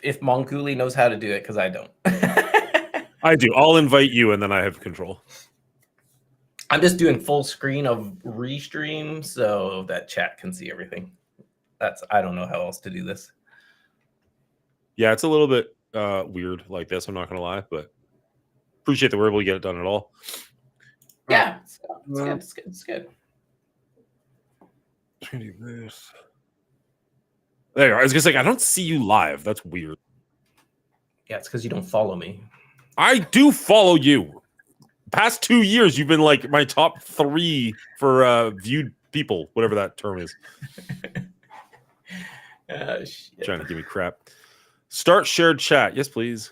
If Monguli knows how to do it, because I don't. I do. I'll invite you, and then I have control. I'm just doing full screen of restream so that chat can see everything. I don't know how else to do this. Yeah, it's a little bit weird like this. I'm not gonna lie, but appreciate that we're able to get it done at all. Yeah, it's good. It's good. There you are. I was gonna say I don't see you live. That's weird. Yeah, it's because you don't follow me. I do follow you. Past 2 years, you've been like my top 3 for viewed people, whatever that term is. Shit. Trying to give me crap. Start shared chat. Yes, please.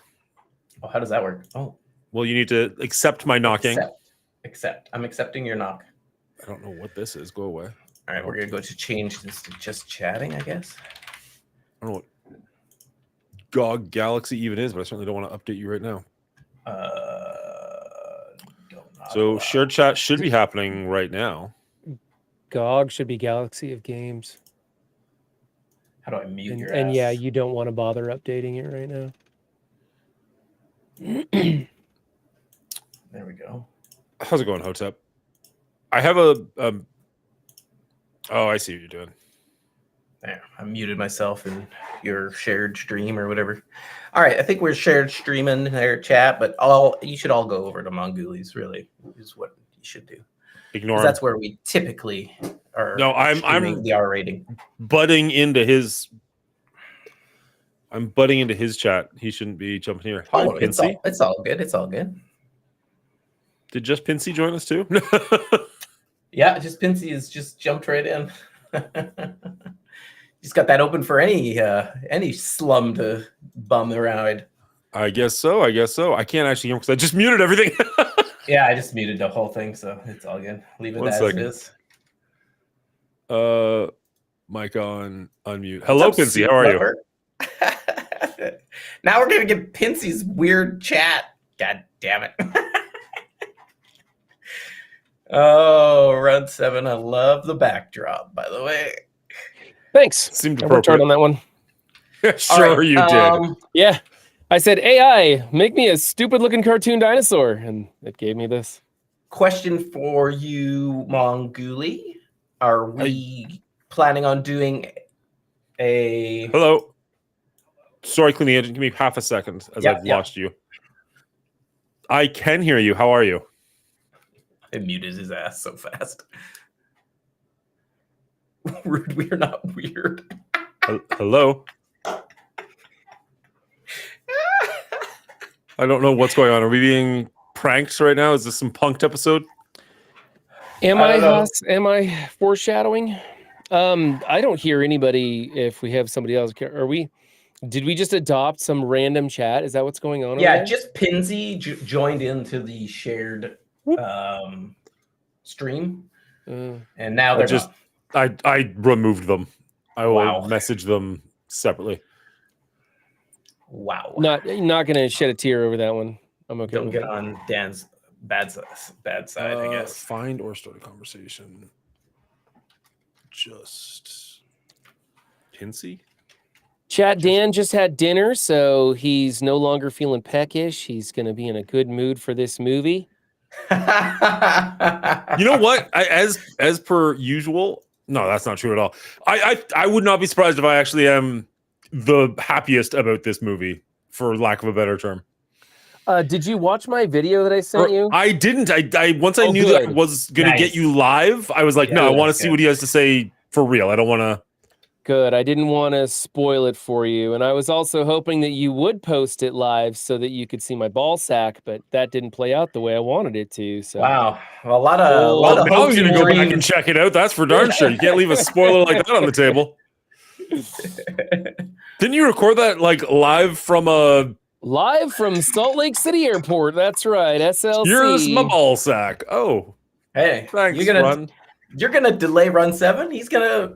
Oh, how does that work? Oh. Well, you need to accept my knocking. Accept. I'm accepting your knock. I don't know what this is. Go away. All right, we're going to go to change this to just chatting, I guess. I don't know what GOG Galaxy even is, but I certainly don't want to update you right now. So shared chat should be happening right now. GOG should be Galaxy of Games. How do I mute your ass? And yeah, you don't want to bother updating it right now. There we go. How's it going, Hotep? I have a... Oh, I see what you're doing. There, I muted myself in your shared stream or whatever. All right, I think we're shared streaming their chat, but you should all go over to Mongoolies, really, is what you should do. Ignore that's where we typically are. No, I'm the R rating. Butting into his... I'm butting into his chat. He shouldn't be jumping here. Oh, it's all good. It's all good. Did just Pinsy join us too? Yeah, just Pinsy has just jumped right in. He's got that open for any slum to bum the ride. I guess so. I can't actually hear him because I just muted everything. Yeah, I just muted the whole thing, so it's all good. Leave it as it is. Mic on, unmute. Hello, Pinsy. How are you? Now we're gonna get Pinsy's weird chat. God damn it. Oh, Run 7. I love the backdrop, by the way. Thanks. Seemed I worked hard on that one. Sure, right, you did. Yeah. I said, AI, make me a stupid-looking cartoon dinosaur, and it gave me this. Question for you, Mongooli. Are we planning on doing a... Hello. Sorry, cleaning agent. Give me half a second as I've lost you. I can hear you. How are you? I muted his ass so fast. Rude, we are not weird. Hello? I don't know what's going on. Are we being pranked right now? Is this some punked episode? Am I foreshadowing? I don't hear anybody if we have somebody else. Did we just adopt some random chat? Is that what's going on? Yeah, just Pinsy joined into the shared stream. And now they're just... I removed them. I will message them separately. Wow. Not gonna shed a tear over that one. I'm okay. Don't get on Dan's bad side, I guess. Find or start a conversation. Just Pinsy? Chat, Dan just had dinner, so he's no longer feeling peckish. He's gonna be in a good mood for this movie. You know what? As per usual, no, that's not true at all. I would not be surprised if I actually am the happiest about this movie, for lack of a better term. Did you watch my video that I sent you? I didn't. I once I knew that I was gonna get you live, I was like, no, I want to see what he has to say for real. I don't want to. Good. I didn't want to spoil it for you, and I was also hoping that you would post it live so that you could see my ball sack, but that didn't play out the way I wanted it to. So wow, well, a lot of now I'm gonna go back and check it out. That's for darn sure. You can't leave a spoiler like that on the table. Didn't you record that like live from Salt Lake City Airport? That's right, SLC. Here's my ball sack. Oh, hey, thanks, You're gonna delay Run 7. He's gonna.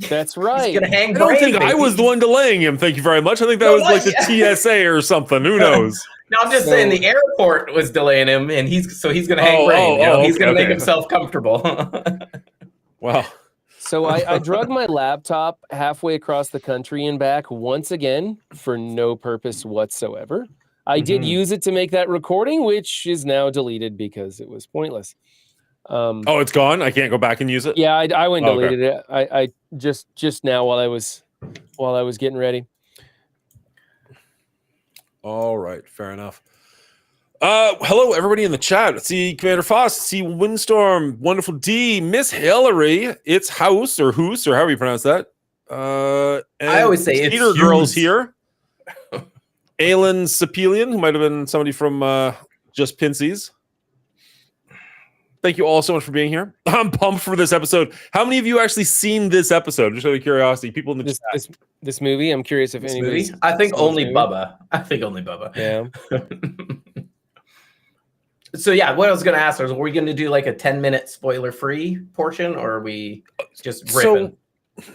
That's right. He's gonna hang. I don't think I was the one delaying him. Thank you very much. I think that was like the TSA or something. Who knows? No, I'm just saying the airport was delaying him, and he's gonna hang brain. He's gonna make himself comfortable. Wow. So I drug my laptop halfway across the country and back once again for no purpose whatsoever. I did use it to make that recording, which is now deleted because it was pointless. Oh, it's gone. I can't go back and use it. Yeah, I went and Oh, okay. deleted it. I just now while I was getting ready. All right, fair enough. Hello, everybody in the chat. Let's see Commander Foss, see Windstorm, Wonderful D, Miss Hillary. It's House or Hoose or however you pronounce that. And I always say it's Peter Girls Hughes. here. Alan Sapelian, who might have been somebody from Just Pinsies. Thank you all so much for being here. I'm pumped for this episode. How many of you actually seen this episode? Just out of curiosity, people in the chat. This movie. I'm curious if anybody. I think only Bubba. Yeah. So yeah, what I was going to ask is, are we going to do like a 10-minute spoiler-free portion, or are we just ripping? So,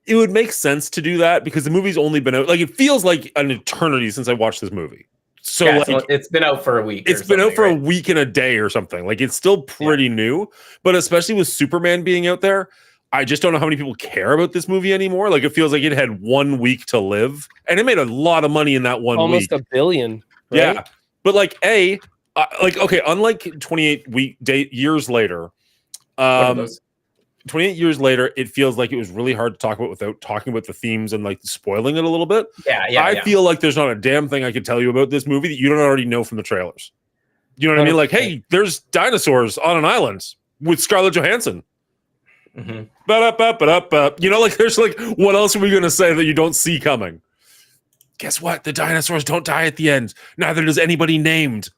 it would make sense to do that because the movie's only been out. Like, it feels like an eternity since I watched this movie. So, yeah, like, so it's been out for a week. It's been out for a week and a day or something. Like, it's still pretty new, but especially with Superman being out there, I just don't know how many people care about this movie anymore. Like, it feels like it had 1 week to live, and it made a lot of money in that 1 week. Almost $1 billion. Right? Yeah, but like okay, unlike 28 years later, 28 years later, it feels like it was really hard to talk about without talking about the themes and like spoiling it a little bit. I feel like there's not a damn thing I could tell you about this movie that you don't already know from the trailers. You know what I mean? Like, hey, there's dinosaurs on an island with Scarlett Johansson. Mm-hmm. You know, like, there's like, what else are we going to say that you don't see coming? Guess what? The dinosaurs don't die at the end. Neither does anybody named.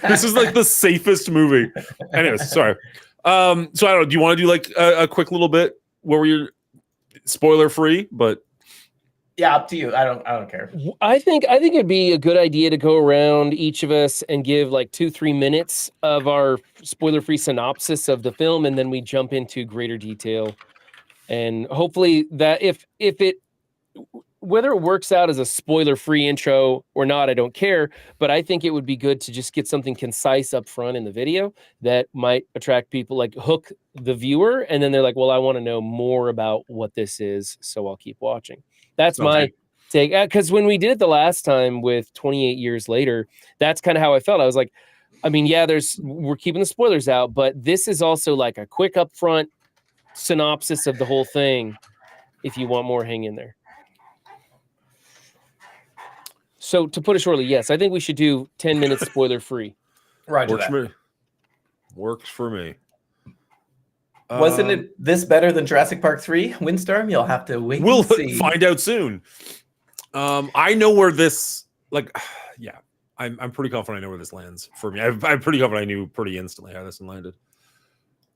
This is like the safest movie. Anyways, sorry. So I don't know. Do you want to do like a quick little bit where we're spoiler free? But yeah, up to you. I don't care. I think it'd be a good idea to go around each of us and give like 2-3 minutes of our spoiler free synopsis of the film, and then we jump into greater detail. And hopefully that if it whether it works out as a spoiler-free intro or not, I don't care. But I think it would be good to just get something concise up front in the video that might attract people, like hook the viewer, and then they're like, "Well, I want to know more about what this is, so I'll keep watching." That's my take. Because when we did it the last time with 28 years later, that's kind of how I felt. I was like, I mean, yeah, we're keeping the spoilers out, but this is also like a quick upfront synopsis of the whole thing. If you want more, hang in there. So to put it shortly, yes, I think we should do 10 minutes spoiler free. Roger Works that. for me. Works for me. Wasn't it this better than Jurassic Park 3, Windstorm? You'll have to wait and see. We'll find out soon. I know where this, like, yeah, I'm pretty confident I know where this lands for me. I'm pretty confident I knew pretty instantly how this one landed.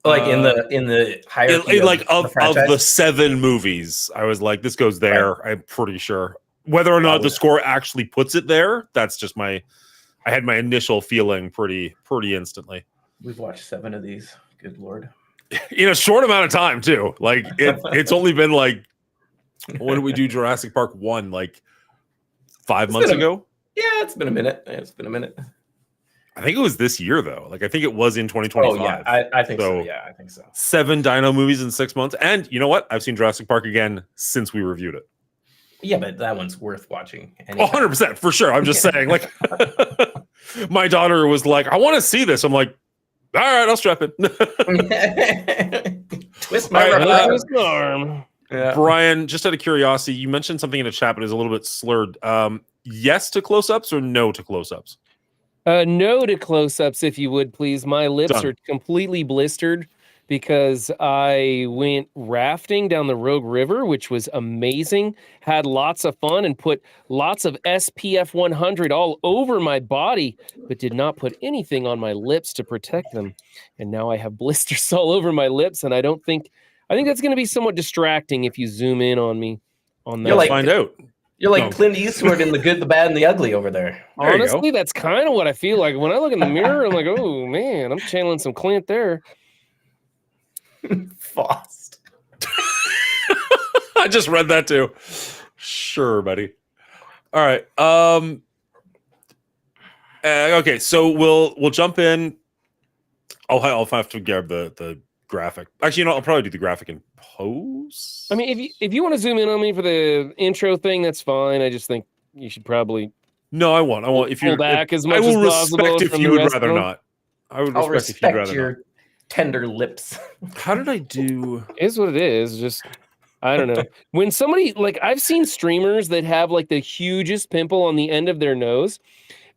Like in the hierarchy of the 7 movies, I was like, this goes there. Right. I'm pretty sure. Whether or not the score actually puts it there, that's just I had my initial feeling pretty instantly. We've watched 7 of these. Good Lord. In a short amount of time, too. Like, it's only been like, when did we do Jurassic Park 1? Like 5 months ago? Yeah, it's been a minute. I think it was this year, though. Like, I think it was in 2025. Oh, yeah, I think so. Yeah, I think so. 7 dino movies in 6 months. And you know what? I've seen Jurassic Park again since we reviewed it. Yeah, but that one's worth watching. Anytime. 100%, for sure. I'm just saying, like, my daughter was like, I want to see this. I'm like, all right, I'll strap it. Twist my arm. Yeah. Brian, just out of curiosity, you mentioned something in the chat, but it's a little bit slurred. Yes to close-ups or no to close-ups? No to close-ups, if you would, please. My lips Done. are completely blistered because I went rafting down the Rogue River, which was amazing. Had lots of fun and put lots of SPF 100 all over my body, but did not put anything on my lips to protect them. And now I have blisters all over my lips, and I think that's going to be somewhat distracting if you zoom in on me. On that, Find out. You're like Clint Eastwood in The Good, the Bad, and the Ugly over there. Honestly, that's kind of what I feel like. When I look in the mirror, I'm like, oh, man, I'm channeling some Clint there. Faust. I just read that too. Sure, buddy. All right. Okay, so we'll jump in. I'll have to grab the graphic. Actually, I'll probably do the graphic in post. I mean, if you want to zoom in on me for the intro thing, that's fine. I just think you should probably No, I won't. If pull you're back as I much will as possible respect if from you the would rest of rather them. not. I would I'll respect if you'd rather respect your tender lips. not. How did I do? It is what it is. Just I don't know. When somebody like I've seen streamers that have like the hugest pimple on the end of their nose,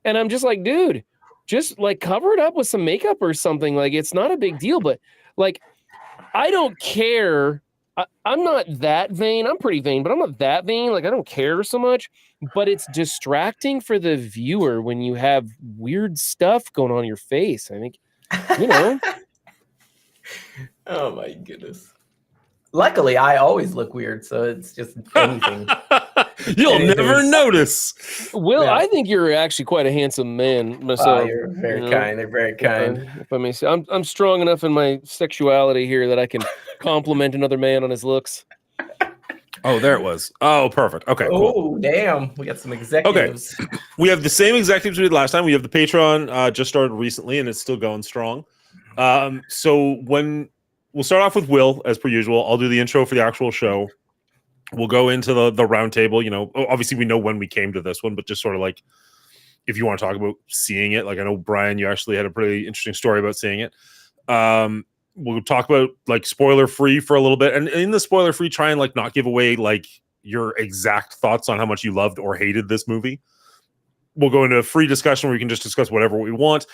and I'm just like, dude, just like cover it up with some makeup or something. Like it's not a big deal, but like I don't care. I'm not that vain. I'm pretty vain, but I'm not that vain. Like I don't care so much, but it's distracting for the viewer when you have weird stuff going on in your face. I think, you know. Oh my goodness. Luckily, I always look weird, so it's just anything. You'll Anything. never notice. Will, Yeah. I think you're actually quite a handsome man Oh, myself. you're very you know, kind. They're very kind. If I may say, I'm strong enough in my sexuality here that I can compliment another man on his looks. Oh, there it was. Oh, perfect. Okay, cool. Oh, damn. We got some executives. We have the same executives we did last time. We have the Patreon just started recently, and it's still going strong. So we'll start off with Will, as per usual. I'll do the intro for the actual show. We'll go into the round table. Obviously we know when we came to this one, but just sort of like if you want to talk about seeing it, like I know Brian, you actually had a pretty interesting story about seeing it. We'll talk about like spoiler free for a little bit, and in the spoiler free, try and like not give away like your exact thoughts on how much you loved or hated this movie. We'll go into a free discussion where we can just discuss whatever we want.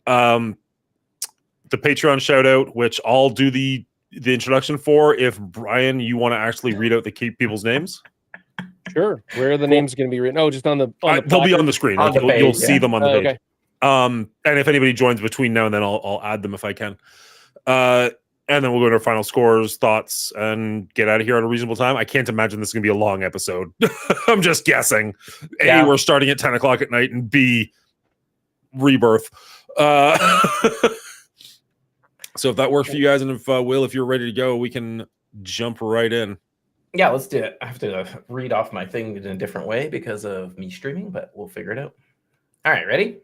The Patreon shout out, which I'll do the introduction for. If Brian, you want to actually read out the key people's names, Sure. Where are the names going to be written? Oh, just on the they'll be on the screen. On Like, the you'll page, see yeah. them on the page. Okay. And if anybody joins between now and then, I'll add them if I can. And then we'll go to our final scores, thoughts, and get out of here at a reasonable time. I can't imagine this is going to be a long episode. I'm just guessing. Yeah. A, we're starting at 10 o'clock at night, and B, Rebirth. So if that works for you guys, and if Will, if you're ready to go, we can jump right in. Yeah, let's do it. I have to read off my thing in a different way because of me streaming, but we'll figure it out. All right, ready?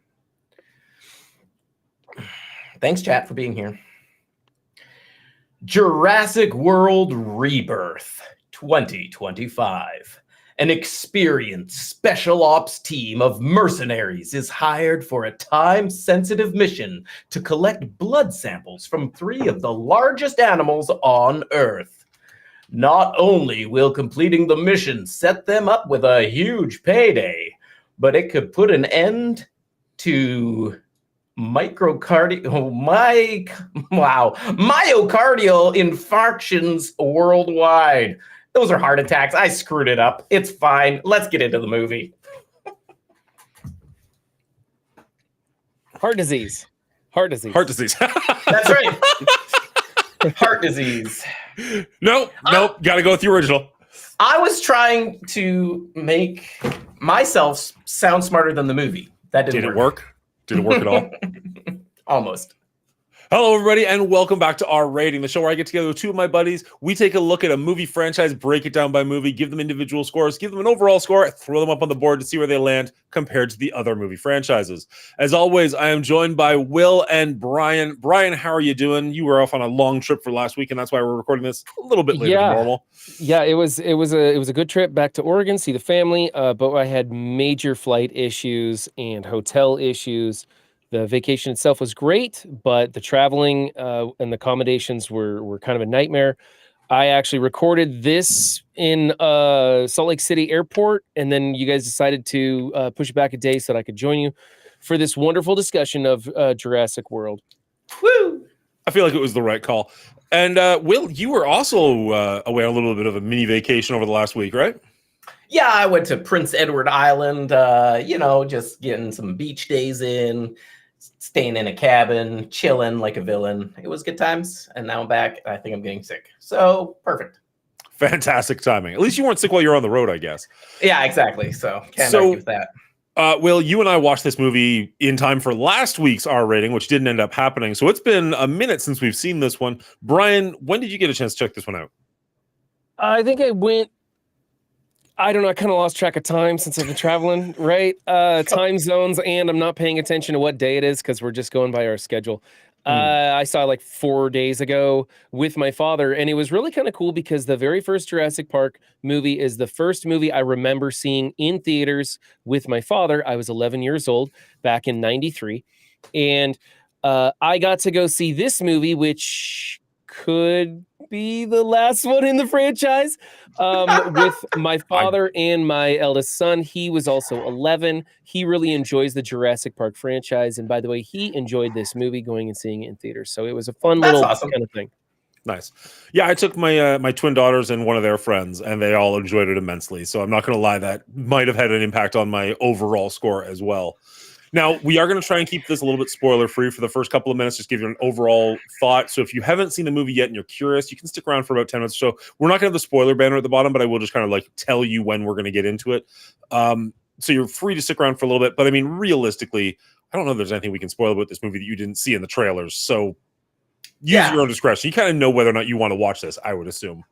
Thanks, chat, for being here. Jurassic World Rebirth 2025. An experienced special ops team of mercenaries is hired for a time-sensitive mission to collect blood samples from 3 of the largest animals on Earth. Not only will completing the mission set them up with a huge payday, but it could put an end to myocardial infarctions worldwide. Those are heart attacks. I screwed it up. It's fine. Let's get into the movie. Heart disease. Heart disease. That's right. Heart disease. Nope. Got to go with the original. I was trying to make myself sound smarter than the movie. That didn't Did it work? Did it work at all? Almost. Hello, everybody, and welcome back to Our Rating, the show where I get together with 2 of my buddies. We take a look at a movie franchise, break it down by movie, give them individual scores, give them an overall score, throw them up on the board to see where they land compared to the other movie franchises. As always, I am joined by Will and Brian. Brian, how are you doing? You were off on a long trip for last week, and that's why we're recording this a little bit later than normal. Yeah, it was a good trip back to Oregon, see the family, but I had major flight issues and hotel issues. The vacation itself was great, but the traveling and the accommodations were kind of a nightmare. I actually recorded this in Salt Lake City Airport, and then you guys decided to push it back a day so that I could join you for this wonderful discussion of Jurassic World. Woo! I feel like it was the right call. And Will, you were also away on a little bit of a mini vacation over the last week, right? Yeah, I went to Prince Edward Island, just getting some beach days in, staying in a cabin, chilling like a villain. It was good times, and now I'm back. I think I'm getting sick. So, perfect. Fantastic timing. At least you weren't sick while you were on the road, I guess. Yeah, exactly. So, can't argue with that. Will, you and I watched this movie in time for last week's R rating, which didn't end up happening. So it's been a minute since we've seen this one. Brian, when did you get a chance to check this one out? I think I went, I don't know, I kind of lost track of time since I've been traveling, right? Time zones, and I'm not paying attention to what day it is because we're just going by our schedule. I saw like 4 days ago with my father, and it was really kind of cool because the very first Jurassic Park movie is the first movie I remember seeing in theaters with my father. I was 11 years old back in 93, and I got to go see this movie, which could be the last one in the franchise, with my father and my eldest son. He was also 11. He really enjoys the Jurassic Park franchise, and by the way, he enjoyed this movie going and seeing it in theaters. So it was a fun little awesome. kind of thing. Nice. Yeah, I took my my twin daughters and one of their friends, and they all enjoyed it immensely. So I'm not going to lie, that might have had an impact on my overall score as well. Now, we are going to try and keep this a little bit spoiler-free for the first couple of minutes, just give you an overall thought. So if you haven't seen the movie yet and you're curious, you can stick around for about 10 minutes or so. We're not going to have the spoiler banner at the bottom, but I will just kind of like tell you when we're going to get into it. So you're free to stick around for a little bit. But I mean, realistically, I don't know if there's anything we can spoil about this movie that you didn't see in the trailers. So use your own discretion. You kind of know whether or not you want to watch this, I would assume.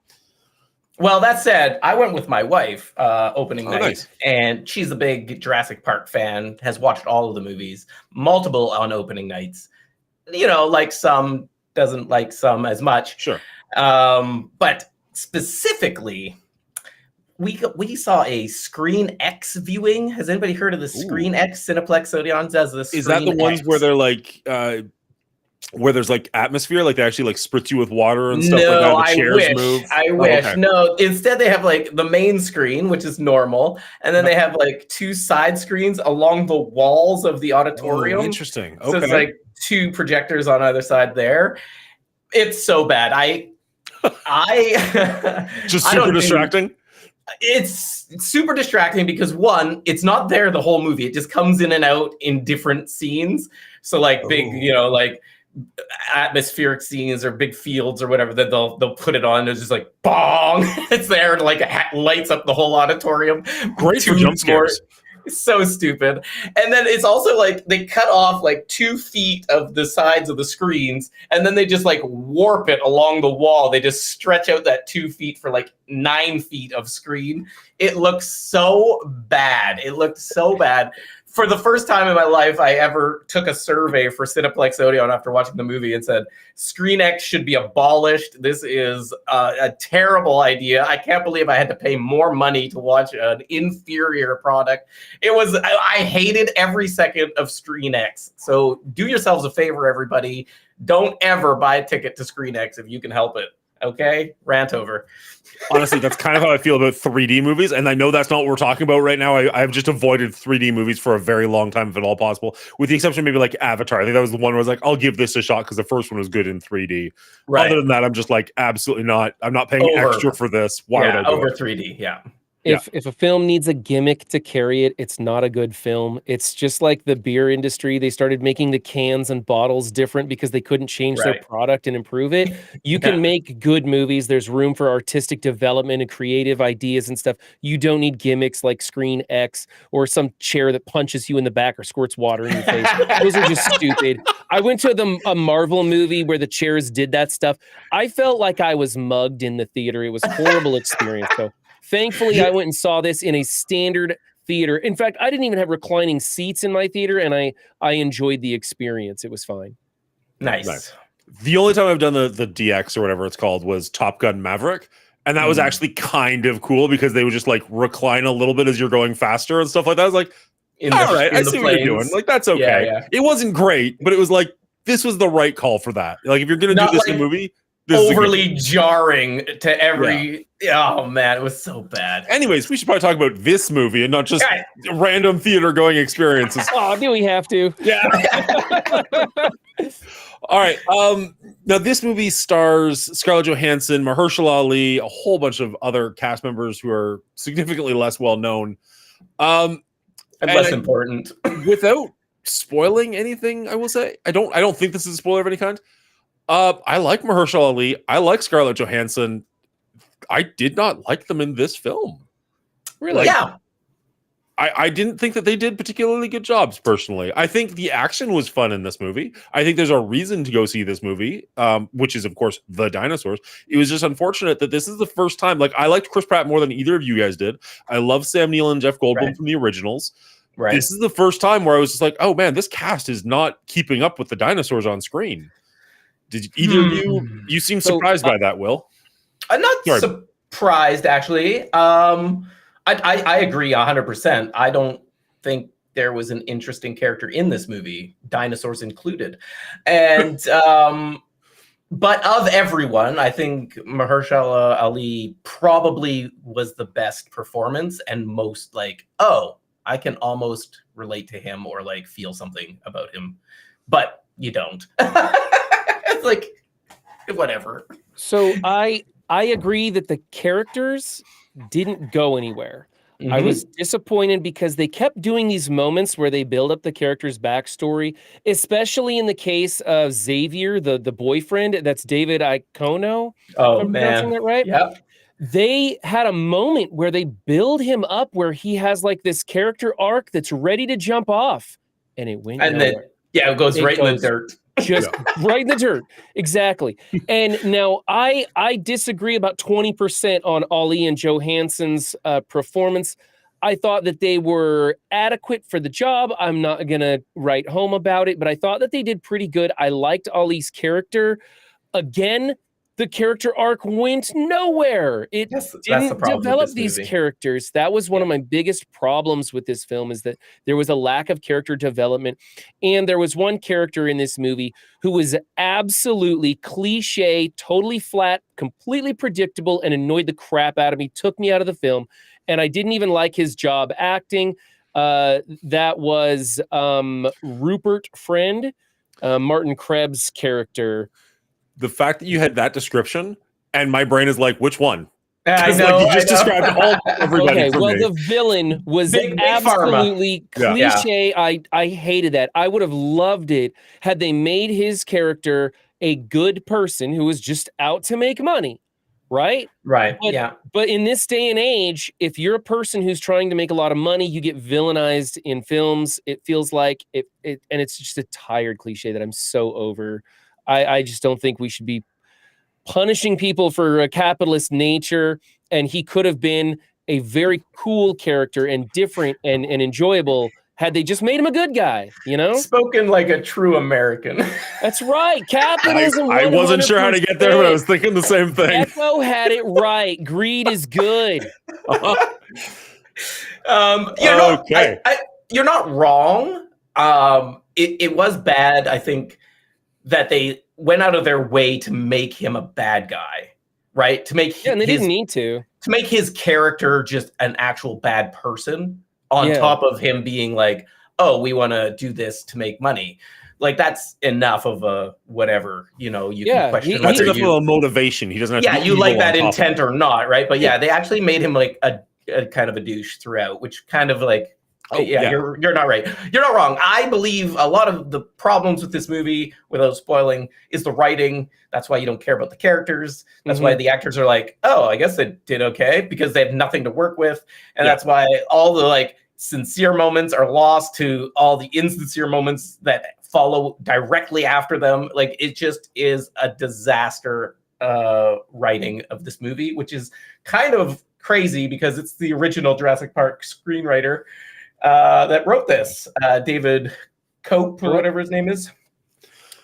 Well, that said, I went with my wife opening night, nice. and she's a big Jurassic Park fan, has watched all of the movies, multiple on opening nights. You know, like some, doesn't like some as much. Sure. But specifically, we saw a Screen X viewing. Has anybody heard of the Screen X? Cineplex Odeon does this. Is that the ones where they're like... where there's like atmosphere, like they actually like spritz you with water and stuff like that. The chairs move. I wish. Okay. No, instead they have like the main screen, which is normal, and then they have like two side screens along the walls of the auditorium. Oh, interesting. Okay. So it's like two projectors on either side there. It's so bad. I just super distracting. It's super distracting because one, it's not there the whole movie. It just comes in and out in different scenes. So like big, you know, like atmospheric scenes or big fields or whatever that they'll put it on. It's just like bong. It's there and like it lights up the whole auditorium. Great for jump scares. It's so stupid. And then it's also like they cut off like 2 feet of the sides of the screens and then they just like warp it along the wall. They just stretch out that 2 feet for like 9 feet of screen. It looks so bad. It looked so bad. For the first time in my life, I ever took a survey for Cineplex Odeon after watching the movie and said, Screen X should be abolished. This is a terrible idea. I can't believe I had to pay more money to watch an inferior product. I hated every second of Screen X. So do yourselves a favor, everybody. Don't ever buy a ticket to Screen X if you can help it. Okay? Rant over. Honestly, that's kind of how I feel about 3D movies. And I know that's not what we're talking about right now. I've just avoided 3D movies for a very long time, if at all possible, with the exception of maybe like Avatar. I think that was the one where I was like, I'll give this a shot because the first one was good in 3D. Right. Other than that, I'm just like, absolutely not. I'm not paying extra for this. Why would I do over it? 3D, yeah. If a film needs a gimmick to carry it, it's not a good film. It's just like the beer industry. They started making the cans and bottles different because they couldn't change their product and improve it. You can make good movies. There's room for artistic development and creative ideas and stuff. You don't need gimmicks like Screen X or some chair that punches you in the back or squirts water in your face. Those are just stupid. I went to a Marvel movie where the chairs did that stuff. I felt like I was mugged in the theater. It was a horrible experience. So thankfully, I went and saw this in a standard theater. In fact, I didn't even have reclining seats in my theater, and I enjoyed the experience. It was fine. Nice. The only time I've done the DX or whatever it's called was Top Gun Maverick. And that was actually kind of cool because they would just like recline a little bit as you're going faster and stuff like that. I was like, all right, I see what you're doing. Like, that's okay. Yeah. It wasn't great, but it was like, this was the right call for that. Like, if you're going to do this in a movie, overly jarring to every oh man, it was so bad. Anyways, we should probably talk about this movie and not just random theater going experiences. Oh, do we have to? Yeah. All right. Now this movie stars Scarlett Johansson, Mahershala Ali, a whole bunch of other cast members who are significantly less well known. And less important. Without spoiling anything, I will say I don't think this is a spoiler of any kind. I like Mahershala Ali. I like Scarlett Johansson. I did not like them in this film. Really? Yeah. I didn't think that they did particularly good jobs, personally. I think the action was fun in this movie. I think there's a reason to go see this movie, which is, of course, the dinosaurs. It was just unfortunate that this is the first time. Like, I liked Chris Pratt more than either of you guys did. I love Sam Neill and Jeff Goldblum from the originals. Right. This is the first time where I was just like, oh, man, this cast is not keeping up with the dinosaurs on screen. Did either of you seem surprised by that, Will? I'm not surprised, actually. I agree 100%. I don't think there was an interesting character in this movie, dinosaurs included. And but of everyone, I think Mahershala Ali probably was the best performance and most like, oh, I can almost relate to him or like feel something about him, but you don't. It's like, whatever. So I agree that the characters didn't go anywhere. I was disappointed because they kept doing these moments where they build up the character's backstory, especially in the case of Xavier, the boyfriend. That's David Iacono. Oh, I'm pronouncing that right? Yep. They had a moment where they build him up where he has like this character arc that's ready to jump off, and it went nowhere. Then it goes right in the dirt. Just right in the dirt. Exactly. And now I disagree about 20% on Ali and Johansson's performance. I thought that they were adequate for the job. I'm not going to write home about it, but I thought that they did pretty good. I liked Ali's character. Again, the character arc went nowhere. It didn't develop these characters. That was one of my biggest problems with this film, is that there was a lack of character development. And there was one character in this movie who was absolutely cliche, totally flat, completely predictable, and annoyed the crap out of me, took me out of the film. And I didn't even like his job acting. That was Rupert Friend, Martin Krebs' character. The fact that you had that description and my brain is like, which one? I know, like you just described everybody. Okay, well, the villain was absolutely cliche. Yeah. I hated that. I would have loved it had they made his character a good person who was just out to make money, right? Right. But in this day and age, if you're a person who's trying to make a lot of money, you get villainized in films. It feels like it and it's just a tired cliche that I'm so over. I just don't think we should be punishing people for a capitalist nature. And he could have been a very cool character and different and enjoyable had they just made him a good guy, you know? Spoken like a true American. That's right. Capitalism. I wasn't sure how to get there, but I was thinking the same thing. Echo had it right. Greed is good. Okay. You're not wrong. It was bad, I think, that they went out of their way to make him a bad guy, right? To make and they didn't need to make his character just an actual bad person on top of him being like, oh, we want to do this to make money. Like, that's enough of a whatever, you can question. That's enough of a motivation. He doesn't have to you like that intent or not, right? But they actually made him like a kind of a douche throughout, which kind of like, you're not right. You're not wrong. I believe a lot of the problems with this movie, without spoiling, is the writing. That's why you don't care about the characters. That's why the actors are like, oh, I guess they did okay, because they have nothing to work with. And that's why all the like sincere moments are lost to all the insincere moments that follow directly after them. Like, it just is a disaster writing of this movie, which is kind of crazy because it's the original Jurassic Park screenwriter that wrote this, David Cope or whatever his name is.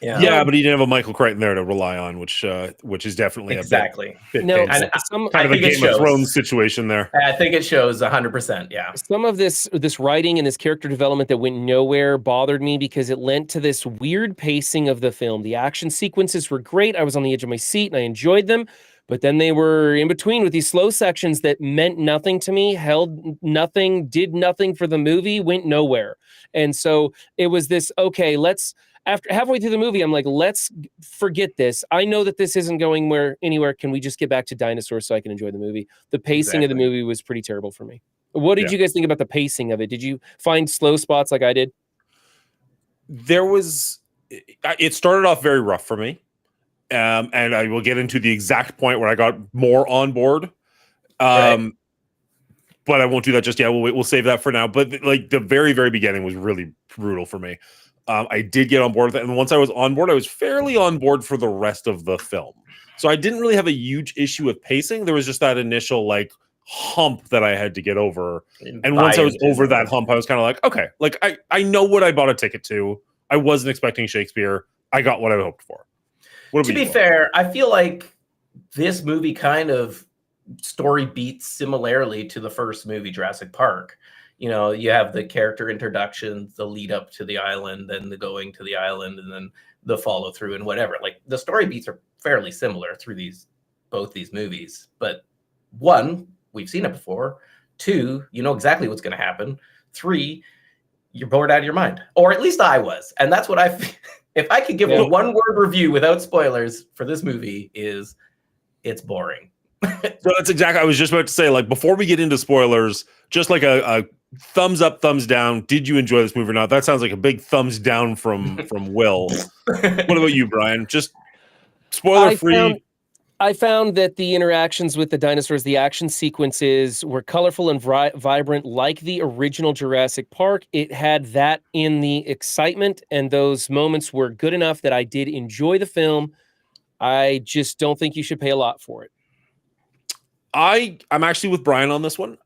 Yeah, but he didn't have a Michael Crichton there to rely on, which is definitely a bit no, kind of a Game of Thrones situation there. I think it shows 100%. Yeah, some of this writing and this character development that went nowhere bothered me because it lent to this weird pacing of the film. The action sequences were great. I was on the edge of my seat and I enjoyed them. But then they were in between with these slow sections that meant nothing to me, held nothing, did nothing for the movie, went nowhere. And so it was this, okay, after halfway through the movie, I'm like, let's forget this. I know that this isn't going anywhere. Can we just get back to dinosaurs so I can enjoy the movie? The pacing of the movie was pretty terrible for me. What did you guys think about the pacing of it? Did you find slow spots like I did? It started off very rough for me. And I will get into the exact point where I got more on board. But I won't do that just yet. We'll save that for now. But like the very, very beginning was really brutal for me. I did get on board with it. And once I was on board, I was fairly on board for the rest of the film. So I didn't really have a huge issue with pacing. There was just that initial like hump that I had to get over. And once I was over that hump, I was kind of like, okay, like I know what I bought a ticket to. I wasn't expecting Shakespeare. I got what I hoped for. What To about be you? fair, I feel like this movie kind of story beats similarly to the first movie, Jurassic Park. You know, you have the character introductions, the lead up to the island, then the going to the island, and then the follow through and whatever. Like the story beats are fairly similar through both these movies. But one, we've seen it before. Two, you know exactly what's going to happen. Three, you're bored out of your mind, or at least I was, and that's what if I could give a one word review without spoilers for this movie, is it's boring. So that's exactly, I was just about to say, like, before we get into spoilers, just like a thumbs up, thumbs down. Did you enjoy this movie or not? That sounds like a big thumbs down from Will. What about you, Brian? Just spoiler free. I found that the interactions with the dinosaurs, the action sequences were colorful and vibrant like the original Jurassic Park. It had that in the excitement, and those moments were good enough that I did enjoy the film. I just don't think you should pay a lot for it. I'm actually with Brian on this one.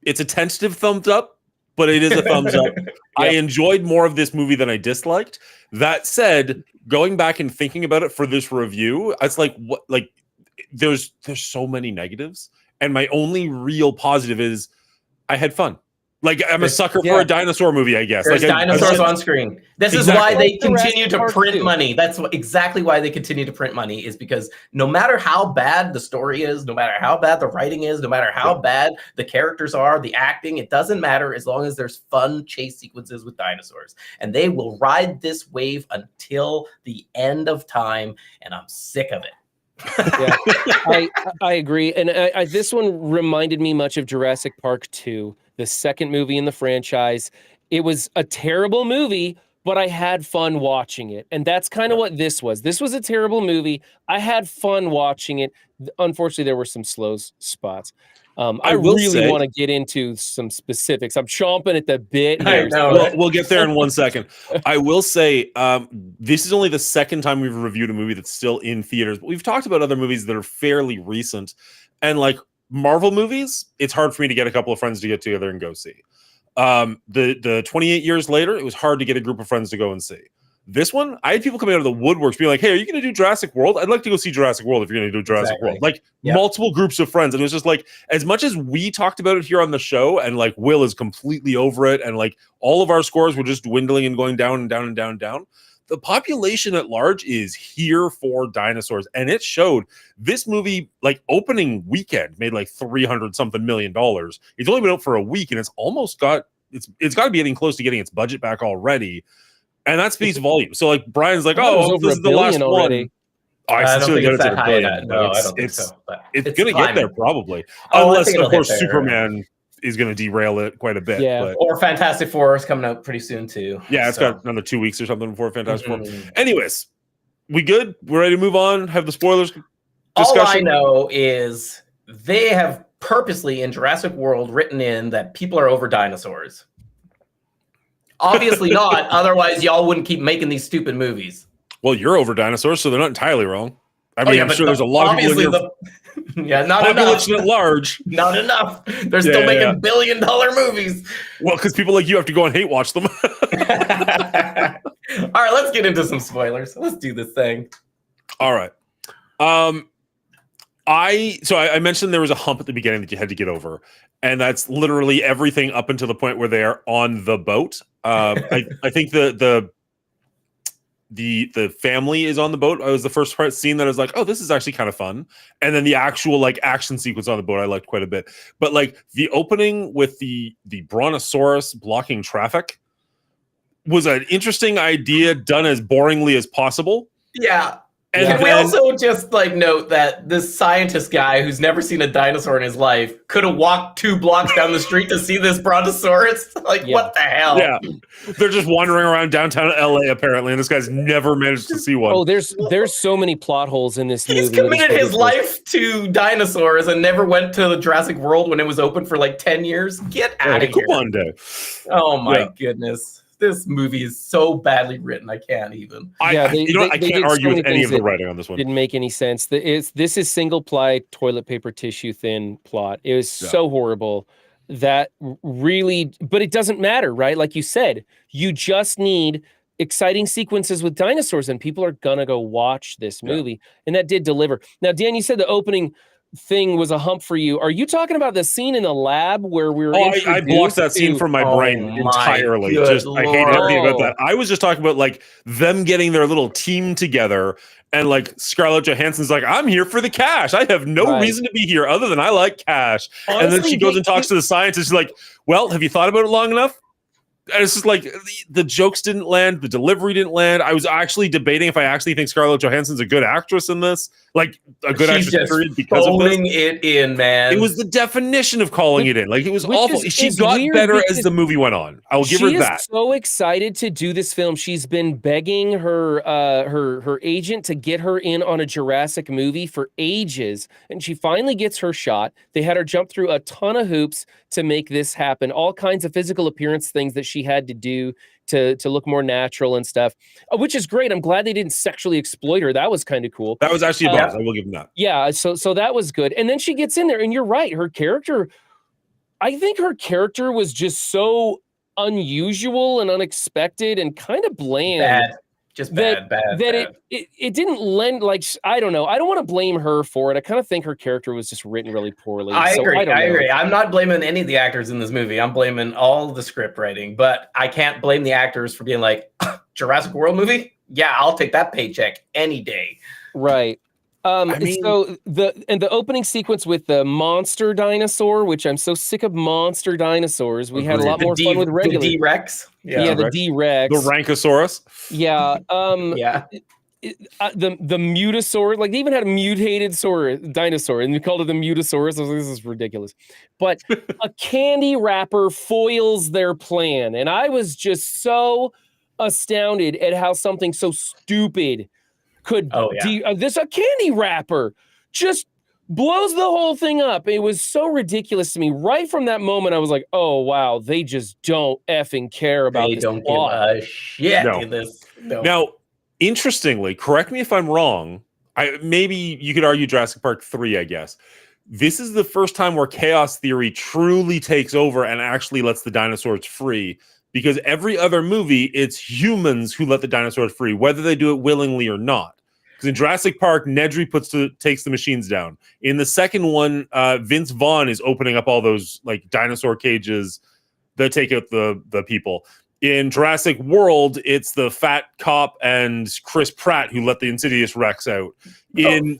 It's a tentative thumbs up, but it is a thumbs up. Yep. I enjoyed more of this movie than I disliked. That said, going back and thinking about it for this review, it's like what, like there's so many negatives, and my only real positive is I had fun. Like, I'm a sucker for a dinosaur movie, I guess. There's like dinosaurs on screen. This is why they continue to print money. That's exactly why they continue to print money, is because no matter how bad the story is, no matter how bad the writing is, no matter how bad the characters are, the acting, it doesn't matter as long as there's fun chase sequences with dinosaurs. And they will ride this wave until the end of time, and I'm sick of it. I agree. And this one reminded me much of Jurassic Park 2. The second movie in the franchise. It was a terrible movie, but I had fun watching it. And that's kind of what this was. This was a terrible movie. I had fun watching it. Unfortunately, there were some slow spots. I really want to get into some specifics. I'm chomping at the bit here. I know. We'll get there in 1 second. I will say, this is only the second time we've reviewed a movie that's still in theaters, but we've talked about other movies that are fairly recent. And like, Marvel movies, it's hard for me to get a couple of friends to get together and go see. The 28 years later, it was hard to get a group of friends to go and see. This one, I had people coming out of the woodworks being like, hey, are you going to do Jurassic World? I'd like to go see Jurassic World if you're going to do Jurassic World. Like, multiple groups of friends. And it was just like, as much as we talked about it here on the show, and like Will is completely over it, and like all of our scores were just dwindling and going down and down and down and down, the population at large is here for dinosaurs. And it showed. This movie, like, opening weekend made like $300 something million. It's only been out for a week, and it's almost got, it's got to be getting close to getting its budget back already. And that speaks volume. So like, Brian's like, oh, this is the last one. Oh, I sincerely doubt it's at $1 billion. No, I don't think so. It's going to get there probably. Unless, of course, Superman is going to derail it quite a bit. Yeah. But, or Fantastic Four is coming out pretty soon too. Yeah, it's got another 2 weeks or something before Fantastic Four. Anyways, we good? We're ready to move on? Have the spoilers discussion? All I know is they have purposely in Jurassic World written in that people are over dinosaurs. Obviously not. Otherwise, y'all wouldn't keep making these stupid movies. Well, you're over dinosaurs, so they're not entirely wrong. I mean, I'm sure there's a lot of people in your not population enough. At large. Not enough. They're still making $1 billion movies. Well, because people like you have to go and hate watch them. All right, let's get into some spoilers. Let's do this thing. All right. I mentioned there was a hump at the beginning that you had to get over, and that's literally everything up until the point where they are on the boat. I think the family is on the boat. I was the first scene that I was like, oh, this is actually kind of fun. And then the actual like action sequence on the boat I liked quite a bit. But like the opening with the brontosaurus blocking traffic was an interesting idea done as boringly as possible. Yeah. And can we also just like note that this scientist guy who's never seen a dinosaur in his life could have walked 2 blocks down the street to see this brontosaurus? Like, what the hell? Yeah, they're just wandering around downtown LA apparently, and this guy's never managed to see one. Oh, there's so many plot holes in this movie. He's committed his life to dinosaurs and never went to the Jurassic World when it was open for like 10 years. Get out of here! Coupon day. Oh my goodness. This movie is so badly written, I can't even. I can't argue with any of the writing on this one. Didn't make any sense. This is single-ply toilet paper tissue thin plot. It was so horrible that really, but it doesn't matter, right? Like you said, you just need exciting sequences with dinosaurs, and people are gonna go watch this movie. And that did deliver. Now, Dan, you said the opening thing was a hump for you. Are you talking about the scene in the lab where we were I blocked that scene from my brain entirely. I hate everything about that. I was just talking about like them getting their little team together, and like Scarlett Johansson's like, I'm here for the cash. I have no reason to be here other than I like cash. Honestly, and then she goes and talks to the scientist. She's like, well, have you thought about it long enough? And it's just like the jokes didn't land, the delivery didn't land. I was actually debating if I actually think Scarlett Johansson's a good actress in this, like a good actress period because of this. It in, man. It was the definition of calling it in. Like it was awful. She got better as the movie went on. I will give her that. She is so excited to do this film. She's been begging her agent to get her in on a Jurassic movie for ages, and she finally gets her shot. They had her jump through a ton of hoops to make this happen. All kinds of physical appearance things that she had to do to look more natural and stuff, which is great. I'm glad they didn't sexually exploit her. That was kind of cool. That was actually a bonus. I will give them that. Yeah, so that was good. And then she gets in there, and you're right. Her character, I think her character was just so unusual and unexpected and kind of bland. Bad. It didn't lend, like, I don't know. I don't want to blame her for it. I kind of think her character was just written really poorly. I agree. I'm not blaming any of the actors in this movie. I'm blaming all the script writing, but I can't blame the actors for being like, Jurassic World movie? Yeah, I'll take that paycheck any day. Right. So the opening sequence with the monster dinosaur, which I'm so sick of monster dinosaurs. We had a lot more fun with regular the D-Rex. Yeah, the D-Rex. The Rankosaurus. Yeah. Yeah. The Mutasaur, like they even had a mutated dinosaur, and we called it the Mutasaurus. I was like, this is ridiculous. But a candy wrapper foils their plan, and I was just so astounded at how something so stupid could this a candy wrapper just blows the whole thing up. It was so ridiculous to me. Right from that moment, I was like, oh wow, they just don't effing care about this. They don't give a shit in this. No. Now, interestingly, correct me if I'm wrong. Maybe you could argue Jurassic Park 3, I guess. This is the first time where chaos theory truly takes over and actually lets the dinosaurs free. Because every other movie, it's humans who let the dinosaurs free, whether they do it willingly or not. Because in Jurassic Park, Nedry takes the machines down. In the second one, Vince Vaughn is opening up all those like dinosaur cages that take out the people. In Jurassic World, it's the fat cop and Chris Pratt who let the Insidious Rex out. In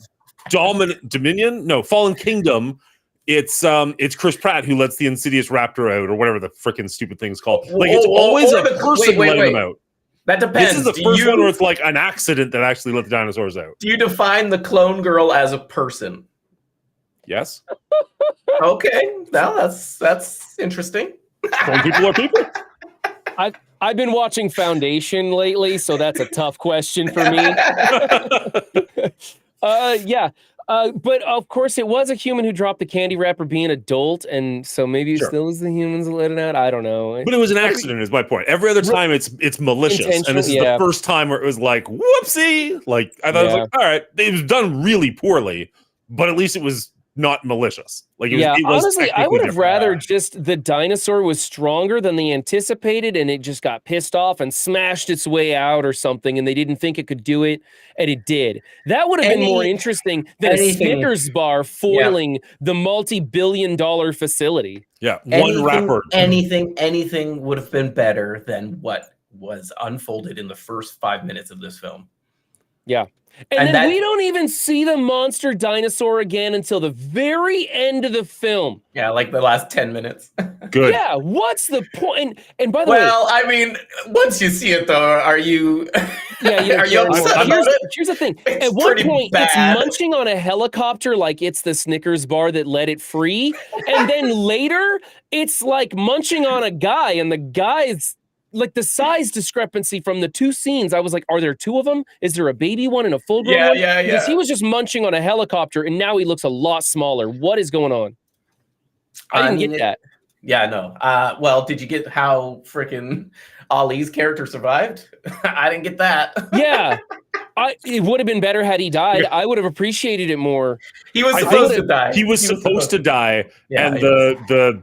Fallen Kingdom, it's Chris Pratt who lets the Insidious Raptor out, or whatever the freaking stupid thing's called. Like it's always a person letting them out. That depends. This is the first one where it's like an accident that actually let the dinosaurs out. Do you define the clone girl as a person? Yes. Okay, well that's interesting. Clone people are people. I've been watching Foundation lately, so that's a tough question for me. Yeah. But of course, it was a human who dropped the candy wrapper being an adult, and so maybe it still is the humans that let it out. I don't know. But it was an accident, is my point. Every other time, it's malicious, and this is the first time where it was like, whoopsie! Like I thought, it was like, all right, it was done really poorly, but at least it was not malicious. Like it was honestly, I would have rather just the dinosaur was stronger than they anticipated, and it just got pissed off and smashed its way out or something, and they didn't think it could do it, and it did. That would have been more interesting than a Snickers bar foiling the multi-billion-dollar facility. Yeah, one wrapper. Anything would have been better than what was unfolded in the first 5 minutes of this film. Yeah. And then we don't even see the monster dinosaur again until the very end of the film. Yeah, like the last 10 minutes. Good. Yeah, what's the point? And by the way... Well, I mean, once you see it, though, are you... Yeah, are you upset about it? Here's the thing. At one point, it's munching on a helicopter like it's the Snickers bar that let it free. And then later, it's like munching on a guy, and the guy's... Like the size discrepancy from the two scenes, I was like, are there two of them? Is there a baby one and a full-grown one? Yeah. Because he was just munching on a helicopter, and now he looks a lot smaller. What is going on? I didn't get that. Yeah, no. Well, did you get how freaking Ali's character survived? I didn't get that. Yeah. It would have been better had he died. I would have appreciated it more. He was supposed to die. He was supposed to die, and the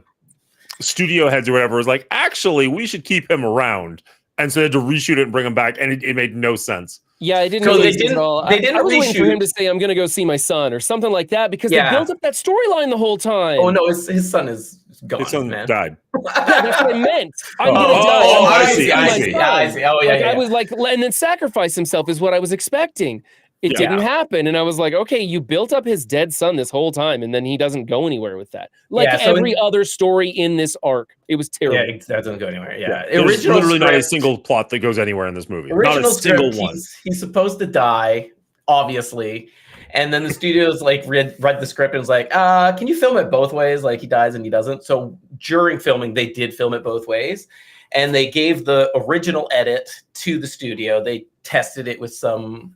studio heads or whatever was like, actually, we should keep him around. and so they had to reshoot it and bring him back, and it made no sense. Yeah, I didn't So know they this didn't- at all. they didn't I was waiting for reshoot. him to say, "I'm going to go see my son" or something like that, because they Yeah. built up that storyline the whole time. Oh no, his son is gone. His son man. died. Yeah, that's what I meant. I'm Oh, gonna die. oh, I'm I gonna see, see I my see. son. Yeah, I see. Oh, yeah, Like, yeah. I was like, and then sacrifice himself is what I was expecting. It Yeah. didn't happen, and I was like, okay, you built up his dead son this whole time, and then he doesn't go anywhere with that. Like Yeah, so every other story in this arc, it was Yeah, terrible. that doesn't go anywhere. Yeah, There's literally not a script- single plot that goes anywhere in this movie. Not original a single script, one. He's supposed to die, obviously, and then the studios like read the script and was like, can you film it both ways? Like he dies and he doesn't. So during filming, they did film it both ways, and they gave the original edit to the studio. They tested it with some,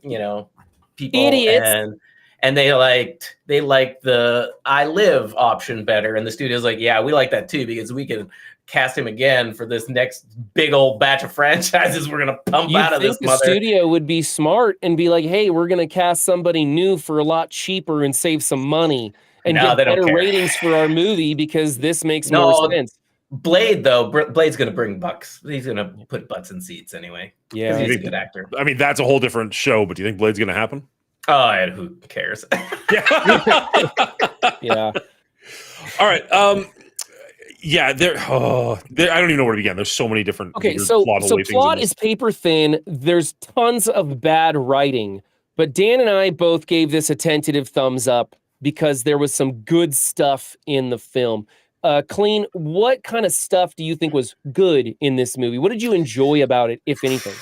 people, Idiots. and they liked the I Live option better, and the studio's like, yeah, we like that too, because we can cast him again for this next big old batch of franchises we're gonna pump You out of think this the mother. studio would be smart and be like, hey, we're gonna cast somebody new for a lot cheaper and save some money and No, get they don't better care. ratings for our movie because this makes No, more sense. Blade though, Blade's gonna bring bucks. He's gonna put butts in seats anyway. Yeah. He's a good actor. I mean, that's a whole different show, but do you think Blade's going to happen? Oh, and who cares? Yeah. Yeah. All right. Yeah, I don't even know where to begin. There's so many different. Okay, weird so plot-away things in plot this. is paper thin. There's tons of bad writing, but Dan and I both gave this a tentative thumbs up because there was some good stuff in the film. Clean, what kind of stuff do you think was good in this movie? What did you enjoy about it, if anything?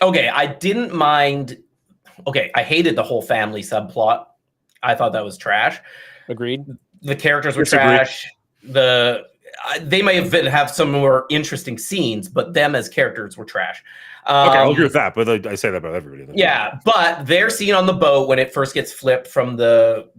Okay, I didn't mind. Okay, I hated the whole family subplot. I thought that was trash. Agreed. The characters were Disagree. trash. They may have some more interesting scenes, but them as characters were trash. Okay, I'll agree with that, but I say that about everybody. Yeah, but their scene on the boat when it first gets flipped from the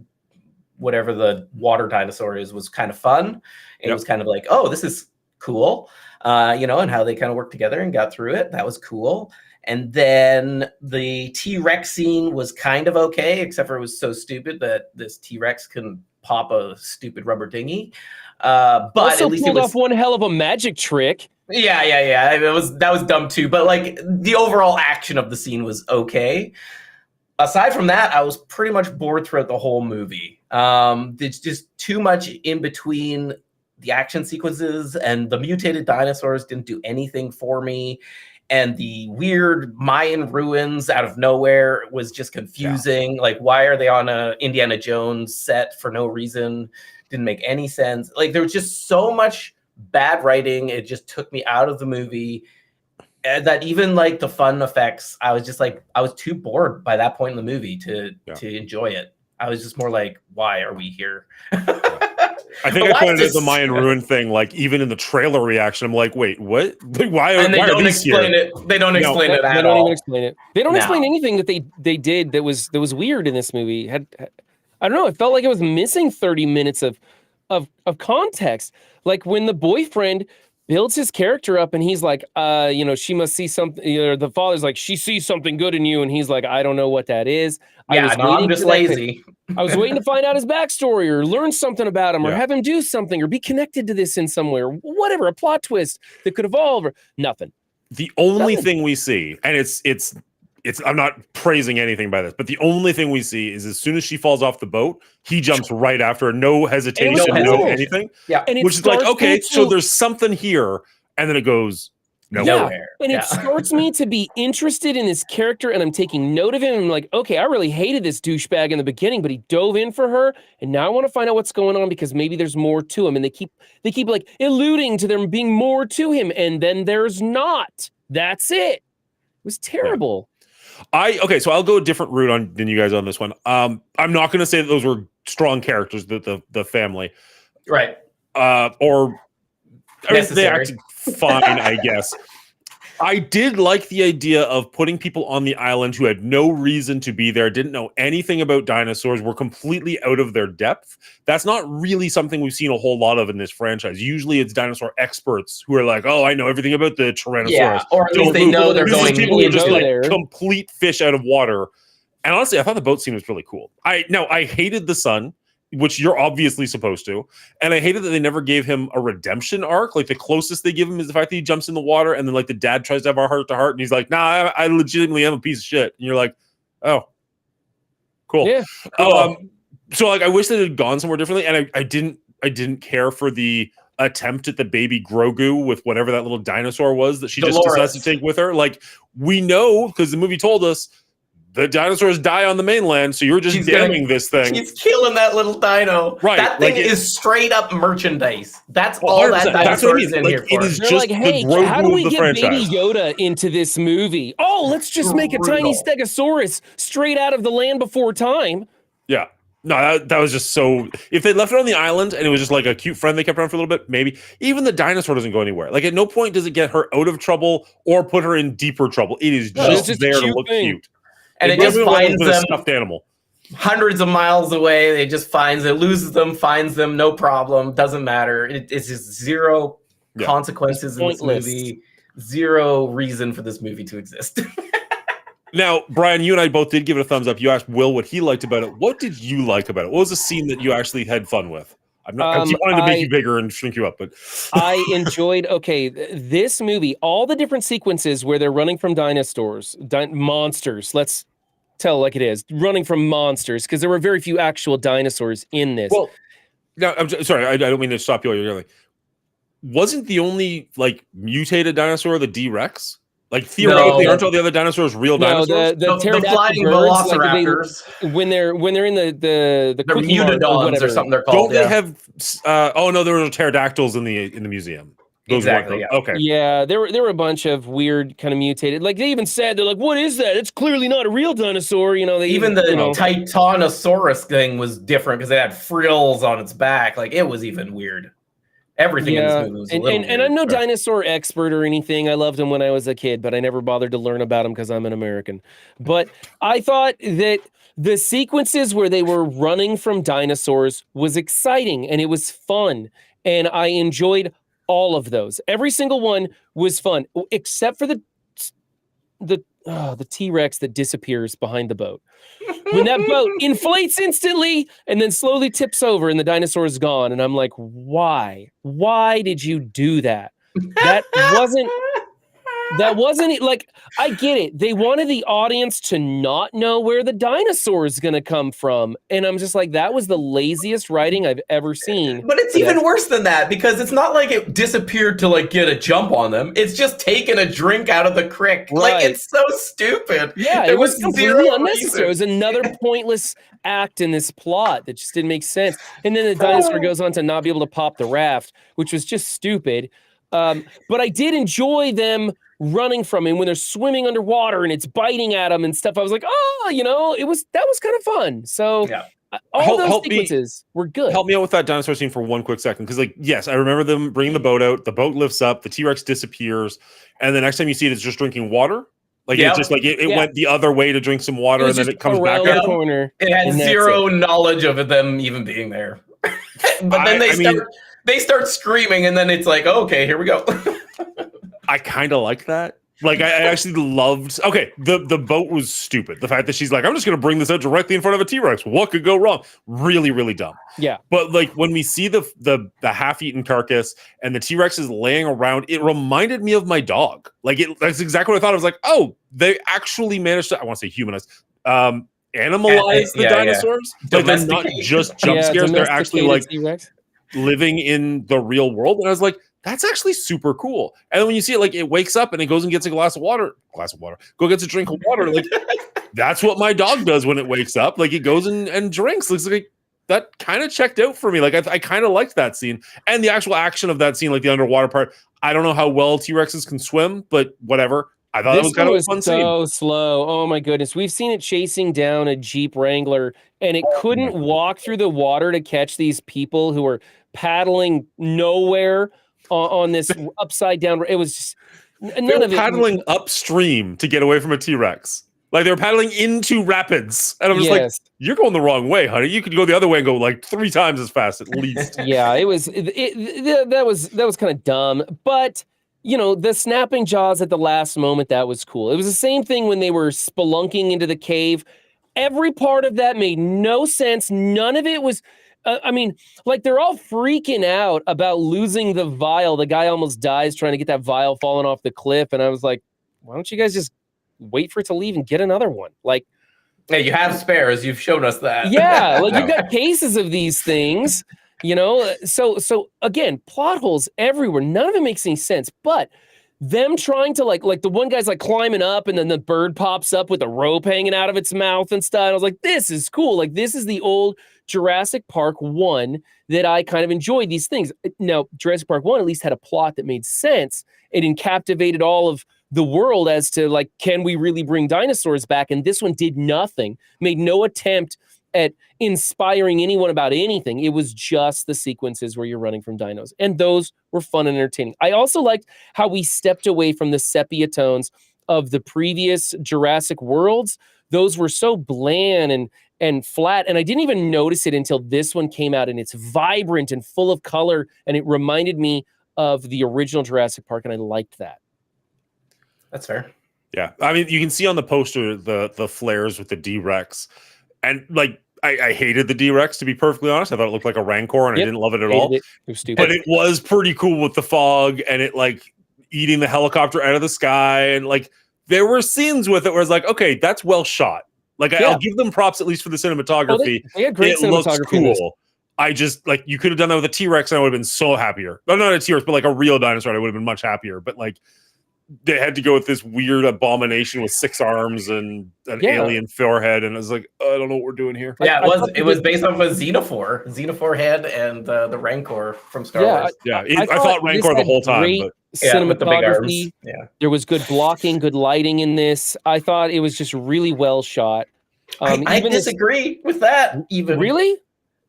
whatever the water dinosaur is was kind of fun. It was kind of like, oh, this is cool, and how they kind of worked together and got through it. That was cool. And then the T-Rex scene was kind of okay, except for it was so stupid that this T-Rex couldn't pop a stupid rubber dinghy. But Also at least pulled it was off one hell of a magic trick. Yeah. That was dumb too. But like the overall action of the scene was okay. Aside from that, I was pretty much bored throughout the whole movie. There's just too much in between the action sequences, and the mutated dinosaurs didn't do anything for me. And the weird Mayan ruins out of nowhere was just confusing. Yeah. Like, why are they on a Indiana Jones set for no reason? Didn't make any sense. Like, there was just so much bad writing. It just took me out of the movie. And that even like the fun effects, I was just like, I was too bored by that point in the movie to enjoy it. I was just more like, why are we here? I think I pointed out the Mayan ruin thing, like even in the trailer reaction, I'm like, wait, what? Like, why are these explain here? it. They don't explain it at all. They don't even explain it. They don't explain anything that they did that was weird in this movie. I don't know. It felt like it was missing 30 minutes of context. Like when the boyfriend builds his character up and he's like, she must see something. The father's like, she sees something good in you, and he's like, I don't know what that is. I'm just lazy. I was waiting to find out his backstory or learn something about him or have him do something or be connected to this in some way or whatever, a plot twist that could evolve or nothing. The only thing we see, and it's I'm not praising anything by this, but the only thing we see is as soon as she falls off the boat, he jumps right after her, no hesitation, no anything. Yeah. And which is like, okay, so there's something here, and then it goes nowhere. And it starts me to be interested in this character, and I'm taking note of him. I'm like, okay, I really hated this douchebag in the beginning, but he dove in for her, and now I want to find out what's going on because maybe there's more to him. And they keep like alluding to there being more to him, and then there's not. That's it. It was terrible. So I'll go a different route than you guys on this one. I'm not going to say that those were strong characters, the family, right? They acted fine, I guess. I did like the idea of putting people on the island who had no reason to be there, didn't know anything about dinosaurs, were completely out of their depth. That's not really something we've seen a whole lot of in this franchise. Usually it's dinosaur experts who are like, oh, I know everything about the Tyrannosaurus. Yeah, or at least they know they're going people who are just like there. Complete fish out of water. And honestly, I thought the boat scene was really cool. I hated the son. which you're obviously supposed to. And I hated that they never gave him a redemption arc. Like the closest they give him is the fact that he jumps in the water, and then like the dad tries to have a heart to heart, and he's like, "Nah, I legitimately am a piece of shit." And you're like, "Oh, cool." Yeah. So like I wish they had gone somewhere differently, and I didn't care for the attempt at the baby Grogu with whatever that little dinosaur was that she just decides to take with her. Like, we know, because the movie told us, the dinosaurs die on the mainland, so you're just damning this thing. She's killing that little dino. Right. That thing is straight up merchandise. That's all that dinosaur is in here for. It is They're just like, hey, the Grogu how do we of the get franchise. Baby Yoda into this movie? Oh, let's just make a tiny Stegosaurus straight out of the Land Before Time. Yeah. No, that was just so... If they left it on the island and it was just like a cute friend they kept around for a little bit, maybe. Even the dinosaur doesn't go anywhere. Like, at no point does it get her out of trouble or put her in deeper trouble. It is just there to look cute. And it just finds them... stuffed animal. Hundreds of miles away. It just finds it, loses them, finds them, no problem. Doesn't matter. It's just zero consequences in this movie. Zero reason for this movie to exist. Now, Brian, you and I both did give it a thumbs up. You asked Will what he liked about it. What did you like about it? What was the scene that you actually had fun with? I keep wanting to make you bigger and shrink you up, but I enjoyed. Okay, this movie, all the different sequences where they're running from dinosaurs, monsters. Let's tell it like it is, running from monsters, because there were very few actual dinosaurs in this. Well, now I'm sorry, I don't mean to stop you. You're like, wasn't the only like mutated dinosaur the D-Rex? Like, theoretically, aren't all the other dinosaurs real dinosaurs? The flying velociraptors. Like when they're in the mutadons or something they're called. Don't they have? Oh no, there were pterodactyls in the museum. Those exactly. Yeah. Okay. Yeah, there were a bunch of weird kind of mutated. Like they even said, they're like, "What is that? It's clearly not a real dinosaur." You know, Titanosaurus thing was different because it had frills on its back. Like, it was even weird. Everything in this movie was a little weird. And I'm no dinosaur expert or anything. I loved them when I was a kid, but I never bothered to learn about them because I'm an American. But I thought that the sequences where they were running from dinosaurs was exciting and it was fun. And I enjoyed all of those. Every single one was fun, except for the T-Rex that disappears behind the boat. When that boat inflates instantly and then slowly tips over and the dinosaur is gone. And I'm like, why? Why did you do that? That wasn't like, I get it. They wanted the audience to not know where the dinosaur is going to come from. And I'm just like, that was the laziest writing I've ever seen. But it's even worse than that, because it's not like it disappeared to like get a jump on them. It's just taking a drink out of the creek. Right. Like, it's so stupid. Yeah, it was completely unnecessary. It was another pointless act in this plot that just didn't make sense. And then the dinosaur goes on to not be able to pop the raft, which was just stupid. But I did enjoy them running from him when they're swimming underwater and it's biting at them and stuff. I was like, oh, that was kind of fun. So all those sequences were good. Help me out with that dinosaur scene for one quick second. Because, like, yes, I remember them bringing the boat out. The boat lifts up. The T-Rex disappears. And the next time you see it, it's just drinking water. Like, it's just like it went the other way to drink some water, and then it comes back out. The corner. It had zero knowledge of them even being there. But then they start screaming, and then it's like, oh, okay, here we go. I kind of like that. Like, I actually loved... Okay, the boat was stupid. The fact that she's like, I'm just going to bring this out directly in front of a T-Rex. What could go wrong? Really, really dumb. Yeah. But, like, when we see the half-eaten carcass and the T-Rex is laying around, it reminded me of my dog. Like, that's exactly what I thought. I was like, oh, they actually managed to... I want to say humanize. Animalize the dinosaurs. Yeah. Like, they're not just jump scares. They're actually, like, T-Rex. living in the real world. And I was like, that's actually super cool. And then when you see it, like, it wakes up and it goes and gets a glass of water, go gets a drink of water. Like, that's what my dog does when it wakes up. Like, it goes and drinks. Looks like that kind of checked out for me. Like, I kind of liked that scene and the actual action of that scene, like the underwater part. I don't know how well T-Rexes can swim, but whatever. I thought that was kind of a fun scene. So slow. Oh my goodness. We've seen it chasing down a Jeep Wrangler and it couldn't walk through the water to catch these people who were paddling nowhere on this upside down. It was just none of it. Paddling upstream to get away from a T-Rex. Like, they were paddling into rapids. And I'm just like, you're going the wrong way, honey. You could go the other way and go like 3 times as fast at least. Yeah, it was that was kind of dumb. But the snapping jaws at the last moment, that was cool. It was the same thing when they were spelunking into the cave. Every part of that made no sense. None of it was I mean, like they're all freaking out about losing the vial. The guy almost dies trying to get that vial falling off the cliff. And I was like, why don't you guys just wait for it to leave and get another one? Like, yeah, you have spares. You've shown us that. yeah, like you've got cases of these things, So again, plot holes everywhere. None of it makes any sense. But them trying to like the one guy's like climbing up and then the bird pops up with a rope hanging out of its mouth and stuff. And I was like, this is cool. Like this is the old Jurassic Park 1 that I kind of enjoyed these things. Now, Jurassic Park 1 at least had a plot that made sense. It captivated all of the world as to like, can we really bring dinosaurs back? And this one did nothing, made no attempt at inspiring anyone about anything. It was just the sequences where you're running from dinos. And those were fun and entertaining. I also liked how we stepped away from the sepia tones of the previous Jurassic Worlds. Those were so bland and flat. And I didn't even notice it until this one came out, and it's vibrant and full of color. And it reminded me of the original Jurassic Park. And I liked that. That's fair. Yeah. I mean, you can see on the poster the flares with the D-Rex. And like, I hated the D-Rex, to be perfectly honest. I thought it looked like a Rancor, and I didn't love it at all. It was stupid. But it was pretty cool with the fog and it like eating the helicopter out of the sky. And like, there were scenes with it where it's like, okay, that's well shot. Like, I'll give them props at least for the cinematography. They had great cinematography. Looks cool. I just, like, you could have done that with a T-Rex and I would have been so happier. No, not a T-Rex, but like a real dinosaur, I would have been much happier. But like, they had to go with this weird abomination with 6 arms and an alien forehead, and I was like, I don't know what we're doing here. Yeah, it was based off of Xenophore head and the Rancor from Star Wars. Yeah, I thought Rancor the whole time. But cinematography. There was good blocking, good lighting in this. I thought it was just really well shot. I disagree with that. Even really.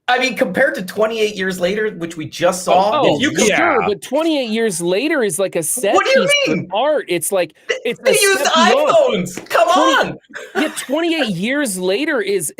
I mean, compared to 28 years later, which we just saw, sure, but 28 years later is like a set piece of art. It's like they used iPhones. Come on. Yeah, 28 years later is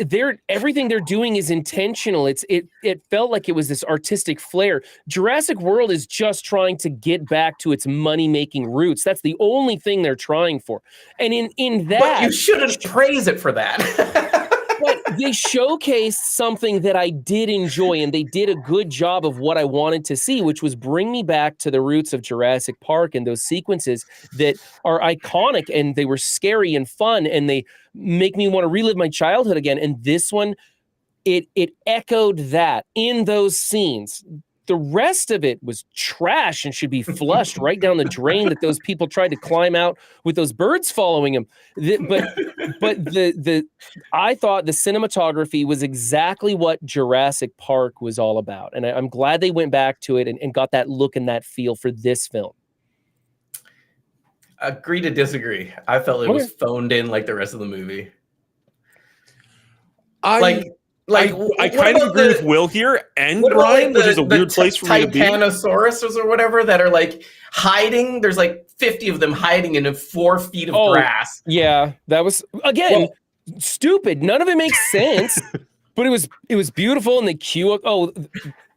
everything they're doing is intentional. It felt like it was this artistic flair. Jurassic World is just trying to get back to its money-making roots. That's the only thing they're trying for. And in that, but you shouldn't praise it for that. But they showcased something that I did enjoy, and they did a good job of what I wanted to see, which was bring me back to the roots of Jurassic Park and those sequences that are iconic, and they were scary and fun, and they make me want to relive my childhood again. And this one, it echoed that in those scenes. The rest of it was trash and should be flushed right down the drain that those people tried to climb out with those birds following them. But I thought the cinematography was exactly what Jurassic Park was all about. And I'm glad they went back to it and got that look and that feel for this film. Agree to disagree. I felt it was phoned in like the rest of the movie. I kind of agree with Will here and Brian, which is a weird place for me to be. Titanosaurus or whatever that are like hiding. There's like 50 of them hiding in 4 feet of grass. Yeah, that was stupid. None of it makes sense, but it was beautiful. And they queue up. Oh,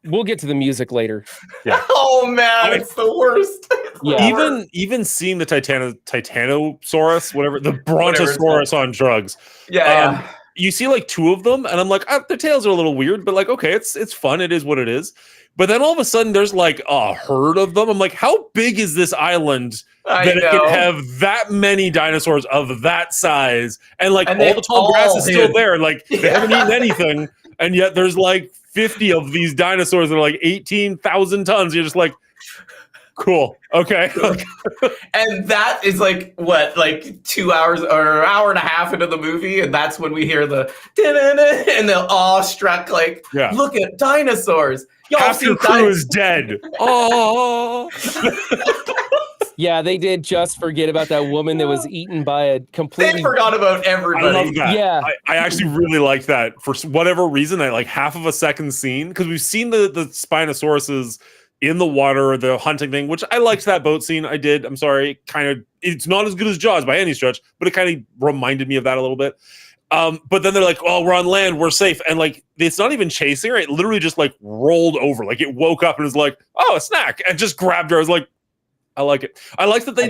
we'll get to the music later. Yeah. Oh man, it's the worst. Yeah. Even seeing the Titanosaurus, whatever, the Brontosaurus on drugs. Yeah. You see like 2 of them, and I'm like, their tails are a little weird, but like, okay, it's fun. It is what it is. But then all of a sudden, there's like a herd of them. I'm like, how big is this island that it can have that many dinosaurs of that size? And like all the tall grass is still there. Like they haven't eaten anything, and yet there's like 50 of these dinosaurs that are like 18,000 tons. You're just like, cool. Okay. And that is like what, like 2 hours or an hour and a half into the movie, and that's when we hear the and the awestruck like, look at dinosaurs. Half your crew is dead. Oh. Yeah, they did just forget about that woman that was eaten by a completely. They forgot about everybody. I love that. Yeah, I actually really like that for whatever reason. I like half of a second scene because we've seen the Spinosauruses in the water, the hunting thing, which I liked that boat scene. I did. I'm sorry. It's not as good as Jaws by any stretch, but it kind of reminded me of that a little bit. But then they're like, oh, we're on land, we're safe. And like, it's not even chasing her. It literally just like rolled over. Like it woke up and was like, oh, a snack, and just grabbed her. I was like, I like it. I like that they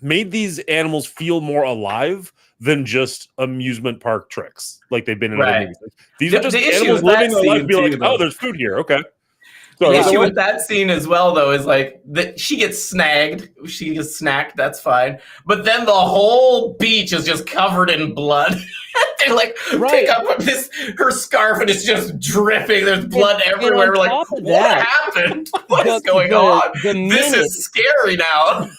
made these animals feel more alive than just amusement park tricks like they've been in other Right. movies. Like, these are just The issue animals with that living their life, scene be like, too, oh, though. there's food here. Okay. The Sorry, issue with that scene as well, though, is like that she gets snagged, she gets snacked. That's fine, but then the whole beach is just covered in blood. They like pick up her scarf and it's just dripping. There's blood everywhere. We're like, what happened? What is going on? This is scary now.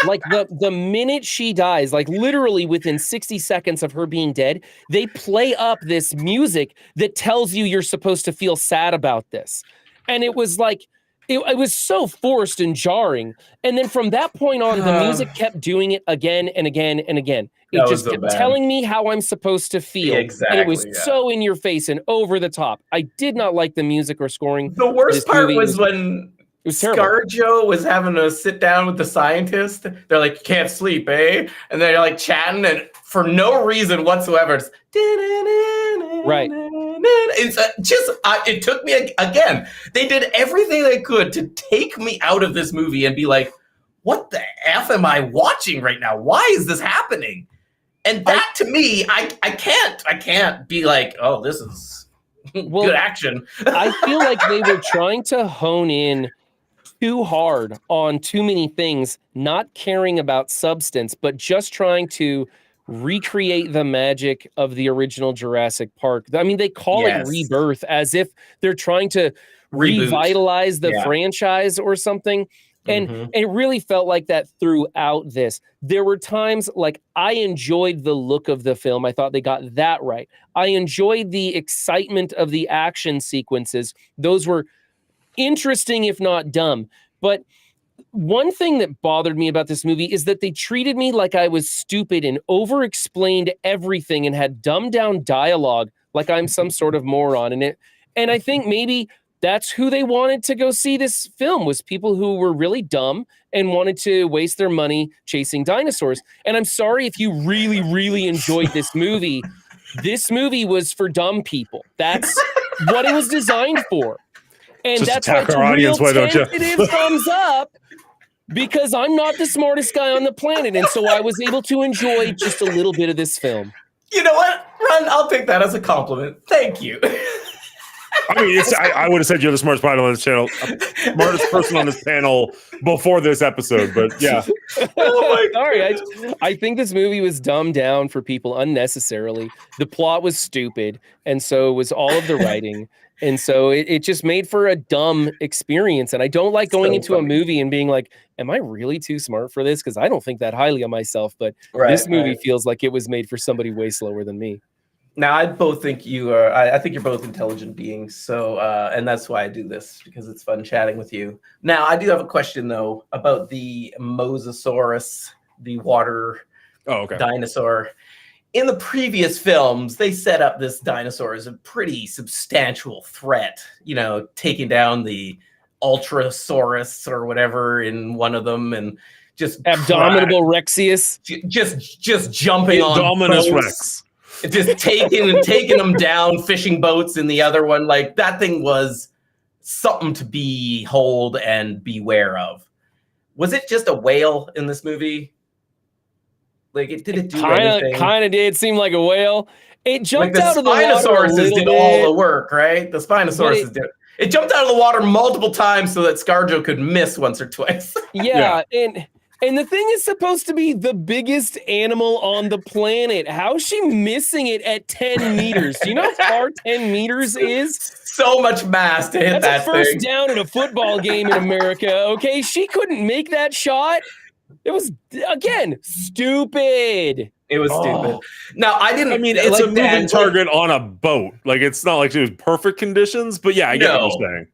Like the minute she dies, like literally within 60 seconds of her being dead, they play up this music that tells you you're supposed to feel sad about this. And it was like, it was so forced and jarring. And then from that point on, the music kept doing it again and again and again. It just kept telling me how I'm supposed to feel. Exactly, and it was so in your face and over the top. I did not like the music or scoring. The worst part was when ScarJo was having to sit down with the scientist. They're like, you can't sleep, eh? And they're like chatting, and for no reason whatsoever, it's right. It's just, it took me again. They did everything they could to take me out of this movie and be like, what the F am I watching right now? Why is this happening? And that to me, I can't be like, oh, this is good action. I feel like they were trying to hone in too hard on too many things, not caring about substance, but just trying to recreate the magic of the original Jurassic Park. I mean, they call it Rebirth as if they're trying to revitalize the franchise or something. And it really felt like that throughout this. There were times like I enjoyed the look of the film. I thought they got that right. I enjoyed the excitement of the action sequences. Those were interesting, if not dumb. But one thing that bothered me about this movie is that they treated me like I was stupid and over-explained everything and had dumbed down dialogue like I'm some sort of moron in it. And I think maybe that's who they wanted to go see this film, was people who were really dumb and wanted to waste their money chasing dinosaurs. And I'm sorry if you really, really enjoyed this movie. This movie was for dumb people. That's what it was designed for. And just that's why it's our audience, why don't you? tentative thumbs up, because I'm not the smartest guy on the planet. And so I was able to enjoy just a little bit of this film. You know what, Ron? I'll take that as a compliment. Thank you. I mean, I would have said you're the smartest person on this channel, smartest person on this panel before this episode, but yeah. Sorry, I think this movie was dumbed down for people unnecessarily. The plot was stupid, and so was all of the writing. And so it just made for a dumb experience. And I don't like going into a movie and being like, am I really too smart for this? Because I don't think that highly of myself. But this movie feels like it was made for somebody way slower than me. Now, I both think you are. I think you're both intelligent beings. So, and that's why I do this, because it's fun chatting with you. Now, I do have a question though about the Mosasaurus, the water dinosaur. In the previous films, they set up this dinosaur as a pretty substantial threat. You know, taking down the Ultrasaurus or whatever in one of them, and just Abdominable Rexius, just jumping on Dominus Rex. Just taking them down, fishing boats in the other one. Like, that thing was something to behold and beware of. Was it just a whale in this movie? Like, did it do anything? Kind of did seem like a whale. It jumped out of the water. The Spinosaurus did all the work, right? The Spinosaurus did. It jumped out of the water multiple times so that ScarJo could miss once or twice. Yeah. And the thing is supposed to be the biggest animal on the planet. How is she missing it at 10 meters? Do you know how far 10 meters is? So much mass to hit that thing. That's a first down at a football game in America, okay? She couldn't make that shot. It was, again, stupid. It was stupid. No, I mean, it's a moving target on a boat. Like, it's not like it was perfect conditions, but yeah, I get what you're saying.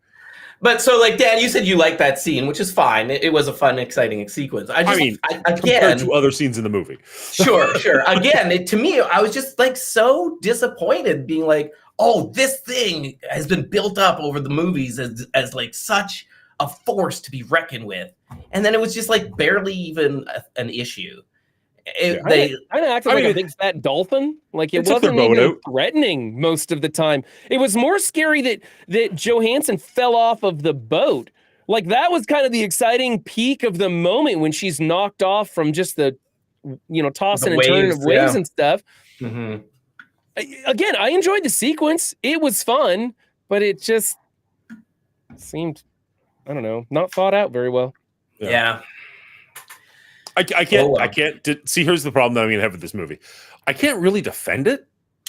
But so, like, Dan, you said you liked that scene, which is fine. It was a fun, exciting sequence. Again, compared to other scenes in the movie. Sure. Again, to me, I was just like so disappointed, being like, oh, this thing has been built up over the movies as like such a force to be reckoned with. And then it was just like barely even an issue. They kind of acted like a big fat dolphin. Like it wasn't even threatening most of the time. It was more scary that Johansson fell off of the boat Like that was kind of the exciting peak of the moment when she's knocked off from just the, tossing and turning of waves and stuff. Mm-hmm. Again, I enjoyed the sequence. It was fun, but it just seemed, I don't know, not thought out very well. Yeah. I can't see. Here's the problem that I'm going to have with this movie. I can't really defend it.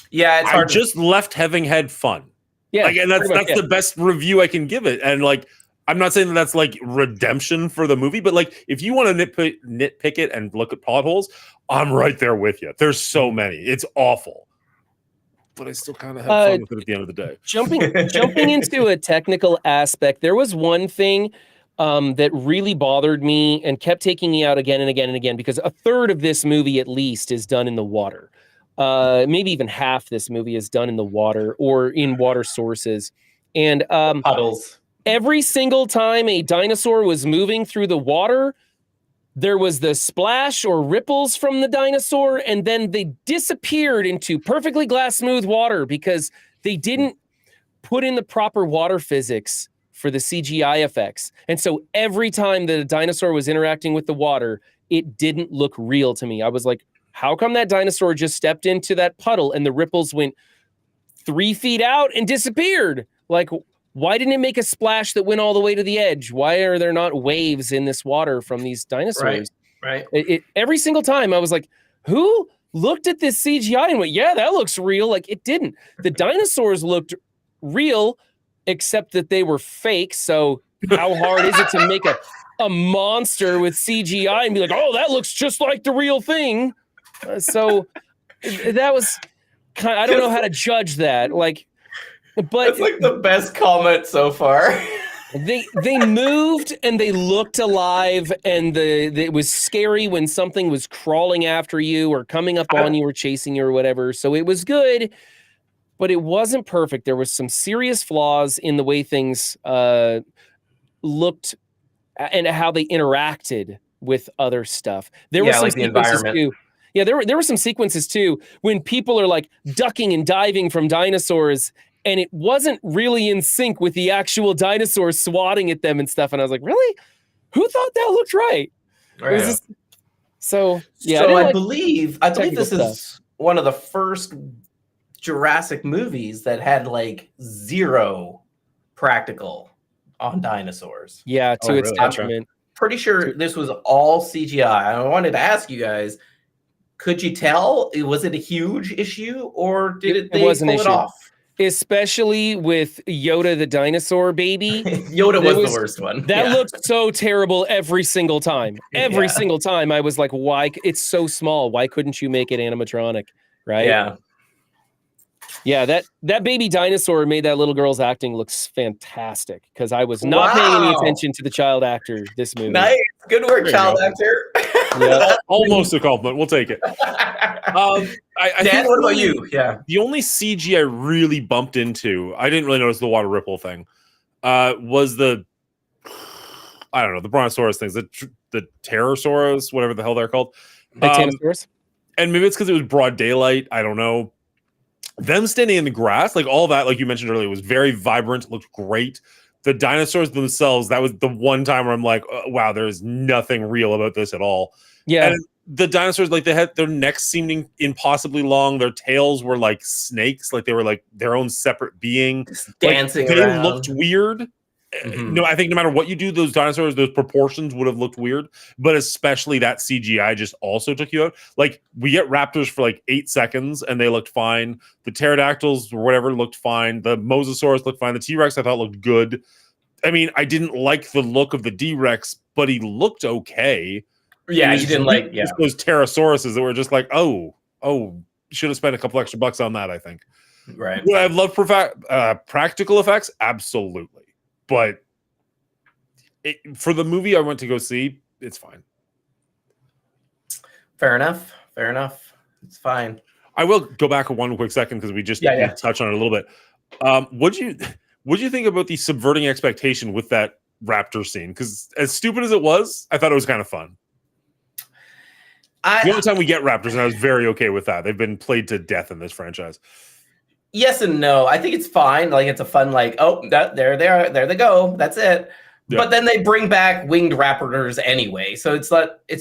Yeah, it's hard. I just left having had fun. Yeah, and that's the best review I can give it. And like, I'm not saying that's like redemption for the movie, but like, if you want to nitpick it and look at plot holes, I'm right there with you. There's so many. It's awful, but I still kind of have fun with it at the end of the day. Jumping into a technical aspect, there was one thing that really bothered me and kept taking me out again and again and again, because a third of this movie at least is done in the water. Maybe even half this movie is done in the water or in water sources. And puddles. Every single time a dinosaur was moving through the water, there was the splash or ripples from the dinosaur, and then they disappeared into perfectly glass smooth water because they didn't put in the proper water physics for the CGI effects. And so every time that a dinosaur was interacting with the water, it didn't look real to me. I was like, how come that dinosaur just stepped into that puddle and the ripples went 3 feet out and disappeared? Like, why didn't it make a splash that went all the way to the edge? Why are there not waves in this water from these dinosaurs? Right. Every single time I was like, who looked at this CGI and went, yeah, that looks real? Like, it didn't. The dinosaurs looked real, except that they were fake. So how hard is it to make a monster with CGI and be like, oh, that looks just like the real thing? So that was kind of, I don't know how to judge that. Like, but it's like the best comment so far. They moved and they looked alive, and it was scary when something was crawling after you or coming up on you or chasing you or whatever. So it was good, but it wasn't perfect. There was some serious flaws in the way things looked and how they interacted with other stuff. There were some sequences too. Yeah, there were some sequences too when people are like ducking and diving from dinosaurs, and it wasn't really in sync with the actual dinosaurs swatting at them and stuff. And I was like, really? Who thought that looked right? Right. So I believe this is one of the first Jurassic movies that had like zero practical on dinosaurs. Yeah, to its detriment. Pretty sure this was all CGI. I wanted to ask you guys, could you tell? Was it a huge issue, or did they pull it off? Especially with Yoda the dinosaur baby. Yoda was the worst one. That looked so terrible every single time. Every single time I was like, why? It's so small. Why couldn't you make it animatronic? Right? Yeah. Yeah, that baby dinosaur made that little girl's acting looks fantastic, because I was not paying any attention to the child actor this movie. Nice. Good work, child actor. Yeah. Almost a compliment. We'll take it. I Dan, what about you? Yeah. The only CG I really bumped into, I didn't really notice the water ripple thing, was the brontosaurus things, the pterosaurus, whatever the hell they're called. Titanosaurus? And maybe it's because it was broad daylight. I don't know. Them standing in the grass, like all that, like you mentioned earlier, was very vibrant, looked great. The dinosaurs themselves, that was the one time where I'm like, oh, wow, there's nothing real about this at all. Yeah. And the dinosaurs, like, they had their necks seeming impossibly long. Their tails were like snakes, like they were like their own separate being. Dancing like, around. They looked weird. Mm-hmm. No, I think no matter what you do, those dinosaurs, those proportions would have looked weird, but especially that CGI just also took you out. Like, we get raptors for like 8 seconds and they looked fine. The pterodactyls or whatever looked fine. The mosasaurus looked fine. The T-Rex I thought looked good. I mean, I didn't like the look of the D-Rex, but he looked okay. Yeah, you didn't like those pterosauruses that were just like, oh, should have spent a couple extra bucks on that, I think. Right. Would I have loved practical effects? Absolutely. But for the movie I went to go see, it's fine. Fair enough. It's fine. I will go back one quick second because we just touched on it a little bit. What'd you think about the subverting expectation with that raptor scene? Because as stupid as it was, I thought it was kind of fun. The only time we get raptors, and I was very okay with that. They've been played to death in this franchise. Yes and no. I think it's fine. Like, it's a fun, like, oh, there they are. There they go. That's it. Yeah. But then they bring back winged raptors anyway, so it's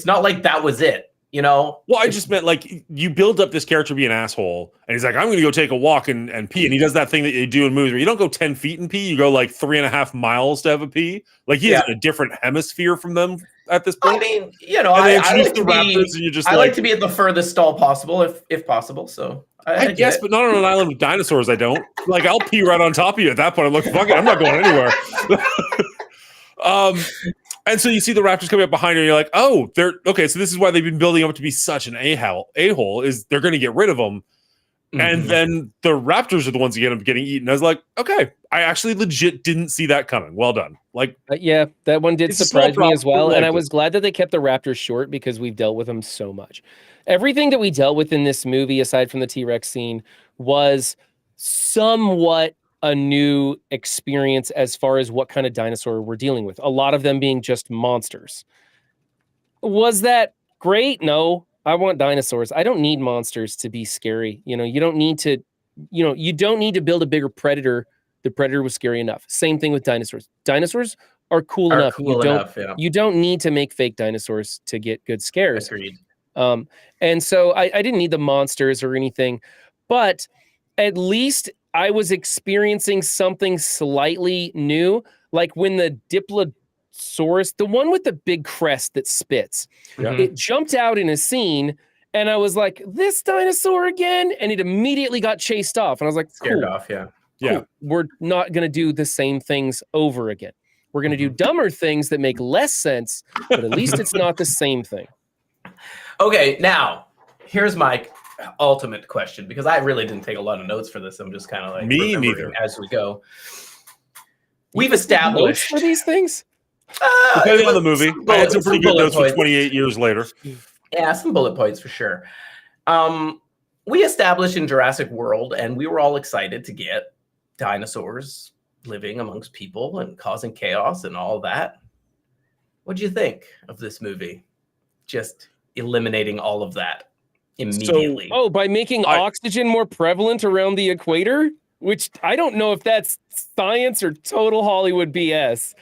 not like that was it, you know? Well, I just meant like you build up this character be an asshole, and he's like, I'm going to go take a walk and pee. And he does that thing that you do in movies where you don't go 10 feet and pee, you go like 3.5 miles to have a pee. Like he is in a different hemisphere from them at this point. I mean, you know, And they I introduce like the to be, raptors, and you're just I like to be at the furthest stall possible if possible. So I get guess, it. but not on an island with dinosaurs. I don't like. I'll pee right on top of you at that point. I'm like, fuck it, I'm not going anywhere. And so you see the raptors coming up behind you, and you're like, oh, they're okay. So this is why they've been building up to be such an a-hole is they're going to get rid of them. And then the raptors are the ones that end up getting eaten. I was like, okay, I actually legit didn't see that coming. Well done. Like, yeah, that one did surprise me as well. Like and I was glad that they kept the raptors short because we've dealt with them so much. Everything that we dealt with in this movie, aside from the T-Rex scene, was somewhat a new experience as far as what kind of dinosaur we're dealing with. A lot of them being just monsters. Was that great? No. I want dinosaurs. I don't need monsters to be scary. You know, you don't need to build a bigger predator. The predator was scary enough. Same thing with dinosaurs. Dinosaurs are cool enough. You don't need to make fake dinosaurs to get good scares. Agreed. And so I didn't need the monsters or anything, but at least I was experiencing something slightly new, like when the Diplosaurus, the one with the big crest that spits, it jumped out in a scene, and I was like, this dinosaur again? And it immediately got chased off. And I was like, Scared off, yeah. Cool. We're not going to do the same things over again. We're going to do dumber things that make less sense, but at least it's not the same thing. Okay, now, here's my ultimate question, because I really didn't take a lot of notes for this. I'm just kind of like me neither as we go. We've established notes for these things. Depending on the movie, I had some pretty good notes for 28 years later. Yeah, some bullet points for sure. We established in Jurassic World, and we were all excited to get dinosaurs living amongst people and causing chaos and all that. What do you think of this movie? Just eliminating all of that immediately. By making oxygen more prevalent around the equator, which I don't know if that's science or total Hollywood BS.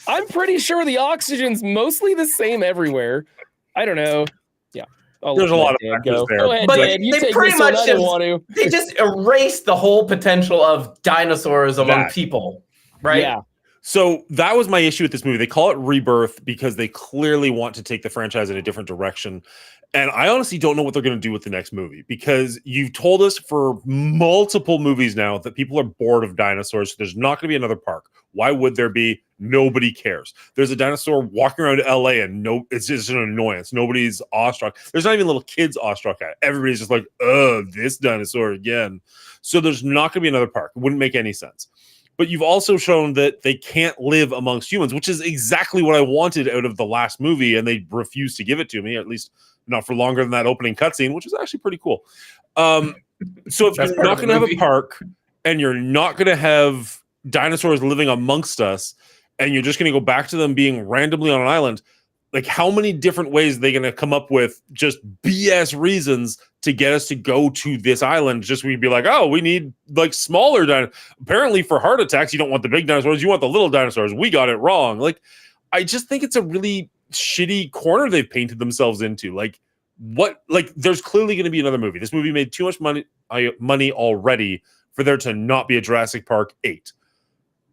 I'm pretty sure the oxygen's mostly the same everywhere. I don't know. Yeah. There's a lot of factors there. Go ahead, but Dan. You they take pretty this much one. I don't want to. They just erased the whole potential of dinosaurs among people, right? Yeah. So that was my issue with this movie. They call it Rebirth because they clearly want to take the franchise in a different direction. And I honestly don't know what they're going to do with the next movie, because you've told us for multiple movies now that people are bored of dinosaurs. So there's not going to be another park. Why would there be? Nobody cares. There's a dinosaur walking around LA and it's just an annoyance. Nobody's awestruck. There's not even little kids awestruck at it. Everybody's just like, this dinosaur again. So there's not going to be another park. It wouldn't make any sense. But you've also shown that they can't live amongst humans, which is exactly what I wanted out of the last movie, and they refused to give it to me, at least not for longer than that opening cutscene, which is actually pretty cool. So if you're not going to have a park, and you're not going to have dinosaurs living amongst us, and you're just going to go back to them being randomly on an island, like how many different ways are they going to come up with just BS reasons to get us to go to this island? Just we'd be like, oh, we need like smaller dinosaurs. Apparently for heart attacks, you don't want the big dinosaurs, you want the little dinosaurs. We got it wrong. Like, I just think it's a really shitty corner they've painted themselves into. Like, what? Like, there's clearly going to be another movie. This movie made too much money already for there to not be a Jurassic Park 8.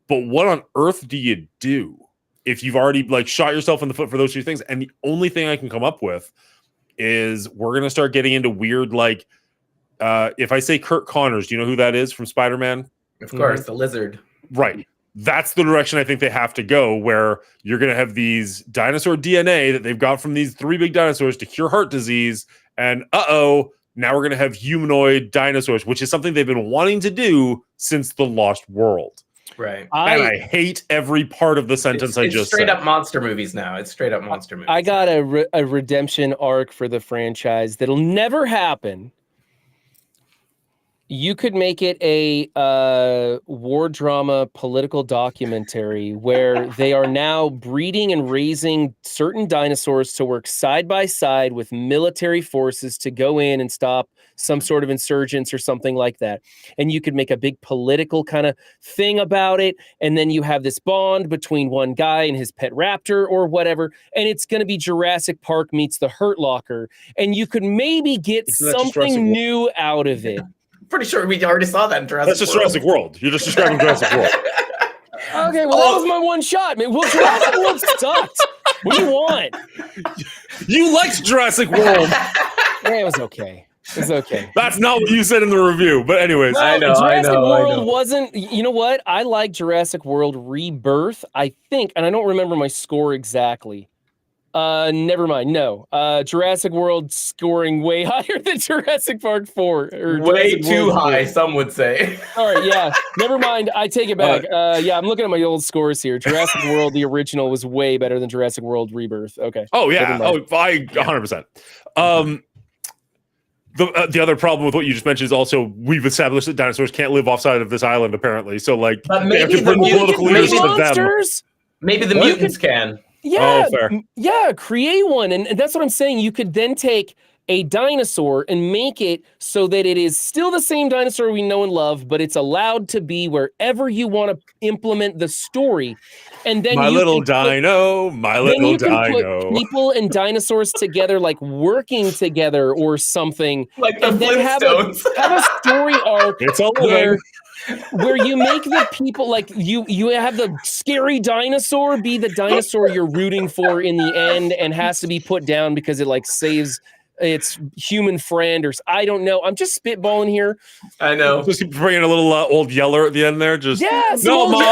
But what on earth do you do if you've already like shot yourself in the foot for those two things? And the only thing I can come up with is we're going to start getting into weird, like, if I say Kurt Connors, do you know who that is from Spider-Man? Of course, the lizard. Right. That's the direction I think they have to go, where you're going to have these dinosaur DNA that they've got from these 3 big dinosaurs to cure heart disease. And now we're going to have humanoid dinosaurs, which is something they've been wanting to do since The Lost World. Right. And I hate every part of the sentence I just said. It's straight up monster movies now. It's straight up monster movies. I got a redemption arc for the franchise that'll never happen. You could make it a war drama political documentary where they are now breeding and raising certain dinosaurs to work side by side with military forces to go in and stop some sort of insurgents or something like that. And you could make a big political kind of thing about it. And then you have this bond between one guy and his pet raptor or whatever. And it's going to be Jurassic Park meets the Hurt Locker. And you could maybe get something new out of it. Pretty sure we already saw that in Jurassic World. That's just Jurassic World. You're just describing Jurassic World. Okay, well, that was my one shot, man. Well, Jurassic World sucked. What do you want? You liked Jurassic World. Yeah, it was okay. It was okay. That's not what you said in the review. But anyways. No, Jurassic World wasn't... You know what? I like Jurassic World Rebirth, I think, and I don't remember my score exactly. Never mind. No. Jurassic World scoring way higher than Jurassic Park 4. Or way Jurassic too World high, 4. some would say. All right, yeah. Never mind. I take it back. Yeah, I'm looking at my old scores here. Jurassic World, the original, was way better than Jurassic World Rebirth. Okay. Oh, yeah. Oh, I 100%. The other problem with what you just mentioned is also we've established that dinosaurs can't live offside of this island, apparently. So, like, they have to bring the political leaders to them. Maybe the mutants can. Yeah, yeah, create one. And that's what I'm saying. You could then take a dinosaur and make it so that it is still the same dinosaur we know and love, but it's allowed to be wherever you want to implement the story. And then my little dino. Put people and dinosaurs together, like working together or something. Like the and then have a story arc it's all where you make the people like you have the scary dinosaur be the dinosaur you're rooting for in the end and has to be put down because it like saves its human friend or I don't know. I'm just spitballing here. I know. Just keep bringing a little old Yeller at the end there. Just no,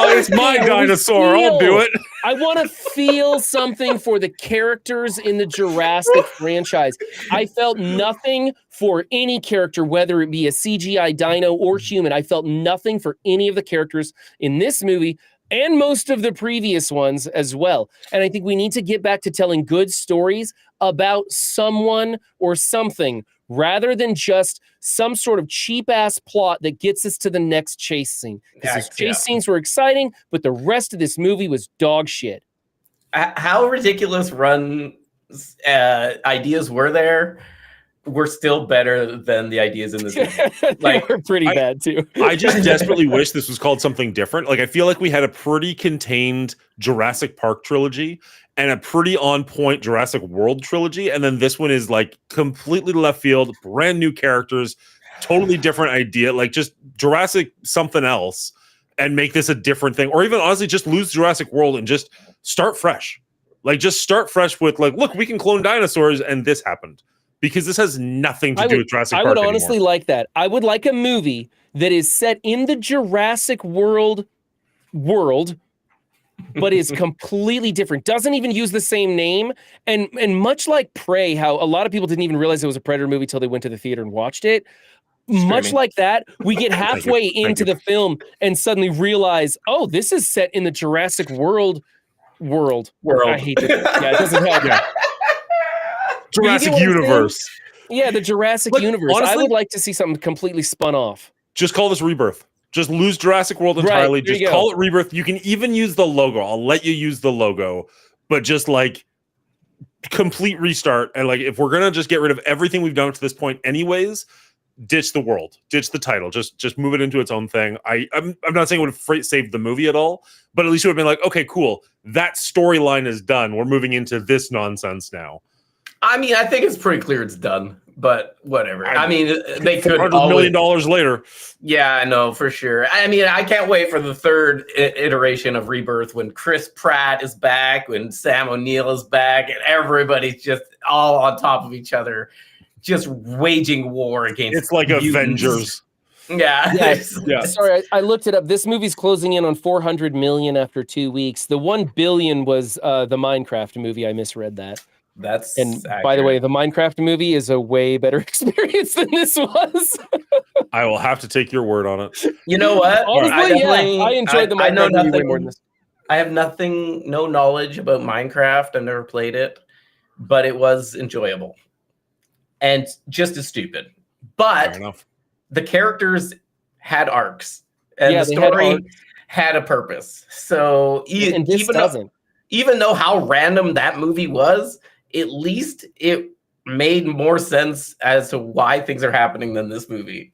it's my dinosaur. I'll do it. I want to feel something for the characters in the Jurassic franchise. I felt nothing for any character, whether it be a CGI dino or human. I felt nothing for any of the characters in this movie and most of the previous ones as well. And I think we need to get back to telling good stories about someone or something rather than just some sort of cheap-ass plot that gets us to the next chase scene. Because the chase scenes were exciting, but the rest of this movie was dog shit. How ridiculous ideas were there were still better than the ideas in this movie. Like, were pretty bad, too. I just desperately wish this was called something different. Like, I feel like we had a pretty contained Jurassic Park trilogy and a pretty on-point Jurassic World trilogy, and then this one is, like, completely left field, brand new characters, totally different idea, like, just Jurassic something else, and make this a different thing, or even, honestly, just lose Jurassic World and just start fresh. Like, just start fresh with, like, look, we can clone dinosaurs, and this happened. Because this has nothing to do with Jurassic Park I would honestly like that. I would like a movie that is set in the Jurassic World, but is completely different. Doesn't even use the same name. And much like Prey, how a lot of people didn't even realize it was a Predator movie till they went to the theater and watched it. Much like that, we get halfway into the film and suddenly realize, oh, this is set in the Jurassic World. I hate it. Yeah, it doesn't help. Yeah. Jurassic Universe. Yeah, the Jurassic Universe. Honestly, I would like to see something completely spun off. Just call this Rebirth. Just lose Jurassic World entirely. Just call it Rebirth. You can even use the logo. I'll let you use the logo. But just like complete restart. And like if we're gonna just get rid of everything we've done to this point anyways, ditch the world. Ditch the title. Just move it into its own thing. I'm not saying it would have saved the movie at all, but at least it would have been like, okay, cool. That storyline is done. We're moving into this nonsense now. I mean, I think it's pretty clear it's done, but whatever. I mean, they could $100 million later. Yeah, I know for sure. I mean, I can't wait for the third iteration of Rebirth when Chris Pratt is back, when Sam O'Neill is back, and everybody's just all on top of each other, just waging war against. It's like mutants. Avengers. Yeah. Sorry, I looked it up. This movie's closing in on 400 million after 2 weeks. The 1 billion was the Minecraft movie. I misread that. That's accurate. By the way, the Minecraft movie is a way better experience than this was. I will have to take your word on it. You know what? Honestly, I enjoyed the Minecraft movie way more than this. I have no knowledge about Minecraft. I've never played it, but it was enjoyable and just as stupid. But the characters had arcs, and the story had a purpose. So and this doesn't. Even though how random that movie was, at least it made more sense as to why things are happening than this movie.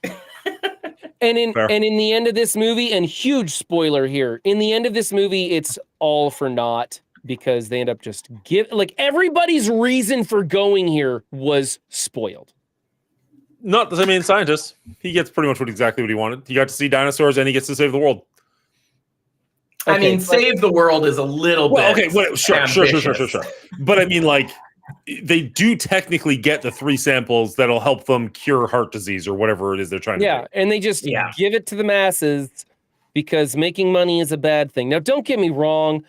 And in the end of this movie, and huge spoiler here, in the end of this movie, it's all for naught because they end up just everybody's reason for going here was spoiled. Not the main scientist. He gets pretty much exactly what he wanted. He got to see dinosaurs and he gets to save the world. I mean, save the world is a little bit. Okay, sure. But I mean, like, they do technically get the 3 samples that'll help them cure heart disease or whatever it is they're trying to do. Yeah, and they just give it to the masses because making money is a bad thing. Now, don't get me wrong.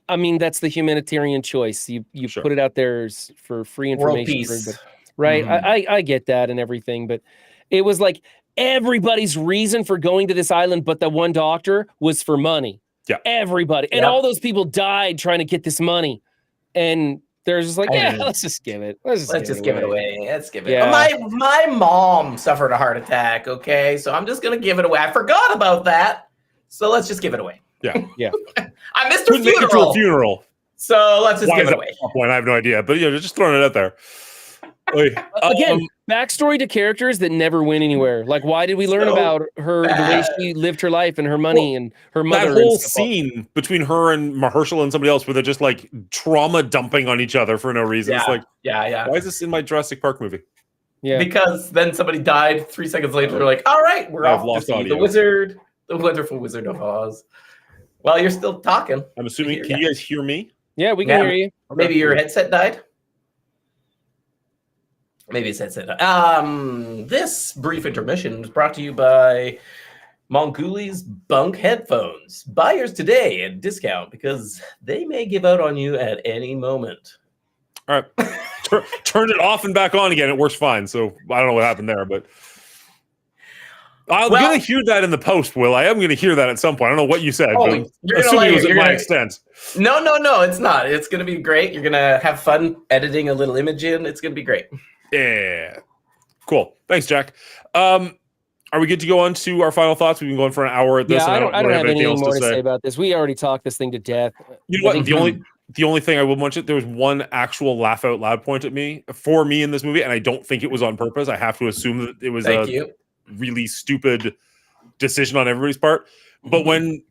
I mean, that's the humanitarian choice. You put it out there for free information. World peace. Right? Mm-hmm. I get that and everything, but it was like everybody's reason for going to this island, but the one doctor was for money. Yeah. Everybody. And all those people died trying to get this money. And they're just like, let's just give it. Let's just give it away. Let's give it. Yeah. My mom suffered a heart attack, okay? So I'm just going to give it away. I forgot about that. So let's just give it away. Yeah. Yeah. I missed her funeral. So let's just give it away. Point? I have no idea. But, just throwing it out there. Again, backstory to characters that never went anywhere. Like, why did we learn about her, the way she lived her life and her money and her mother? That whole scene between her and Mahershala and somebody else where they're just like trauma dumping on each other for no reason. Yeah. It's like, why is this in my Jurassic Park movie? Yeah. Because then somebody died 3 seconds later. They're like, all right, we're off to see the wizard, the wonderful Wizard of Oz. Well, you're still talking. I'm assuming, can you guys hear me? Yeah, we can hear you. Maybe your headset died. Maybe it's headset. This brief intermission is brought to you by Mongoli's Bunk Headphones. Buy yours today at discount because they may give out on you at any moment. All right. Turn it off and back on again. It works fine. So I don't know what happened there, but I'm going to hear that in the post, Will. I am going to hear that at some point. I don't know what you said, but assuming it was at my extent. No, it's not. It's going to be great. You're going to have fun editing a little image in. It's going to be great. Yeah. Cool. Thanks, Jack. Are we good to go on to our final thoughts? We've been going for an hour at this. Yeah, I don't have anything more to say about this. We already talked this thing to death. You know what? The only thing I will mention, there was one actual laugh out loud point for me in this movie, and I don't think it was on purpose. I have to assume that it was really stupid decision on everybody's part. But when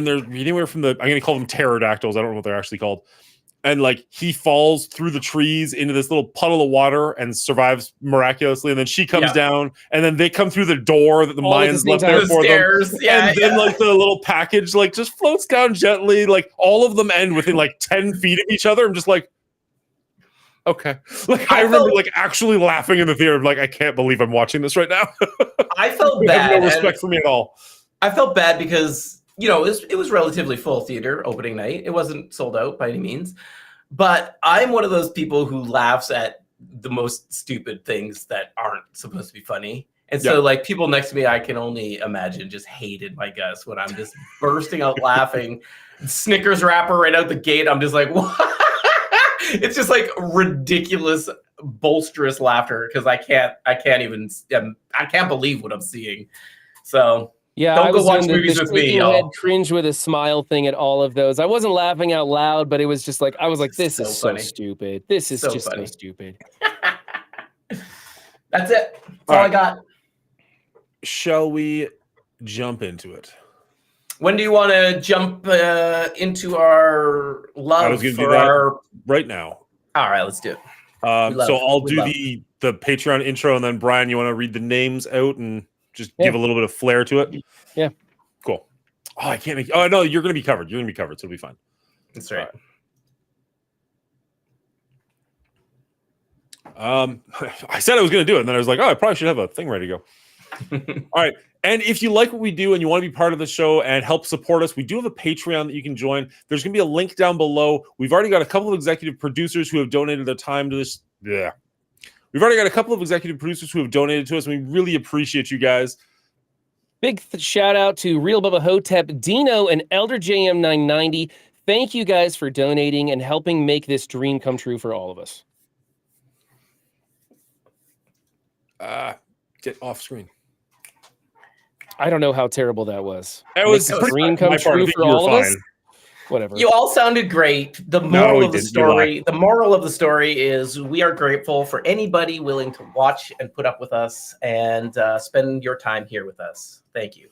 they're anywhere from I'm going to call them pterodactyls. I don't know what they're actually called. And like he falls through the trees into this little puddle of water and survives miraculously. And then she comes down, and then they come through the door that the Mayans left there for them. And then like the little package like just floats down gently. Like all of them end within like 10 feet of each other. I'm just like, okay. Like I remember like actually laughing in the theater. Like I can't believe I'm watching this right now. I felt bad. Have no respect for me at all. I felt bad because it was relatively full theater opening night. It wasn't sold out by any means. But I'm one of those people who laughs at the most stupid things that aren't supposed to be funny. And so like people next to me, I can only imagine just hated my guts when I'm just bursting out laughing. Snickers wrapper right out the gate. I'm just like, what? It's just like ridiculous, bolsterous laughter because I can't believe what I'm seeing. So yeah, don't go watch movies with me, y'all. Head cringe with a smile thing at all of those. I wasn't laughing out loud, but it was just like I was like, "This is so stupid. This is just so stupid." That's it. That's all I got. Shall we jump into it? When do you want to jump into our love? I was going to do that right now. All right, let's do it. So I'll do the Patreon intro, and then Brian, you want to read the names out and just give a little bit of flair to it? Yeah. Cool. Oh, I can't make... Oh, no, you're going to be covered. You're going to be covered, so it'll be fine. That's right. I said I was going to do it, and then I was like, oh, I probably should have a thing ready to go. All right. And if you like what we do and you want to be part of the show and help support us, we do have a Patreon that you can join. There's going to be a link down below. We've already got a couple of executive producers who have donated their time to this. Yeah. We've already got a couple of executive producers who have donated to us, and we really appreciate you guys. Big shout out to Real Bubba Hotep, Dino, and Elder JM990. Thank you guys for donating and helping make this dream come true for all of us. Get off screen. I don't know how terrible that was. It was a dream come true for all of us. whatever. You all sounded great. The moral of the story. The moral of the story is we are grateful for anybody willing to watch and put up with us and spend your time here with us. Thank you.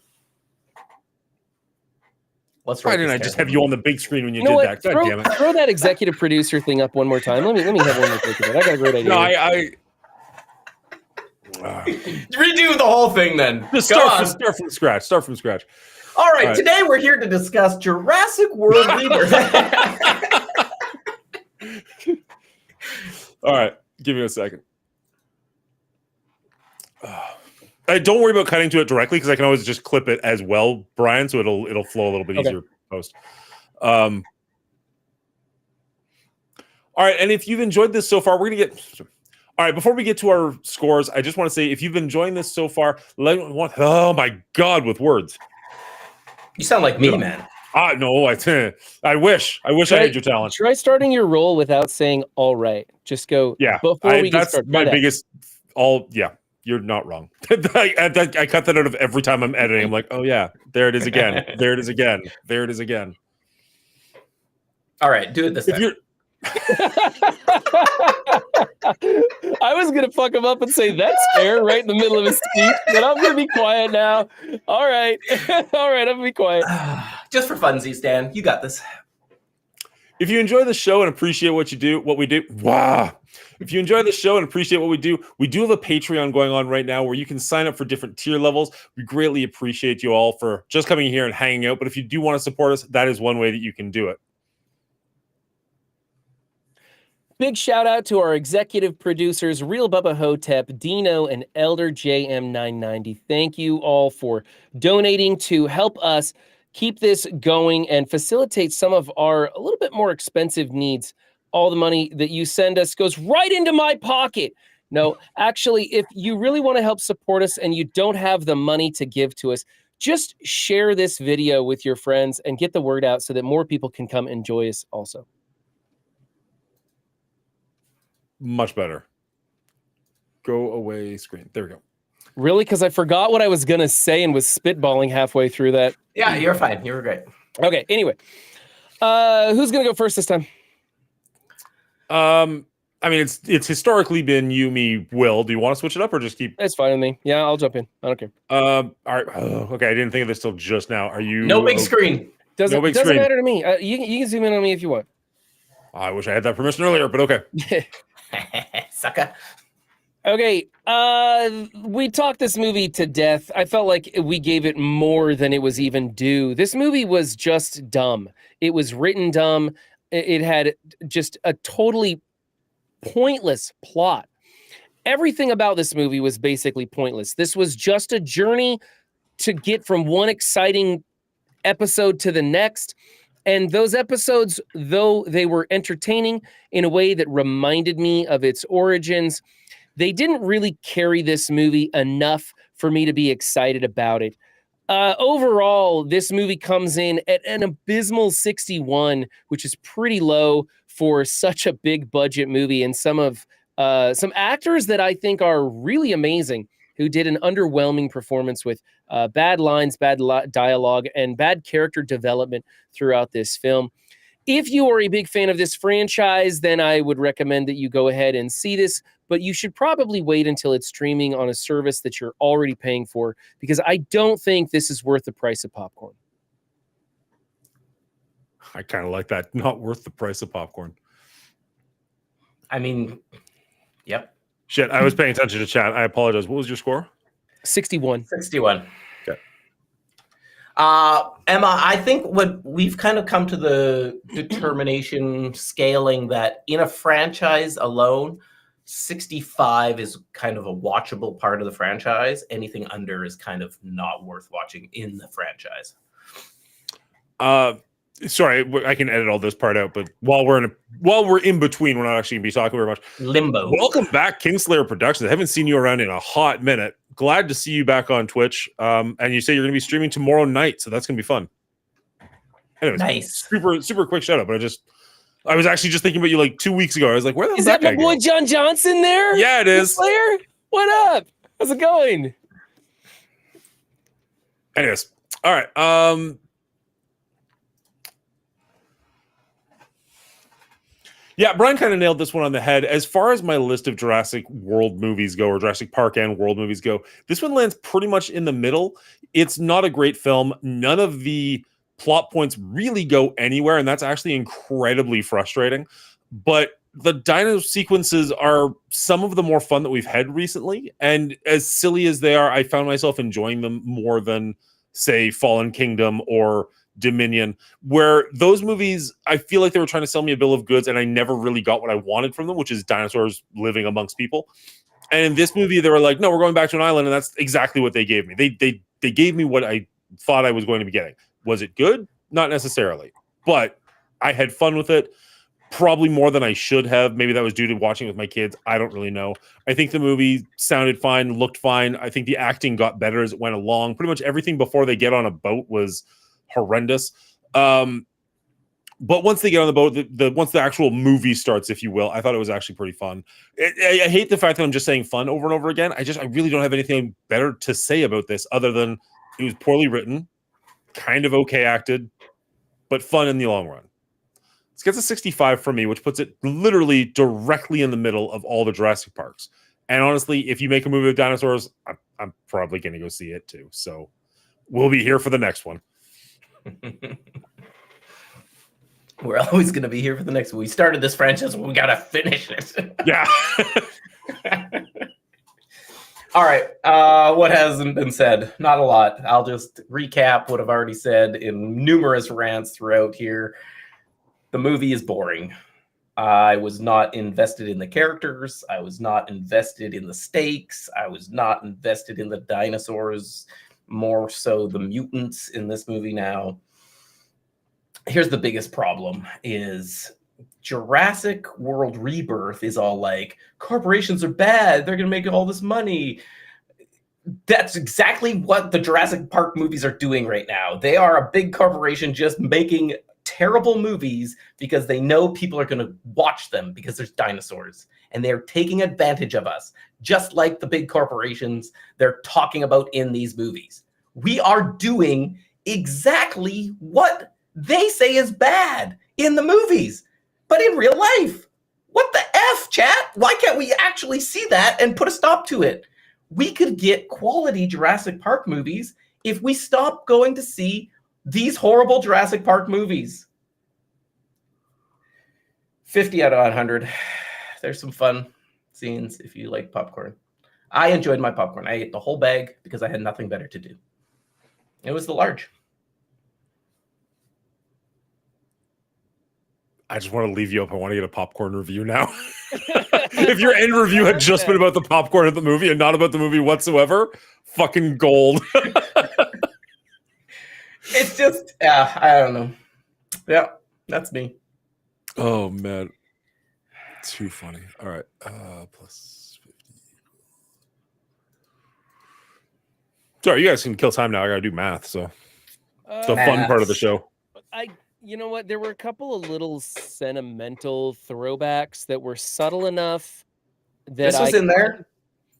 Why didn't I just have you on the big screen when you did that? God damn it! Throw that executive producer thing up one more time. Let me have one more take of it. I got a great idea. No, redo the whole thing then. Just start from scratch. Start from scratch. All right. Today we're here to discuss Jurassic World Rebirth. All right, give me a second. Don't worry about cutting to it directly because I can always just clip it as well, Brian. So it'll flow a little bit easier post. All right, and if you've enjoyed this so far, we're gonna get. All right, before we get to our scores, I just want to say if you've been enjoying this so far, oh my God, with words. You sound like me, man. No, I wish I had your talent. Try starting your roll without saying "all right." Just go. Yeah, before we get that's started. my biggest. Yeah. You're not wrong. I cut that out of every time I'm editing. I'm like, oh yeah, there it is again. There it is again. There it is again. All right, do it this time. I was gonna fuck him up and say that's fair right in the middle of his speech, but I'm gonna be quiet now. All right, all right, I'm gonna be quiet. Just for funsies, Dan. You got this. If you enjoy the show and appreciate what we do, wow. If you enjoy the show and appreciate what we do have a Patreon going on right now where you can sign up for different tier levels. We greatly appreciate you all for just coming here and hanging out. But if you do want to support us, that is one way that you can do it. Big shout out to our executive producers, Real Bubba Hotep, Dino, and Elder JM990. Thank you all for donating to help us keep this going and facilitate some of our a little bit more expensive needs. All the money that you send us goes right into my pocket. No, actually, if you really want to help support us and you don't have the money to give to us, just share this video with your friends and get the word out so that more people can come enjoy us also. Much better. Go away screen. There we go. Really? Because I forgot what I was going to say and was spitballing halfway through that. Yeah, you're fine. You were great. Okay, anyway. Who's going to go first this time? I mean, it's historically been you, me, Will. Do you want to switch it up or just keep? It's fine with me. Yeah, I'll jump in. I don't care. All right. Okay, I didn't think of this till just now. Are you? No big screen. Doesn't matter to me. You can zoom in on me if you want. I wish I had that permission earlier, but okay. Sucker. Okay, we talked this movie to death. I felt like we gave it more than it was even due. This movie was just dumb. It was written dumb. It had just a totally pointless plot. Everything about this movie was basically pointless. This was just a journey to get from one exciting episode to the next. And those episodes, though they were entertaining in a way that reminded me of its origins, they didn't really carry this movie enough for me to be excited about it. Overall, this movie comes in at an abysmal 61, which is pretty low for such a big budget movie, and some actors that I think are really amazing who did an underwhelming performance with bad lines, bad dialogue, and bad character development throughout this film. If you are a big fan of this franchise, then I would recommend that you go ahead and see this, but you should probably wait until it's streaming on a service that you're already paying for, because I don't think this is worth the price of popcorn. I kind of like that. Not worth the price of popcorn. I mean, yep. Shit, I was paying attention to chat. I apologize. What was your score? 61. 61. Okay. Emma, I think what we've kind of come to the determination scaling that in a franchise alone, 65 is kind of a watchable part of the franchise. Anything under is kind of not worth watching in the franchise. Sorry, I can edit all this part out, but while we're in between, we're not actually gonna be talking very much. Limbo. Welcome back, Kingslayer Productions. I haven't seen you around in a hot minute. Glad to see you back on Twitch. And you say you're gonna be streaming tomorrow night, so that's gonna be fun. Anyways, nice. Super quick shout out, but I was actually just thinking about you like 2 weeks ago. I was like, where the hell is that my boy John Johnson there? Yeah, it is. Slayer? What up? How's it going? Anyways, all right. Yeah, Brian kind of nailed this one on the head. As far as my list of Jurassic World movies go, or Jurassic Park and World movies go, this one lands pretty much in the middle. It's not a great film. None of the plot points really go anywhere, and that's actually incredibly frustrating. But the dino sequences are some of the more fun that we've had recently. And as silly as they are, I found myself enjoying them more than, say, Fallen Kingdom or Dominion, where those movies, I feel like they were trying to sell me a bill of goods and I never really got what I wanted from them, which is dinosaurs living amongst people. And in this movie, they were like, no, we're going back to an island. And that's exactly what they gave me. They gave me what I thought I was going to be getting. Was it good? Not necessarily, but I had fun with it. Probably more than I should have. Maybe that was due to watching with my kids. I don't really know. I think the movie sounded fine, looked fine. I think the acting got better as it went along. Pretty much everything before they get on a boat was horrendous. But once they get on the boat, once the actual movie starts, if you will, I thought it was actually pretty fun. I hate the fact that I'm just saying fun over and over again. I really don't have anything better to say about this other than it was poorly written, kind of okay acted, but fun in the long run. This gets a 65 from me, which puts it literally directly in the middle of all the Jurassic Parks. And honestly, if you make a movie with dinosaurs, I'm probably going to go see it too. So we'll be here for the next one. We're always going to be here for the next one. We started this franchise, we got to finish it. Yeah. All right. What hasn't been said? Not a lot. I'll just recap what I've already said in numerous rants throughout here. The movie is boring. I was not invested in the characters. I was not invested in the stakes. I was not invested in the dinosaurs, more so the mutants in this movie now. Here's the biggest problem is Jurassic World Rebirth is all like, corporations are bad. They're going to make all this money. That's exactly what the Jurassic Park movies are doing right now. They are a big corporation just making terrible movies because they know people are going to watch them because there's dinosaurs, and they're taking advantage of us, just like the big corporations they're talking about in these movies. We are doing exactly what they say is bad in the movies, but in real life. What the F, chat? Why can't we actually see that and put a stop to it? We could get quality Jurassic Park movies if we stop going to see these horrible Jurassic Park movies. 50 out of 100. There's some fun scenes if you like popcorn. I enjoyed my popcorn. I ate the whole bag because I had nothing better to do. It was the large. I just want to leave you up. I want to get a popcorn review now. If your end review had just been about the popcorn of the movie and not about the movie whatsoever, fucking gold. It's just, I don't know. Yeah, that's me. Oh, man. Too funny. All right. Plus 50. Sorry, you guys can kill time now. I got to do math. So the fun part of the show. You know what? There were a couple of little sentimental throwbacks that were subtle enough that this was in there.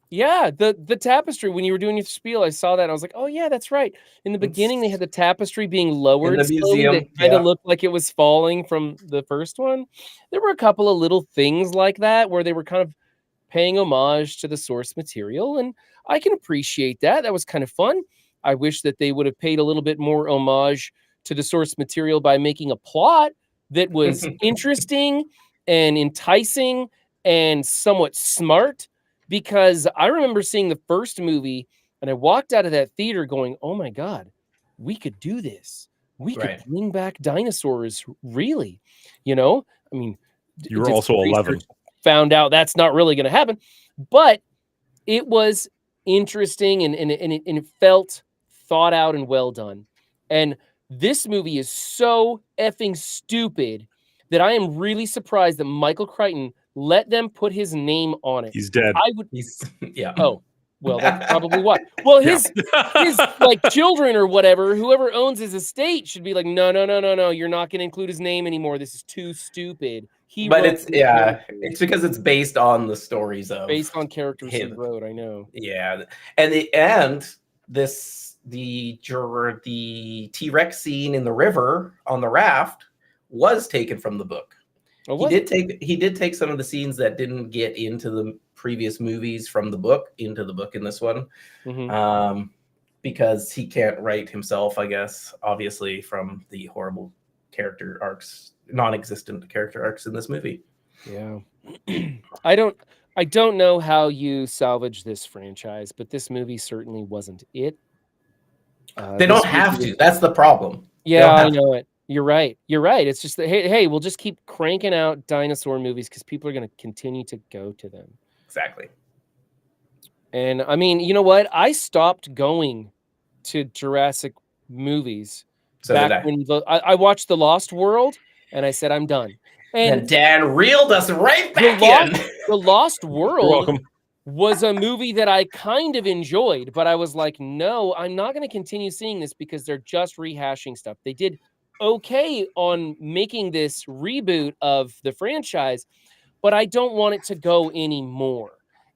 Yeah, the tapestry. When you were doing your spiel, I saw that and I was like, "Oh yeah, that's right." In the beginning, they had the tapestry being lowered in the museum. It kind of looked like it was falling from the first one. There were a couple of little things like that where they were kind of paying homage to the source material, and I can appreciate that. That was kind of fun. I wish that they would have paid a little bit more homage to the source material by making a plot that was interesting and enticing and somewhat smart. Because I remember seeing the first movie and I walked out of that theater going, oh my God, we could do this. We could bring back dinosaurs, really. You know, I mean, you were also 11. Found out that's not really going to happen, but it was interesting and it felt thought out and well done. And this movie is so effing stupid that I am really surprised that Michael Crichton let them put his name on it. He's dead. Yeah. Oh, well, that's probably why. Well, his like children or whatever, whoever owns his estate should be like, no. You're not going to include his name anymore. This is too stupid. But it's because it's based on the stories of based on characters he wrote. I know. Yeah, and the T-Rex scene in the river on the raft was taken from the book. Oh, He did take some of the scenes that didn't get into the previous movies from the book into the book in this one. Mhm. Because he can't write himself, I guess, obviously, from the horrible character arcs, non-existent character arcs in this movie. Yeah. I don't know how you salvage this franchise, but this movie certainly wasn't it. They This don't have movie to. was- That's the problem. They Yeah, don't I have to. know it. You're right. You're right. It's just that hey, we'll just keep cranking out dinosaur movies because people are going to continue to go to them. Exactly. And I mean, you know what? I stopped going to Jurassic movies So back did I. when I watched The Lost World, and I said I'm done. And And Dan reeled us right The back Lost, in. The Lost You're World welcome. was a movie that I kind of enjoyed, but I was like, no, I'm not going to continue seeing this because they're just rehashing stuff. They did okay on making this reboot of the franchise, but I don't want it to go anymore.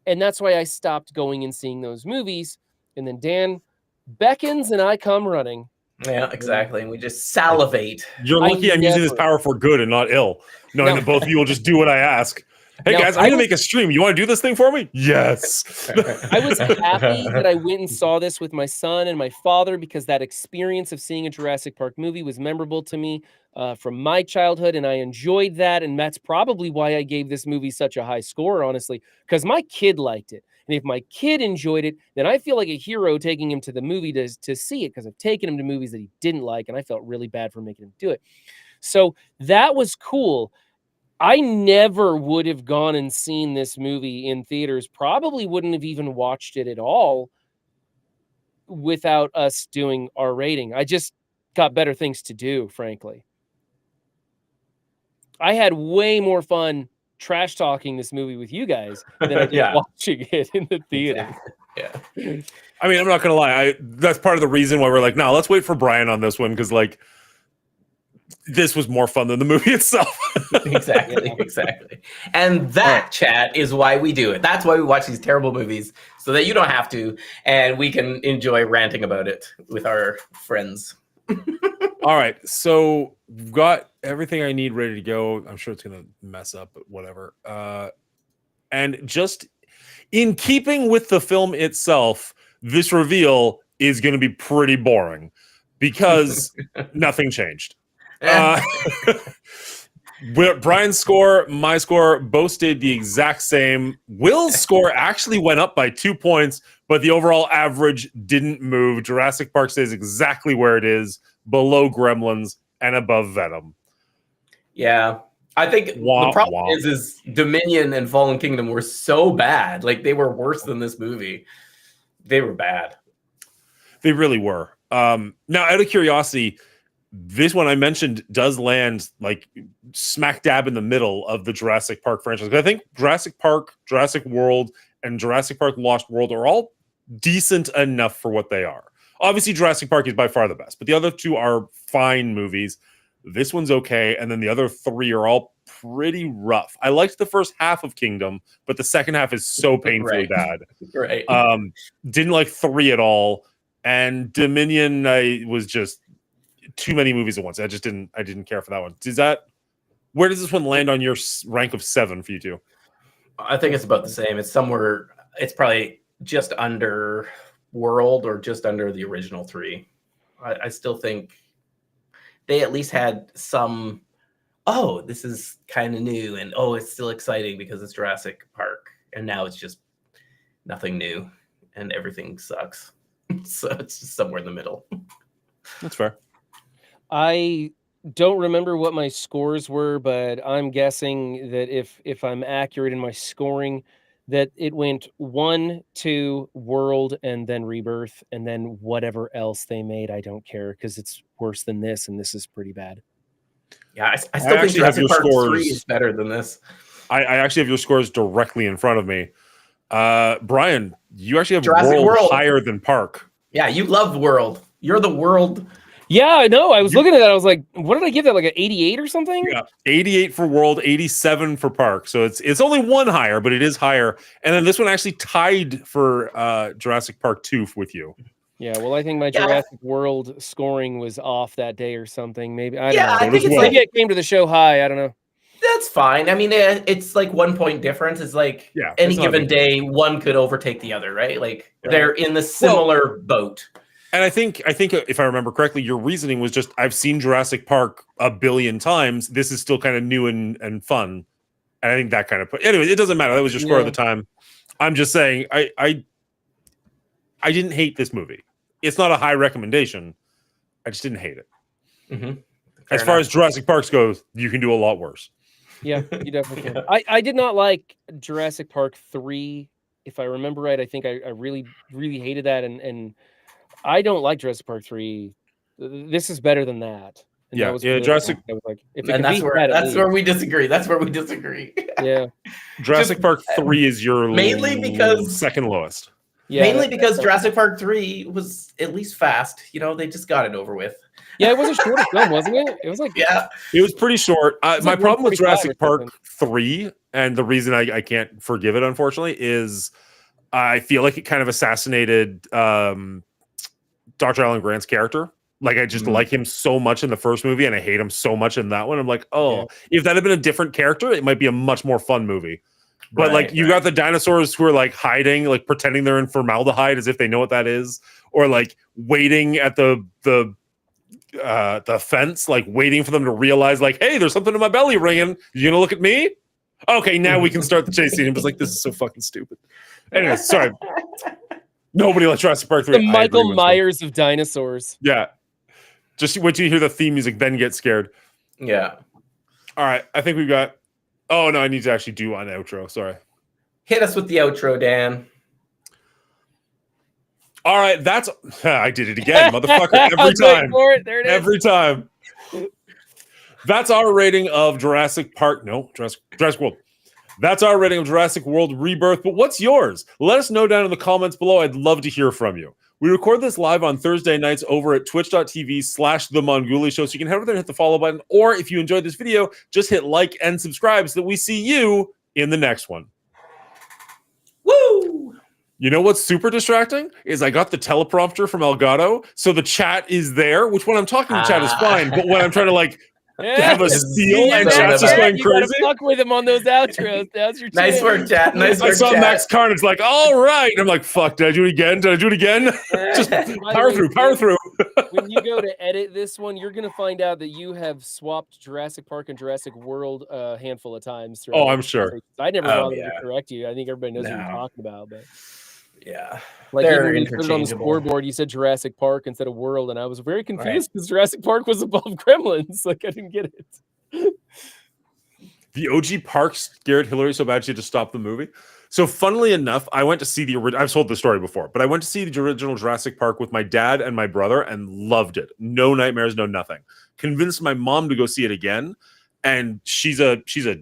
And that's why I stopped going and seeing those movies. And then Dan beckons and I come running. Yeah, exactly. And we just salivate. You're I lucky I'm using this never- power for good and not ill, knowing No. that both of you will just do what I ask. Hey No, guys, I'm I gonna was- make a stream. You want to do this thing for me? Yes. I was happy that I went and saw this with my son and my father because that experience of seeing a Jurassic Park movie was memorable to me from my childhood, and I enjoyed that. And that's probably why I gave this movie such a high score, honestly, because my kid liked it. And if my kid enjoyed it, then I feel like a hero taking him to the movie to see it because I've taken him to movies that he didn't like, and I felt really bad for making him do it. So that was cool. I never would have gone and seen this movie in theaters, probably wouldn't have even watched it at all without us doing our rating. I just got better things to do, frankly. I had way more fun trash talking this movie with you guys than I did Yeah. watching it in the theater. Exactly. Yeah. I mean, I'm not gonna lie. That's part of the reason why we're like, no, let's wait for Brian on this one because like this was more fun than the movie itself. Exactly. Exactly. And that, chat, is why we do it. That's why we watch these terrible movies, so that you don't have to, and we can enjoy ranting about it with our friends. All right, so we've got everything I need ready to go. I'm sure it's gonna mess up, but whatever. And just in keeping with the film itself, this reveal is going to be pretty boring because nothing changed. Brian's score, my score, both stayed the exact same. Will's score actually went up by 2 points, but the overall average didn't move. Jurassic Park stays exactly where it is, below Gremlins and above Venom. Yeah. I think the problem is Dominion and Fallen Kingdom were so bad. Like, they were worse than this movie. They were bad. They really were. Now, out of curiosity, this one I mentioned does land like smack dab in the middle of the Jurassic Park franchise. I think Jurassic Park, Jurassic World, and Jurassic Park Lost World are all decent enough for what they are. Obviously, Jurassic Park is by far the best, but the other two are fine movies. This one's okay, and then the other three are all pretty rough. I liked the first half of Kingdom, but the second half is so painfully bad. Right. Didn't like 3 at all, and Dominion was just too many movies at once. I didn't care for that one. Where does this one land on your rank of 7 for you two? I think it's about the same. It's somewhere. It's probably just under World or just under the original 3. I still think they at least had some. Oh, this is kind of new, and oh, it's still exciting because it's Jurassic Park, and now it's just nothing new, and everything sucks. So it's just somewhere in the middle. That's fair. I don't remember what my scores were, but I'm guessing that if I'm accurate in my scoring, that it went 1, 2, World, and then Rebirth, and then whatever else they made. I don't care because it's worse than this, and this is pretty bad. Yeah, I still think Jurassic Park 3 is better than this. I actually have your scores directly in front of me. Brian, you actually have Jurassic World higher than Park. Yeah, you love World. You're the World. Yeah, I know. I was looking at that. I was like, what did I give that? Like an 88 or something? Yeah, 88 for World, 87 for Park. So it's only one higher, but it is higher. And then this one actually tied for Jurassic Park 2 with you. Yeah, well, I think my Jurassic World scoring was off that day or something. Maybe I don't know. I think it's maybe I came to the show high. I don't know. That's fine. I mean, it's like 1 point difference. It's like Yeah, any it's not given big deal. day, one could overtake the other, right? Like Right. they're in the similar boat. And I think if I remember correctly, your reasoning was just I've seen Jurassic Park a billion times. This is still kind of new and fun. And I think that kind of anyway, it doesn't matter. That was your score at the time. I'm just saying I didn't hate this movie. It's not a high recommendation. I just didn't hate it. Mm-hmm. As far as Jurassic Parks goes, you can do a lot worse. Yeah, you definitely can. I did not like Jurassic Park 3. If I remember right, I think I really, really hated that. And I don't like Jurassic Park 3. This is better than that. And that was really Jurassic. I was like, if it And could that's beat where that, that's where we disagree. That's where we disagree. Yeah. Jurassic Park 3 is your mainly because second lowest. Yeah, mainly because Jurassic Park 3 was at least fast. You know, they just got it over with. Yeah, it was a shorter film, wasn't it? It was like It was pretty short. was My like problem with 145 or Jurassic Park something. 3, and the reason I can't forgive it, unfortunately, is I feel like it kind of assassinated Dr. Alan Grant's character. Like, I just like him so much in the first movie, and I hate him so much in that one. I'm like, if that had been a different character, it might be a much more fun movie. But like, you got the dinosaurs who are like hiding, like pretending they're in formaldehyde as if they know what that is, or like waiting at the fence, like waiting for them to realize, like, hey, there's something in my belly ringing. You gonna look at me? Okay, now we can start the chase scene. It was like, this is so fucking stupid. Anyway, sorry. Nobody likes Jurassic Park 3. The Michael Myers of dinosaurs. Yeah. Just wait till you hear the theme music, then get scared. Yeah. All right, I think we've got. Oh no, I need to actually do an outro. Sorry. Hit us with the outro, Dan. All right, that's. I did it again, motherfucker. Every time. There it is. Every time. That's our rating of Jurassic Park. No, Jurassic World. That's our rating of Jurassic World Rebirth. But what's yours? Let us know down in the comments below. I'd love to hear from you. We record this live on Thursday nights over at twitch.tv/The Monguli Show. So you can head over there and hit the follow button. Or if you enjoyed this video, just hit like and subscribe so that we see you in the next one. Woo! You know what's super distracting? Is I got the teleprompter from Elgato. So the chat is there, which when I'm talking to chat is fine. But when I'm trying to like have a steal and chat's just going you crazy. gotta fuck with him on those outros. That's your Nice work, chat. Nice work, I saw chat. Max Carnage like, all right. And I'm like, fuck, did I do it again? Did I do it again? Just power through. When you go to edit this one, you're gonna find out that you have swapped Jurassic Park and Jurassic World a handful of times. Oh, I'm sure. I never bothered to correct you. I think everybody knows what you're talking about, but yeah, like they're even when you put it on the interchangeable. scoreboard, you said Jurassic Park instead of World, and I was very confused because Jurassic Park was above Gremlins. Like I didn't get it. The OG Park scared Hillary so bad she had to stop the movie. So funnily enough, I went to see the original. I've told the story before, but I went to see the original Jurassic Park with my dad and my brother and loved it. No nightmares, no nothing. Convinced my mom to go see it again. And she's a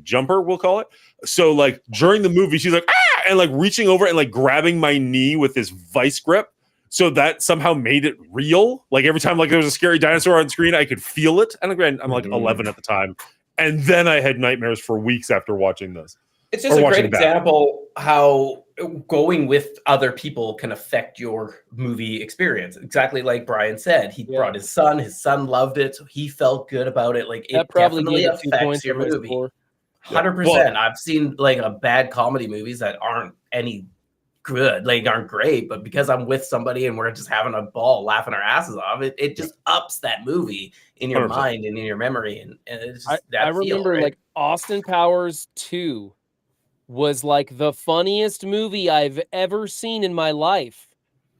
jumper, we'll call it. So like during the movie, she's like, ah! And like reaching over and like grabbing my knee with this vice grip. So that somehow made it real. Like every time like there was a scary dinosaur on screen, I could feel it. And again, I'm like 11 at the time. And then I had nightmares for weeks after watching this. It's just a great example how going with other people can affect your movie experience. Exactly like Brian said, he brought his son loved it, so he felt good about it. Like it definitely affects your movie. 100%. I've seen like a bad comedy movies that aren't any good, like aren't great, but because I'm with somebody and we're just having a ball laughing our asses off, it just ups that movie in your 100%. mind and in your memory. And it's just I remember like Austin Powers 2 was like the funniest movie I've ever seen in my life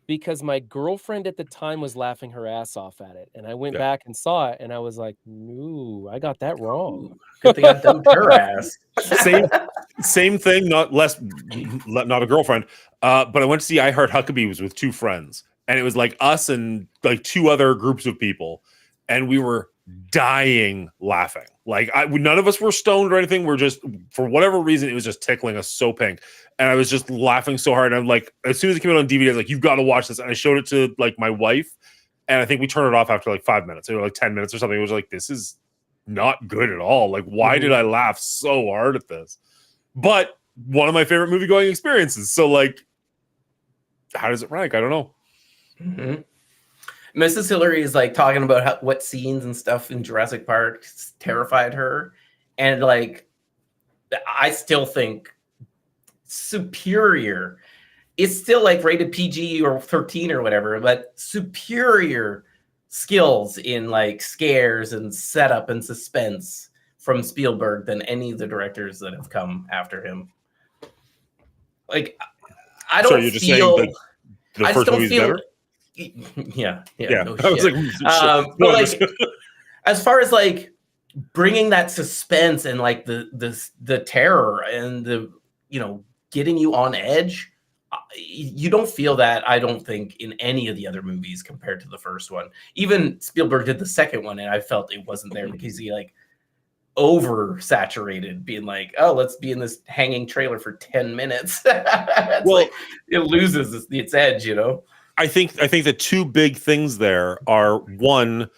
because my girlfriend at the time was laughing her ass off at it. And I went back and saw it and I was like, ooh, I got that wrong. Good thing I dumped her ass. Same thing, not a girlfriend. But I went to see I Heart Huckabees with two friends. And it was like us and like two other groups of people. And we were dying laughing. Like none of us were stoned or anything. We're just, for whatever reason, it was just tickling us so pink. And I was just laughing so hard. And I'm like, as soon as it came out on DVD, I was like, you've got to watch this. And I showed it to like my wife. And I think we turned it off after like 5 minutes or like 10 minutes or something. It was like, this is not good at all. Like, why did I laugh so hard at this? But one of my favorite movie going experiences. So like, how does it rank? I don't know. Mm-hmm. Mrs. Hillary is like talking about what scenes and stuff in Jurassic Park terrified her. And like, I still think superior. It's still like rated PG or 13 or whatever, but superior skills in like scares and setup and suspense from Spielberg than any of the directors that have come after him. Like, I don't Sorry, you're just saying feel. the I just first don't movie's feel. better? Yeah. Yeah. No I was shit. like, But shit. like, as far as like bringing that suspense and like the terror and the getting you on edge, you don't feel that, I don't think, in any of the other movies compared to the first one. Even Spielberg did the second one, and I felt it wasn't there because he like oversaturated, being like, oh, let's be in this hanging trailer for 10 minutes. It's Well, like it loses its edge, I think the two big things there are, one,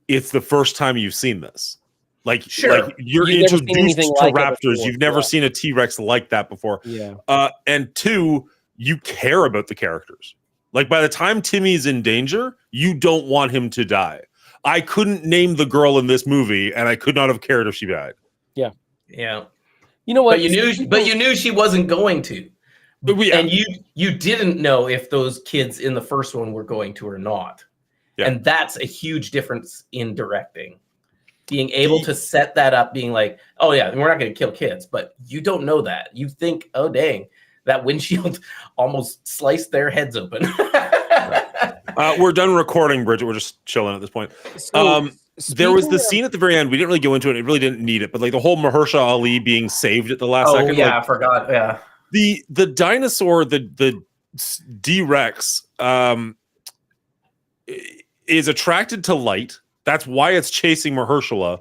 it's the first time you've seen this. Like, Sure. like you're You've never seen introduced anything to like it raptors. before. You've never Yeah. seen a T-Rex like that before. Yeah. And two, you care about the characters. Like, by the time Timmy's in danger, you don't want him to die. I couldn't name the girl in this movie, and I could not have cared if she died. Yeah. You know what? But you knew she wasn't going to. Yeah. And you didn't know if those kids in the first one were going to or not. Yeah. And that's a huge difference in directing. Being able to set that up, being like, oh yeah, we're not going to kill kids, but you don't know that. You think, oh dang, that windshield almost sliced their heads open. We're done recording, Bridget. We're just chilling at this point. So, There was the scene at the very end. We didn't really go into it. It really didn't need it, but like the whole Mahershala Ali being saved at the last second. Yeah, like, I forgot. Yeah. The dinosaur, the D-Rex, is attracted to light. That's why it's chasing Mahershala.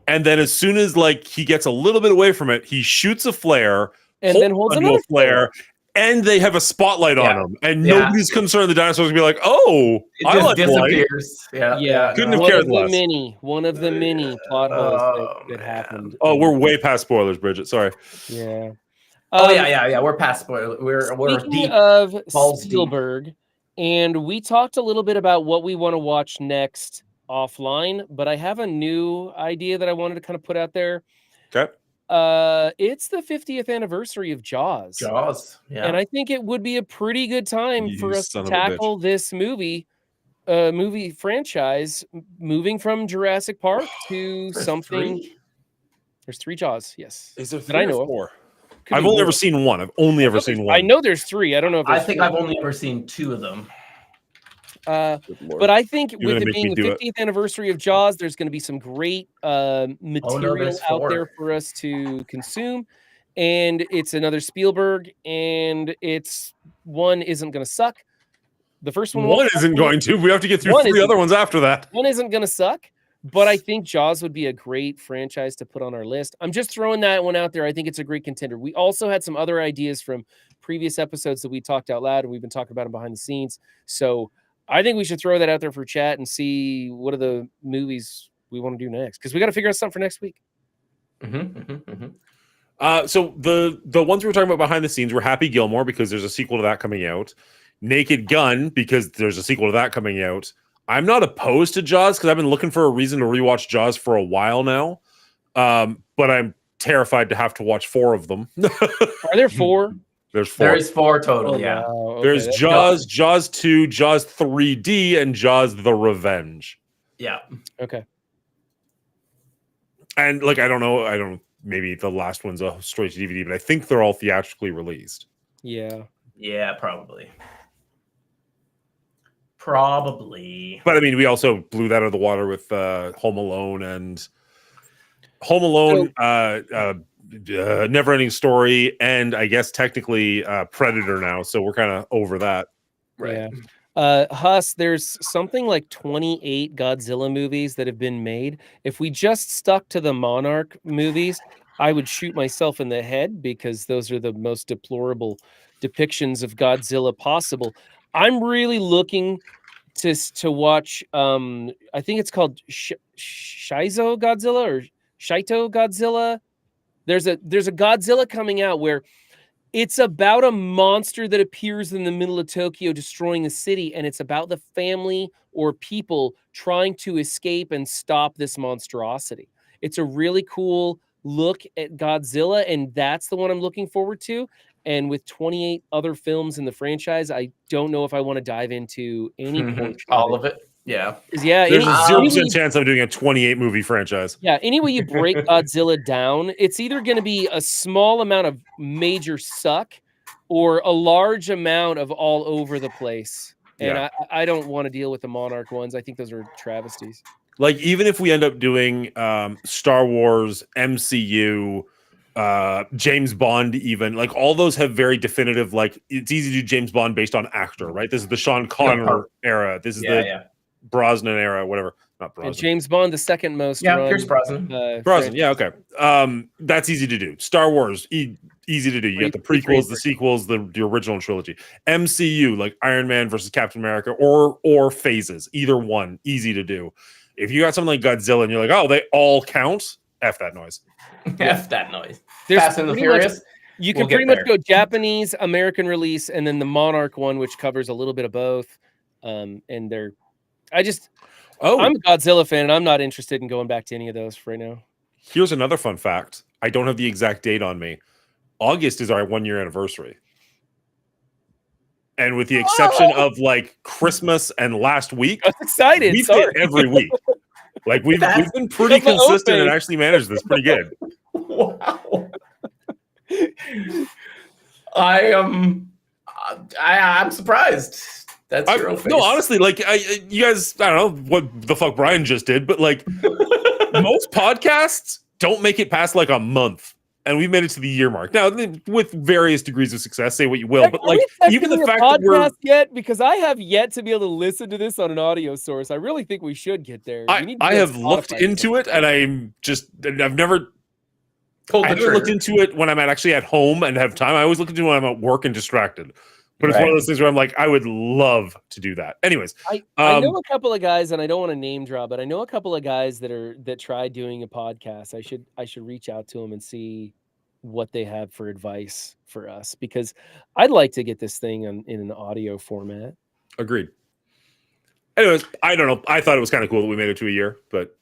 And then as soon as like he gets a little bit away from it, he shoots a flare and then holds onto another a flare, and they have a spotlight on him. And Yeah. nobody's concerned the dinosaur's gonna be like, oh, It I just like light. disappears. Yeah. Couldn't have one cared of less. One of the many plot holes that man. happened. Oh, we're way past spoilers, Bridget. Sorry. Yeah. Yeah. We're past spoiler. We're Speaking deep. of balls deep. Spielberg, and we talked a little bit about what we want to watch next offline, but I have a new idea that I wanted to kind of put out there. Okay. It's the 50th anniversary of Jaws. Yeah. And I think it would be a pretty good time for us to son of a tackle this movie franchise, moving from Jurassic Park to There's something. 3? There's 3 Jaws, yes. Is there that I know of. 4? Could I've be only more. ever seen one. I've only ever seen one. I know there's 3. I don't know if I there's think 4. I've only ever seen 2 of them. But I think You're with gonna it make being me the do it. 50th anniversary of Jaws, there's going to be some great material there's out 4. there for us to consume. And it's another Spielberg, and it's one isn't going to suck. The first one One isn't going to. We have to get through 3 other ones after that. One isn't going to suck, but I think Jaws would be a great franchise to put on our list. I'm just throwing that one out there. I think it's a great contender. We also had some other ideas from previous episodes that we talked out loud, and we've been talking about them behind the scenes. So I think we should throw that out there for chat and see what are the movies we want to do next, because we got to figure out something for next week. So the ones we were talking about behind the scenes were Happy Gilmore, because there's a sequel to that coming out. Naked Gun, because there's a sequel to that coming out. I'm not opposed to Jaws, because I've been looking for a reason to rewatch Jaws for a while now. But I'm terrified to have to watch 4 of them. Are there 4? There's 4. There is 4 total, yeah. Wow. There's Okay, Jaws, Jaws 2, Jaws 3D, and Jaws The Revenge. Yeah. Okay. And like, I don't know, maybe the last one's a straight to DVD, but I think they're all theatrically released. Yeah. Yeah, probably. Probably. But I mean, we also blew that out of the water with Home Alone and Home Alone, Never Ending Story, and I guess technically Predator now. So we're kind of over that. Right. Yeah. Huss, there's something like 28 Godzilla movies that have been made. If we just stuck to the Monarch movies, I would shoot myself in the head, because those are the most deplorable depictions of Godzilla possible. I'm really looking to watch. I think it's called Shizo Godzilla or Shito Godzilla. There's a Godzilla coming out where it's about a monster that appears in the middle of Tokyo, destroying the city, and it's about the family or people trying to escape and stop this monstrosity. It's a really cool look at Godzilla, and that's the one I'm looking forward to. And with 28 other films in the franchise, I don't know if I want to dive into any portion all of it. Yeah. Yeah, There's a 0% any, chance I'm doing a 28 movie franchise. yeah, any way you break Godzilla down, it's either going to be a small amount of major suck or a large amount of all over the place. And Yeah. I don't want to deal with the Monarch ones. I think those are travesties. Like, even if we end up doing Star Wars, MCU, James Bond, even, like, all those have very definitive, like, it's easy to do James Bond based on actor, right? This is the Sean Connery era. This is the Brosnan era, whatever. Not Brosnan. And James Bond, the second most run. Pierce Brosnan. Brosnan, yeah, okay. That's easy to do. Star Wars, easy to do. You got the prequels, the sequels, the original trilogy. MCU, like Iron Man versus Captain America, or phases. Either one, easy to do. If you got something like Godzilla and you're like, oh, they all count, F that noise. F that noise. There's Fast and the Furious. You can pretty much go Japanese, American release, and then the Monarch one, which covers a little bit of both. And I'm a Godzilla fan, and I'm not interested in going back to any of those right now. Here's another fun fact. I don't have the exact date on me. August is our 1-year anniversary. And with the exception of like Christmas and last week, I'm excited. We've hit every week. Like we've been pretty consistent and actually managed this pretty good. Wow. I'm surprised. That's your face. No, honestly, like you guys, I don't know what the fuck Brian just did, but like most podcasts don't make it past like a month. And we made it to the year mark. Now, with various degrees of success, say what you will, but like even the fact that we're yet, because I have yet to be able to listen to this on an audio source. I really think we should get there. I have looked into it, and I've never looked into it when I'm actually at home and have time. I always look into it when I'm at work and distracted. But it's one of those things where I'm like, I would love to do that. Anyways, I know a couple of guys, and I don't want to name drop, but I know a couple of guys that tried doing a podcast. I should reach out to them and see what they have for advice for us, because I'd like to get this thing in an audio format. Agreed. Anyways, I don't know. I thought it was kind of cool that we made it to a year, but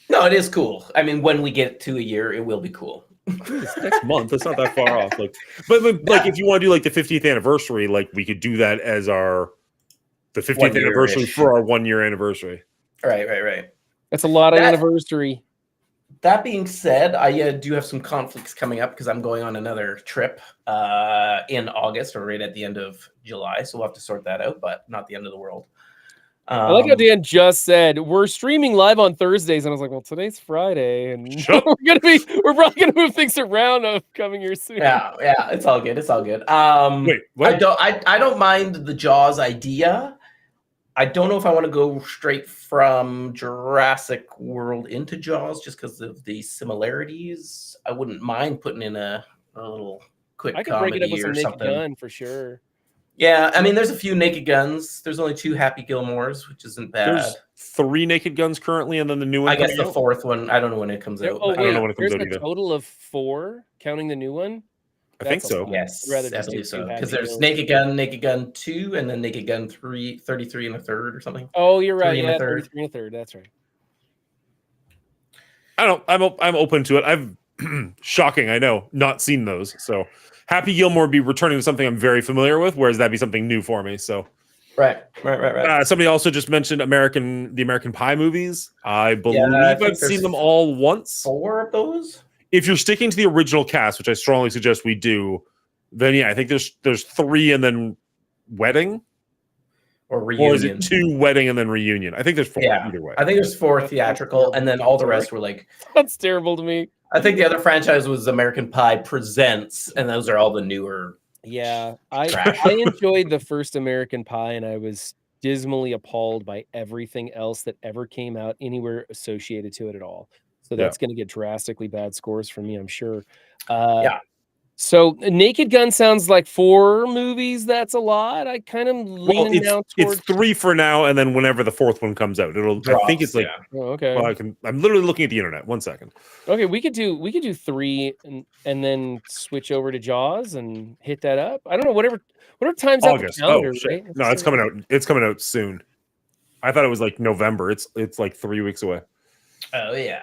no, it is cool. I mean, when we get to a year, it will be cool. It's next month. It's not that far off. Like, but like, if you want to do like the 50th anniversary, like we could do that as the 50th anniversary for our 1-year anniversary. Right. That's a lot of anniversary. That being said, I do have some conflicts coming up because I'm going on another trip in August or right at the end of July. So we'll have to sort that out, but not the end of the world. I like how Dan just said we're streaming live on Thursdays, and I was like, "Well, today's Friday, and we're probably gonna move things around coming here soon." Yeah, it's all good. It's all good. Wait, what? I don't mind the Jaws idea. I don't know if I want to go straight from Jurassic World into Jaws just because of the similarities. I wouldn't mind putting in a little quick comedy break it up with some Naked something. Gun for sure. Yeah, I mean, there's a few Naked Guns. There's only 2 Happy Gilmores, which isn't bad. There's 3 Naked Guns currently, and then the new one. I guess the 4th one. I don't know when it comes out. I don't know when it comes out either. There's a total of 4, counting the new one. I think so. Yes, I'd rather I just believe do so. 2 Because Happy there's Gilmores. Naked Gun 2, and then Naked Gun 33 and a third or something. Oh, you're right. 3 and a third. 33 and a third. That's right. I don't. I'm open to it. I've shocking. I know, not seen those. So Happy Gilmore would be returning to something I'm very familiar with, whereas that'd be something new for me. So right. Somebody also just mentioned the American Pie movies. I believe I've seen them all once. 4 of those. If you're sticking to the original cast, which I strongly suggest we do, then yeah, I think there's 3 and then wedding. Or reunion. Or is it 2 wedding and then reunion? I think there's 4 either way. I think there's 4 theatrical, and then all the rest were like. That's terrible to me. I think the other franchise was American Pie Presents, and those are all the newer. Yeah, I enjoyed the first American Pie, and I was dismally appalled by everything else that ever came out anywhere associated to it at all. So that's going to get drastically bad scores from me, I'm sure. So Naked Gun sounds like 4 movies. That's a lot. I kind of leaning now towards. It's 3 for now, and then whenever the 4th one comes out, I think it's like. Oh, okay. Well, I'm literally looking at the internet. 1 second. Okay, we could do 3 and then switch over to Jaws and hit that up. I don't know, whatever time's August. Out the calendar, shit. right? No, it's coming out. It's coming out soon. I thought it was like November. It's like 3 weeks away. Oh yeah.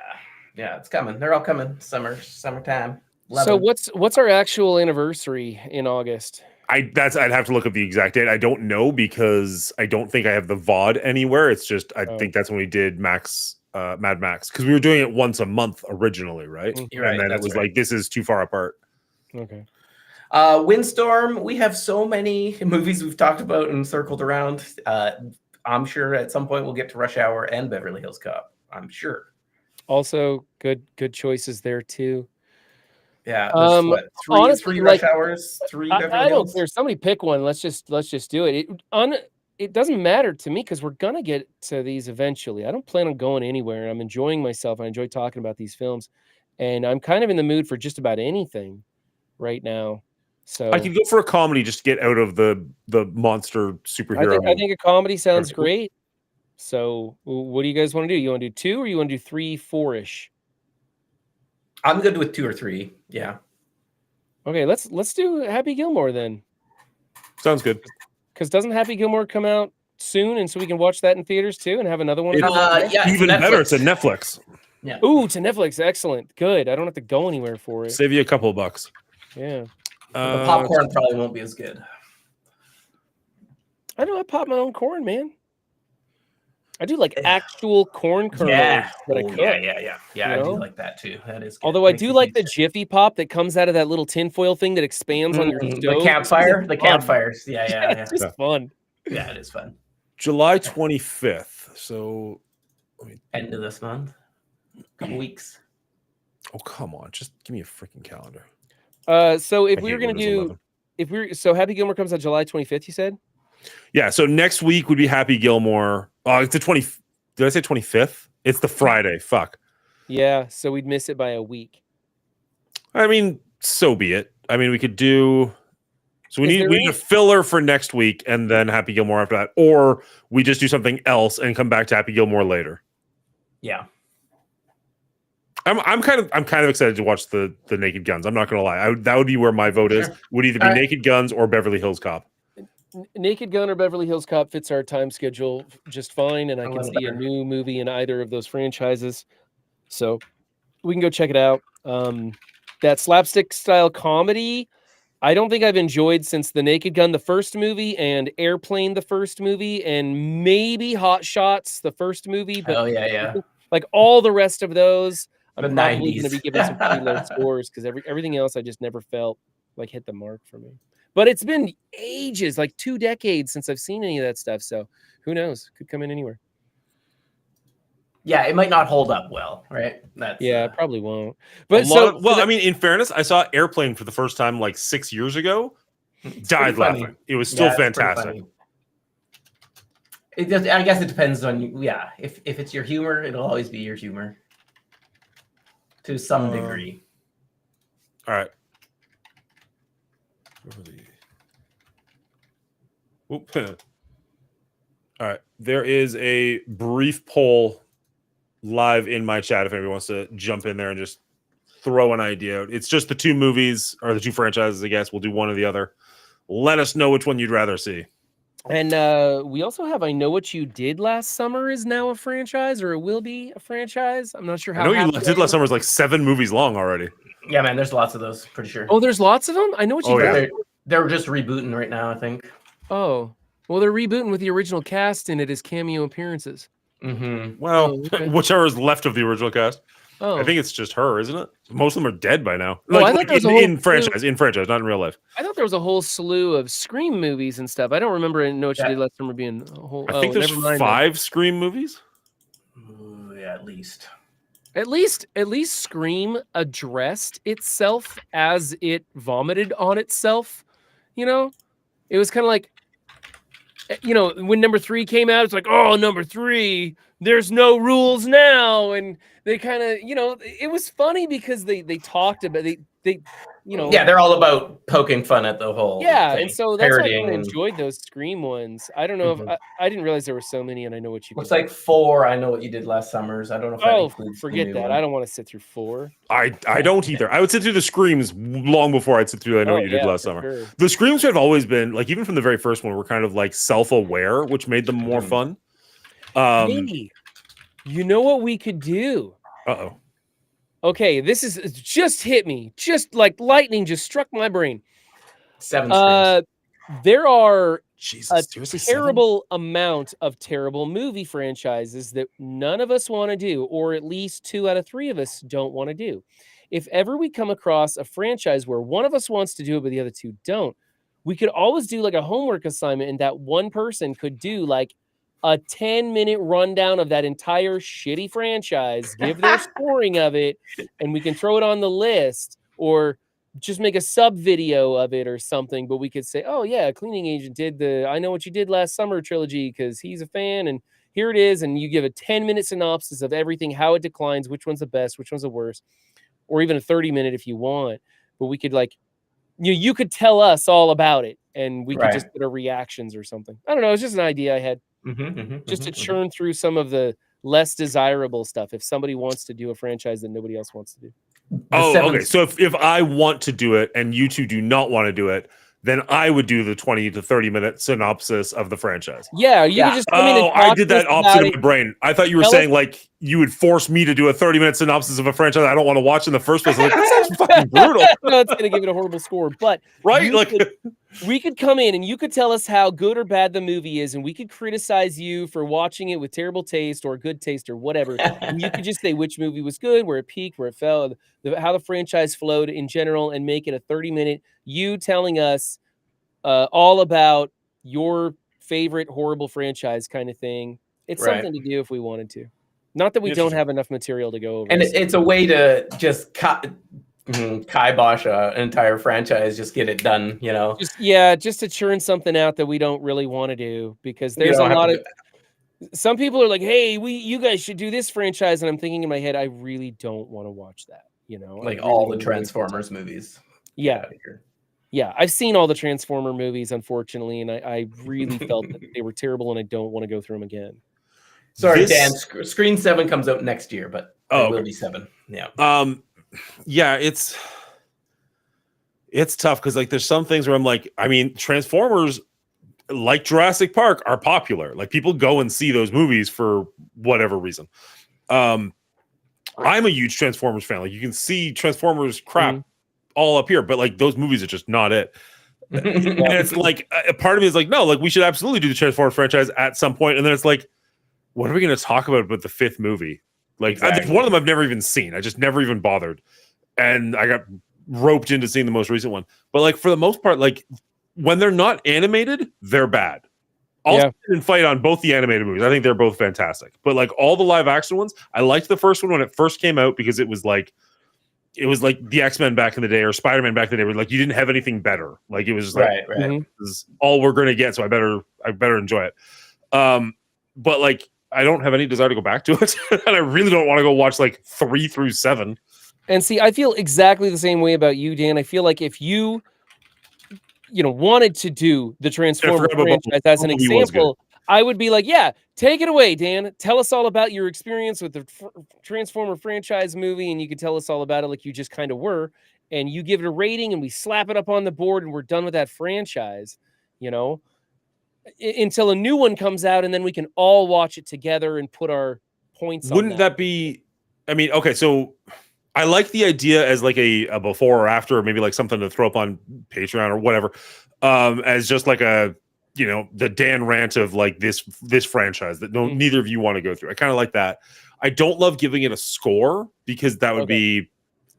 Yeah, it's coming. They're all coming. Summertime. Love So 'em. what's our actual anniversary in August? I'd have to look up the exact date. I don't know because I don't think I have the VOD anywhere. It's just I think that's when we did Mad Max, because we were doing it once a month originally, right? You're And right, then it that's was right. like, this is too far apart. Okay. Windstorm. We have so many movies we've talked about and circled around. I'm sure at some point we'll get to Rush Hour and Beverly Hills Cop. I'm sure. Also, good choices there too. Yeah, there's what honestly, three Rush Hours, three Beverly I don't Hills. care. Somebody pick one. Let's just do it. It doesn't matter to me because we're gonna get to these eventually. I don't plan on going anywhere. I'm enjoying myself. I enjoy talking about these films, and I'm kind of in the mood for just about anything right now. So I could go for a comedy just to get out of the monster superhero. I think a comedy sounds great. So what do you guys want to do? You want to do 2 or you want to do 3, 4-ish? I'm good with 2 or 3. Yeah. Okay, let's do Happy Gilmore then. Sounds good. Because doesn't Happy Gilmore come out soon, and so we can watch that in theaters too, and have another one? Yeah, even better. It's a Netflix. Yeah. Ooh, to Netflix. Excellent. Good. I don't have to go anywhere for it. Save you a couple of bucks. Yeah. The popcorn probably won't be as good. I know. I pop my own corn, man. I do like actual corn kernels. Yeah. That I cook, Yeah. you I know? do like that too. That is good. Although I do like the Jiffy Pop that comes out of that little tinfoil thing that expands on your stove. The campfire. The campfires. Yeah. It's just fun. Yeah, it is fun. July 25th. So end of this month. Couple weeks. Oh, come on. Just give me a freaking calendar. So if we were going to do, so Happy Gilmore comes out July 25th, you said? Yeah. So next week would be Happy Gilmore. Oh, it's the 20. Did I say 25th? It's the Friday. Fuck. Yeah. So we'd miss it by a week. I mean, so be it. I mean, we could do. So we need a filler for next week and then Happy Gilmore after that, or we just do something else and come back to Happy Gilmore later. Yeah. I'm kind of excited to watch the Naked Guns. I'm not gonna lie. That would be where my vote is. Would either be Naked Guns or Beverly Hills Cop. Naked Gun or Beverly Hills Cop fits our time schedule just fine, and I can see a new movie in either of those franchises, so we can go check it out. That slapstick style comedy, I don't think I've enjoyed since The Naked Gun, the first movie, and Airplane, the first movie, and maybe Hot Shots, the first movie. But like all the rest of those, I'm probably going to be giving some pretty low scores because everything else I just never felt like hit the mark for me. But it's been ages, like 2 decades since I've seen any of that stuff. So who knows? Could come in anywhere. Yeah, it might not hold up well, right? It probably won't. But I mean, in fairness, I saw Airplane for the first time like 6 years ago. Died laughing. It was still fantastic. I guess it depends on you. Yeah, if it's your humor, it'll always be your humor to some degree. All right. All right. There is a brief poll live in my chat if anyone wants to jump in there and just throw an idea out. It's just the 2 movies or the 2 franchises, I guess. We'll do one or the other. Let us know which one you'd rather see. And we also have I Know What You Did Last Summer is now a franchise, or it will be a franchise. I'm not sure how. I know You Did Last Summer was like 7 movies long already. Yeah, man, there's lots of those, pretty sure. Oh, there's lots of them? I Know What You Did. They're just rebooting right now, I think. Oh, well, they're rebooting with the original cast in it as cameo appearances. Mm-hmm. Well, whichever is left of the original cast. Oh, I think it's just her, isn't it? Most of them are dead by now. Well, like in franchise, not in real life. I thought there was a whole slew of Scream movies and stuff. I don't remember Know What You Did Last Summer being a whole. I think there's 5 Scream movies. Ooh, yeah, at least. At least Scream addressed itself as it vomited on itself. You know, it was kind of like, you know, when number 3 came out, it's like, oh, number 3, there's no rules now, and they kind of, you know, it was funny because they talked about they you know, they're all about poking fun at the whole thing, and so that's why I parodying enjoyed those Scream ones. I don't know if I didn't realize there were so many, and I Know What You. Looks like 4. I Know What You Did Last Summers. I don't know if that includes forget that. I don't want to sit through 4. I don't either. I would sit through the Screams long before I'd sit through I Know What You Did Last Summer. Sure. The Screams have always been like, even from the very first one, were kind of like self-aware, which made them more fun. Hey, you know what we could do? Uh-oh. Okay, this is just hit me. Just like lightning just struck my brain. 7 screens. There are Jesus, a terrible amount of terrible movie franchises that none of us want to do, or at least 2 out of 3 of us don't want to do. If ever we come across a franchise where one of us wants to do it, but the other 2 don't, we could always do like a homework assignment, and that one person could do like a 10-minute rundown of that entire shitty franchise, give their scoring of it, and we can throw it on the list, or just make a sub video of it or something. But we could say, oh yeah, Cleaning Agent did the I Know What You Did Last Summer trilogy because he's a fan, and here it is. And you give a 10-minute synopsis of everything, how it declines, which one's the best, which one's the worst, or even a 30-minute if you want. But we could like, you could tell us all about it, and we could just put our reactions or something. I don't know. It's just an idea I had. Just to churn through some of the less desirable stuff if somebody wants to do a franchise that nobody else wants to do. Okay. So if I want to do it and you 2 do not want to do it, then I would do the 20 to 30-minute synopsis of the franchise. Yeah, you could just come in and talk I did that opposite of my brain. I thought you were saying like you would force me to do a 30-minute synopsis of a franchise I don't want to watch in the first place. Like, that sounds fucking brutal. No, it's gonna give it a horrible score. But we could come in and you could tell us how good or bad the movie is, and we could criticize you for watching it with terrible taste or good taste or whatever. And you could just say which movie was good, where it peaked, where it fell, how the franchise flowed in general, and make it a 30-minute you telling us all about your favorite horrible franchise kind of thing. It's something to do if we wanted to. Not that we don't have enough material to go over. And it's a way to just kibosh an entire franchise, just get it done, you know? Just to churn something out that we don't really want to do, because there's a lot of... Some people are like, hey, you guys should do this franchise. And I'm thinking in my head, I really don't want to watch that, you know? Like all the Transformers movies. Yeah. Yeah, I've seen all the Transformer movies, unfortunately, and I really felt that they were terrible, and I don't want to go through them again. Sorry, Dan. Screen 7 comes out next year, but it will be 7. Yeah. Yeah, it's tough because like there's some things where I'm like, I mean, Transformers, like Jurassic Park, are popular. Like people go and see those movies for whatever reason. I'm a huge Transformers fan. Like you can see Transformers crap all up here, but like those movies are just not it. And it's like a part of me is like, no, like we should absolutely do the Transformers franchise at some point. And then it's like, what are we going to talk about the 5th movie? Like one of them I've never even seen. I just never even bothered. And I got roped into seeing the most recent one. But like for the most part, like when they're not animated, they're bad. I'll sit and fight on both the animated movies. I think they're both fantastic. But like all the live action ones, I liked the first one when it first came out because it was like the X-Men back in the day or Spider-Man back in the day where like you didn't have anything better. Like it was just like this is all we're gonna get, so I better enjoy it. But like I don't have any desire to go back to it. And I really don't want to go watch like 3 through 7. And see, I feel exactly the same way about you, Dan. I feel like if you wanted to do the Transformers franchise as an example, I would be like, yeah, take it away, Dan. Tell us all about your experience with the Transformer franchise movie, and you can tell us all about it like you just kind of were, and you give it a rating, and we slap it up on the board, and we're done with that franchise, until a new one comes out, and then we can all watch it together and put our points on Wouldn't that be... I mean, okay, so I like the idea as like a before or after, or maybe like something to throw up on Patreon or whatever, as just like a... the Dan rant of like this franchise that neither of you want to go through. I kind of like that. I don't love giving it a score because that would be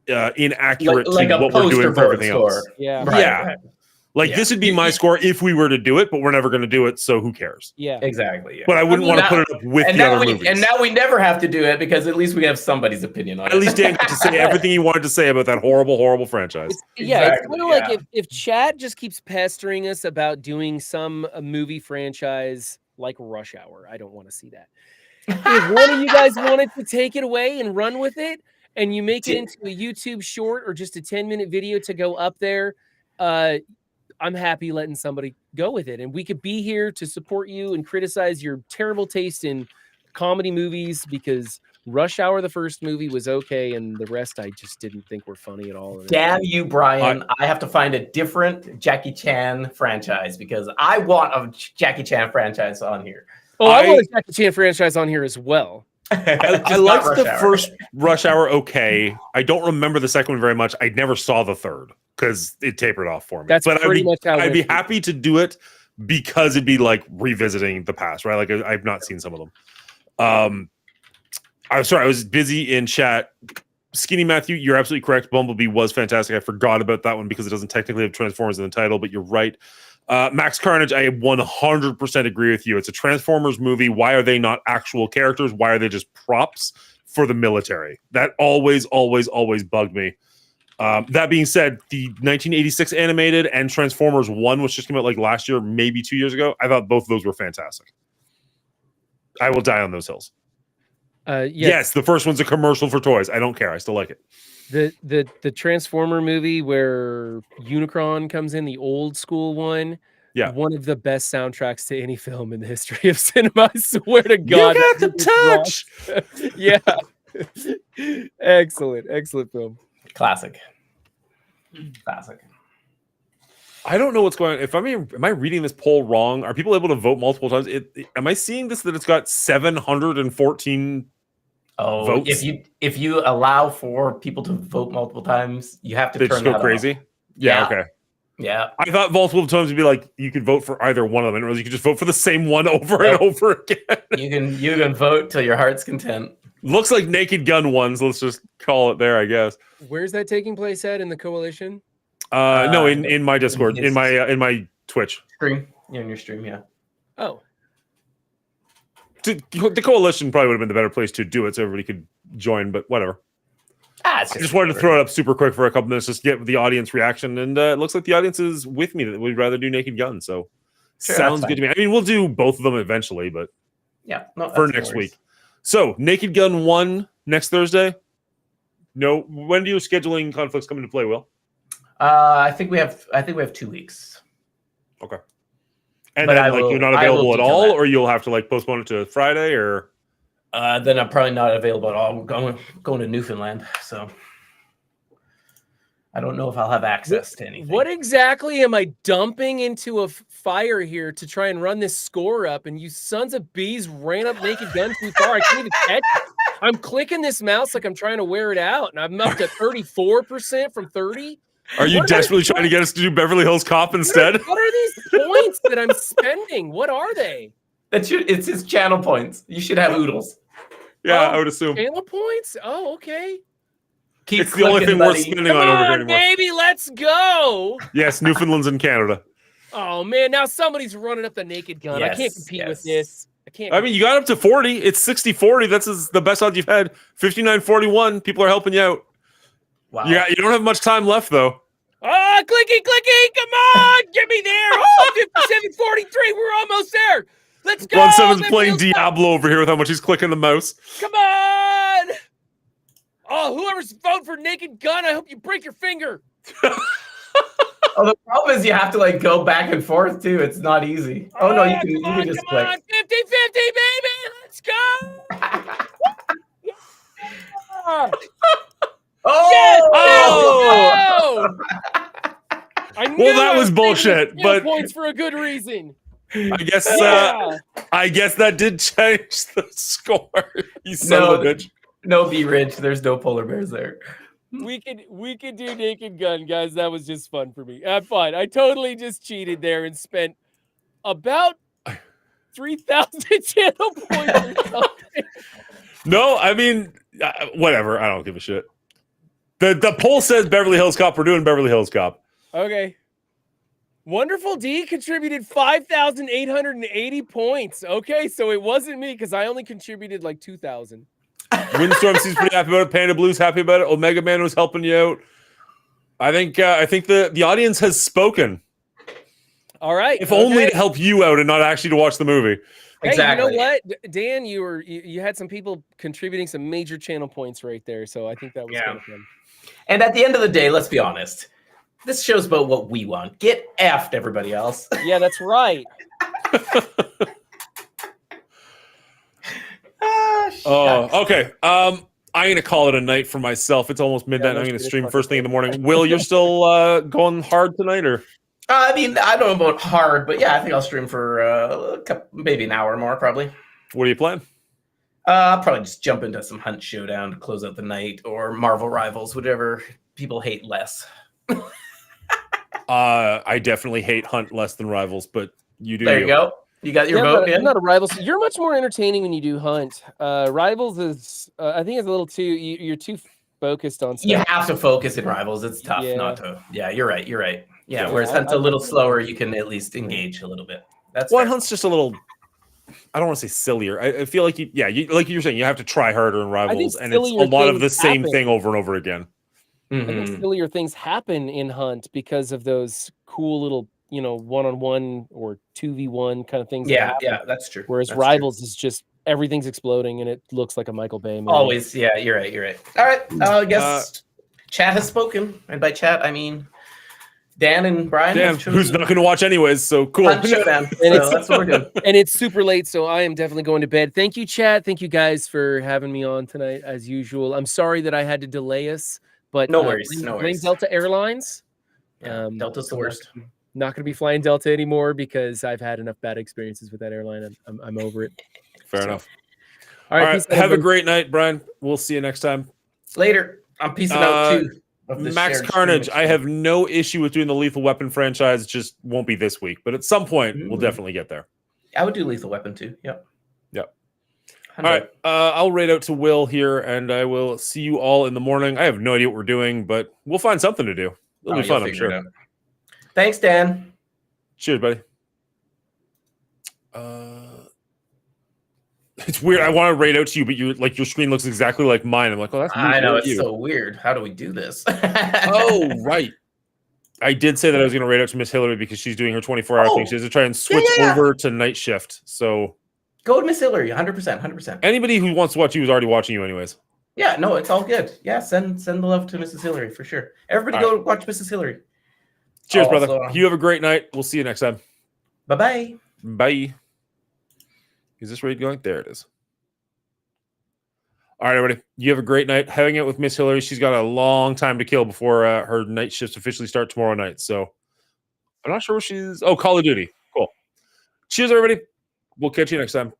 inaccurate like to what we're doing for everything else. Yeah. Right. Like this would be my score if we were to do it, but we're never going to do it, so who cares? Yeah, exactly. Yeah. But I wouldn't want to put it up with the other movies. And now we never have to do it because at least we have somebody's opinion on it. At least Dan got to say everything he wanted to say about that horrible, horrible franchise. It's kind of like if Chad just keeps pestering us about doing some movie franchise like Rush Hour, I don't want to see that. If one of you guys wanted to take it away and run with it, and you make it into a YouTube short or just a 10-minute video to go up there, I'm happy letting somebody go with it. And we could be here to support you and criticize your terrible taste in comedy movies, because Rush Hour, the first movie, was okay, and the rest I just didn't think were funny at all. Damn you, Brian. I have to find a different Jackie Chan franchise because I want a Jackie Chan franchise on here. Oh, I want a Jackie Chan franchise on here as well. I liked the first Rush Hour. Okay, I don't remember the second one very much. I never saw the third because it tapered off for me. That's but pretty much how I'd be happy to do it because it'd be like revisiting the past, right? Like I've not seen some of them. I'm sorry, I was busy in chat. Skinny Matthew, you're absolutely correct. Bumblebee was fantastic. I forgot about that one because it doesn't technically have Transformers in the title, but you're right. Max Carnage, I 100% agree with you. It's a Transformers movie. Why are they not actual characters? Why are they just props for the military? That always bugged me. That being said, the 1986 animated and Transformers 1, which just came out like last year, maybe 2 years ago, I thought both of those were fantastic. I will die on those hills. Yes, the first one's a commercial for toys. I don't care. I still like it. The Transformer movie where Unicron comes in, the old school one. Yeah, one of the best soundtracks to any film in the history of cinema. I swear to God, you got the touch. Yeah, excellent film. Classic. I don't know what's going on. Am I reading this poll wrong? Are people able to vote multiple times? Am I seeing this that it's got 714? Votes? if you allow for people to vote multiple times, you have to turn just go crazy. Off. Yeah. Okay. Yeah. I thought multiple times would be like you could vote for either one of them, or you could just vote for the same one over and over again. You can vote till your heart's content. Looks like Naked Gun ones. Let's just call it there, I guess. Where's that taking place at in the coalition? No, in my Discord, in my Twitch stream. Yeah, in your stream. Yeah. Oh. The coalition probably would have been the better place to do it, so everybody could join. But whatever. I just wanted to throw it up super quick for a couple minutes, just to get the audience reaction, and it looks like the audience is with me that we'd rather do Naked Gun. So sounds good to me. I mean, we'll do both of them eventually, but for next week. So Naked Gun 1 next Thursday. No, when do your scheduling conflicts come into play, Will? I think we have 2 weeks. Okay. And then you're not available at all, or you'll have to like postpone it to Friday, or then I'm probably not available at all. I'm going to Newfoundland, so I don't know if I'll have access to anything. What exactly am I dumping into a fire here to try and run this score up? And you sons of bees ran up Naked Gun too far. I can't even catch it. I'm clicking this mouse like I'm trying to wear it out, and I'm up to 34% from 30. Are you desperately trying to get us to do Beverly Hills Cop instead? What are these points that I'm spending? What are they? It's his channel points. You should have oodles. Yeah, I would assume. Channel points? Oh, okay. It's the only thing worth spending on over here anymore. Baby, let's go. Yes, Newfoundland's in Canada. Oh, man, now somebody's running up the Naked Gun. Yes, I can't compete with this. I mean, you got up to 40. It's 60-40. That's the best odds you've had. 59-41. People are helping you out. Wow. Yeah, you don't have much time left, though. Oh, clicky. Come on. Get me there. Oh, 57-43. We're almost there. Let's go. Ron Seven's playing Diablo over here with how much he's clicking the mouse. Come on. Oh, whoever's voting for Naked Gun, I hope you break your finger. Oh, the problem is you have to like go back and forth too. It's not easy. Oh no, you can just click. 50-50, baby. Let's go. Oh! Well, that was bullshit. But points for a good reason. I guess that did change the score. You son of a bitch. No B Ridge. There's no polar bears there. We could do Naked Gun, guys. That was just fun for me. Fun. I totally just cheated there and spent about 3,000 channel points or something. No, I mean, whatever. I don't give a shit. The poll says Beverly Hills Cop. We're doing Beverly Hills Cop. Okay. Wonderful D contributed 5,880 points. Okay, so it wasn't me because I only contributed like 2,000. Windstorm seems pretty happy about it. Panda Blue's happy about it. Omega Man was helping you out. I think the audience has spoken. All right. If only to help you out and not actually to watch the movie. Hey, exactly. You know what, Dan? You had some people contributing some major channel points right there, so I think that was kind of fun. And at the end of the day, let's be honest. This show's about what we want. Get effed, everybody else. Yeah, that's right. Okay. I'm gonna call it a night for myself. It's almost midnight. I'm gonna stream first thing in the morning. Will, you're still going hard tonight, or? I mean, I don't know about hard, but yeah, I think I'll stream for maybe an hour more, probably. What are you playing? I'll probably just jump into some Hunt Showdown to close out the night, or Marvel Rivals, whatever people hate less. I definitely hate Hunt less than Rivals, but you do. There you go. You got your vote. I'm not a Rivals. You're much more entertaining when you do Hunt. Rivals is, I think, it's a little too. You're too focused on stuff. You have to focus in Rivals. It's tough not to. Yeah, you're right. You're right. Yeah, whereas Hunt's a little slower. You can at least engage a little bit. That's one. Hunt's just a little. I don't want to say sillier. I feel like like you're saying, you have to try harder in Rivals, and it's a lot of the same thing over and over again. I think sillier things happen in Hunt because of those cool little, one-on-one or 2v1 kind of things. Yeah, that's true. Whereas Rivals is just everything's exploding and it looks like a Michael Bay movie. Always, yeah, you're right. All right, I guess chat has spoken, and by chat I mean Dan and Brian. Dan, who's not going to watch anyways, so cool. Hunt Showdown. So that's what we're doing. And it's super late, so I am definitely going to bed. Thank you, chat. Thank you guys for having me on tonight, as usual. I'm sorry that I had to delay us, but no worries. Blame Delta Airlines. Delta's the worst. Not going to be flying Delta anymore because I've had enough bad experiences with that airline. I'm over it. Fair enough. All right. Have a great night, Brian. We'll see you next time. Later. I'm peacing out too. Max Carnage, I have no issue with doing the Lethal Weapon franchise, just won't be this week, but at some point we'll definitely get there. I would do Lethal Weapon too. Yep. All right, I'll raid out to Will here, and I will see you all in the morning. I have no idea what we're doing, but we'll find something to do. It'll be fun, I'm sure. Thanks, Dan. Cheers, buddy. It's weird. I want to raid out to you, but your screen looks exactly like mine. I'm like, oh, that's weird. I know, it's so weird. How do we do this? Oh, right. I did say that I was going to raid out to Miss Hillary because she's doing her 24-hour thing. She has to try and switch over to night shift. So go with Miss Hillary, 100%. Anybody who wants to watch you is already watching you anyways. Yeah, no, it's all good. Yeah, send the love to Mrs. Hillary for sure. Everybody go watch Mrs. Hillary. Cheers, brother. You have a great night. We'll see you next time. Bye-bye. Bye. Is this raid going? There it is. All right, everybody. You have a great night. Hanging out with Miss Hillary. She's got a long time to kill before her night shifts officially start tomorrow night. So I'm not sure where she's. Oh, Call of Duty. Cool. Cheers, everybody. We'll catch you next time.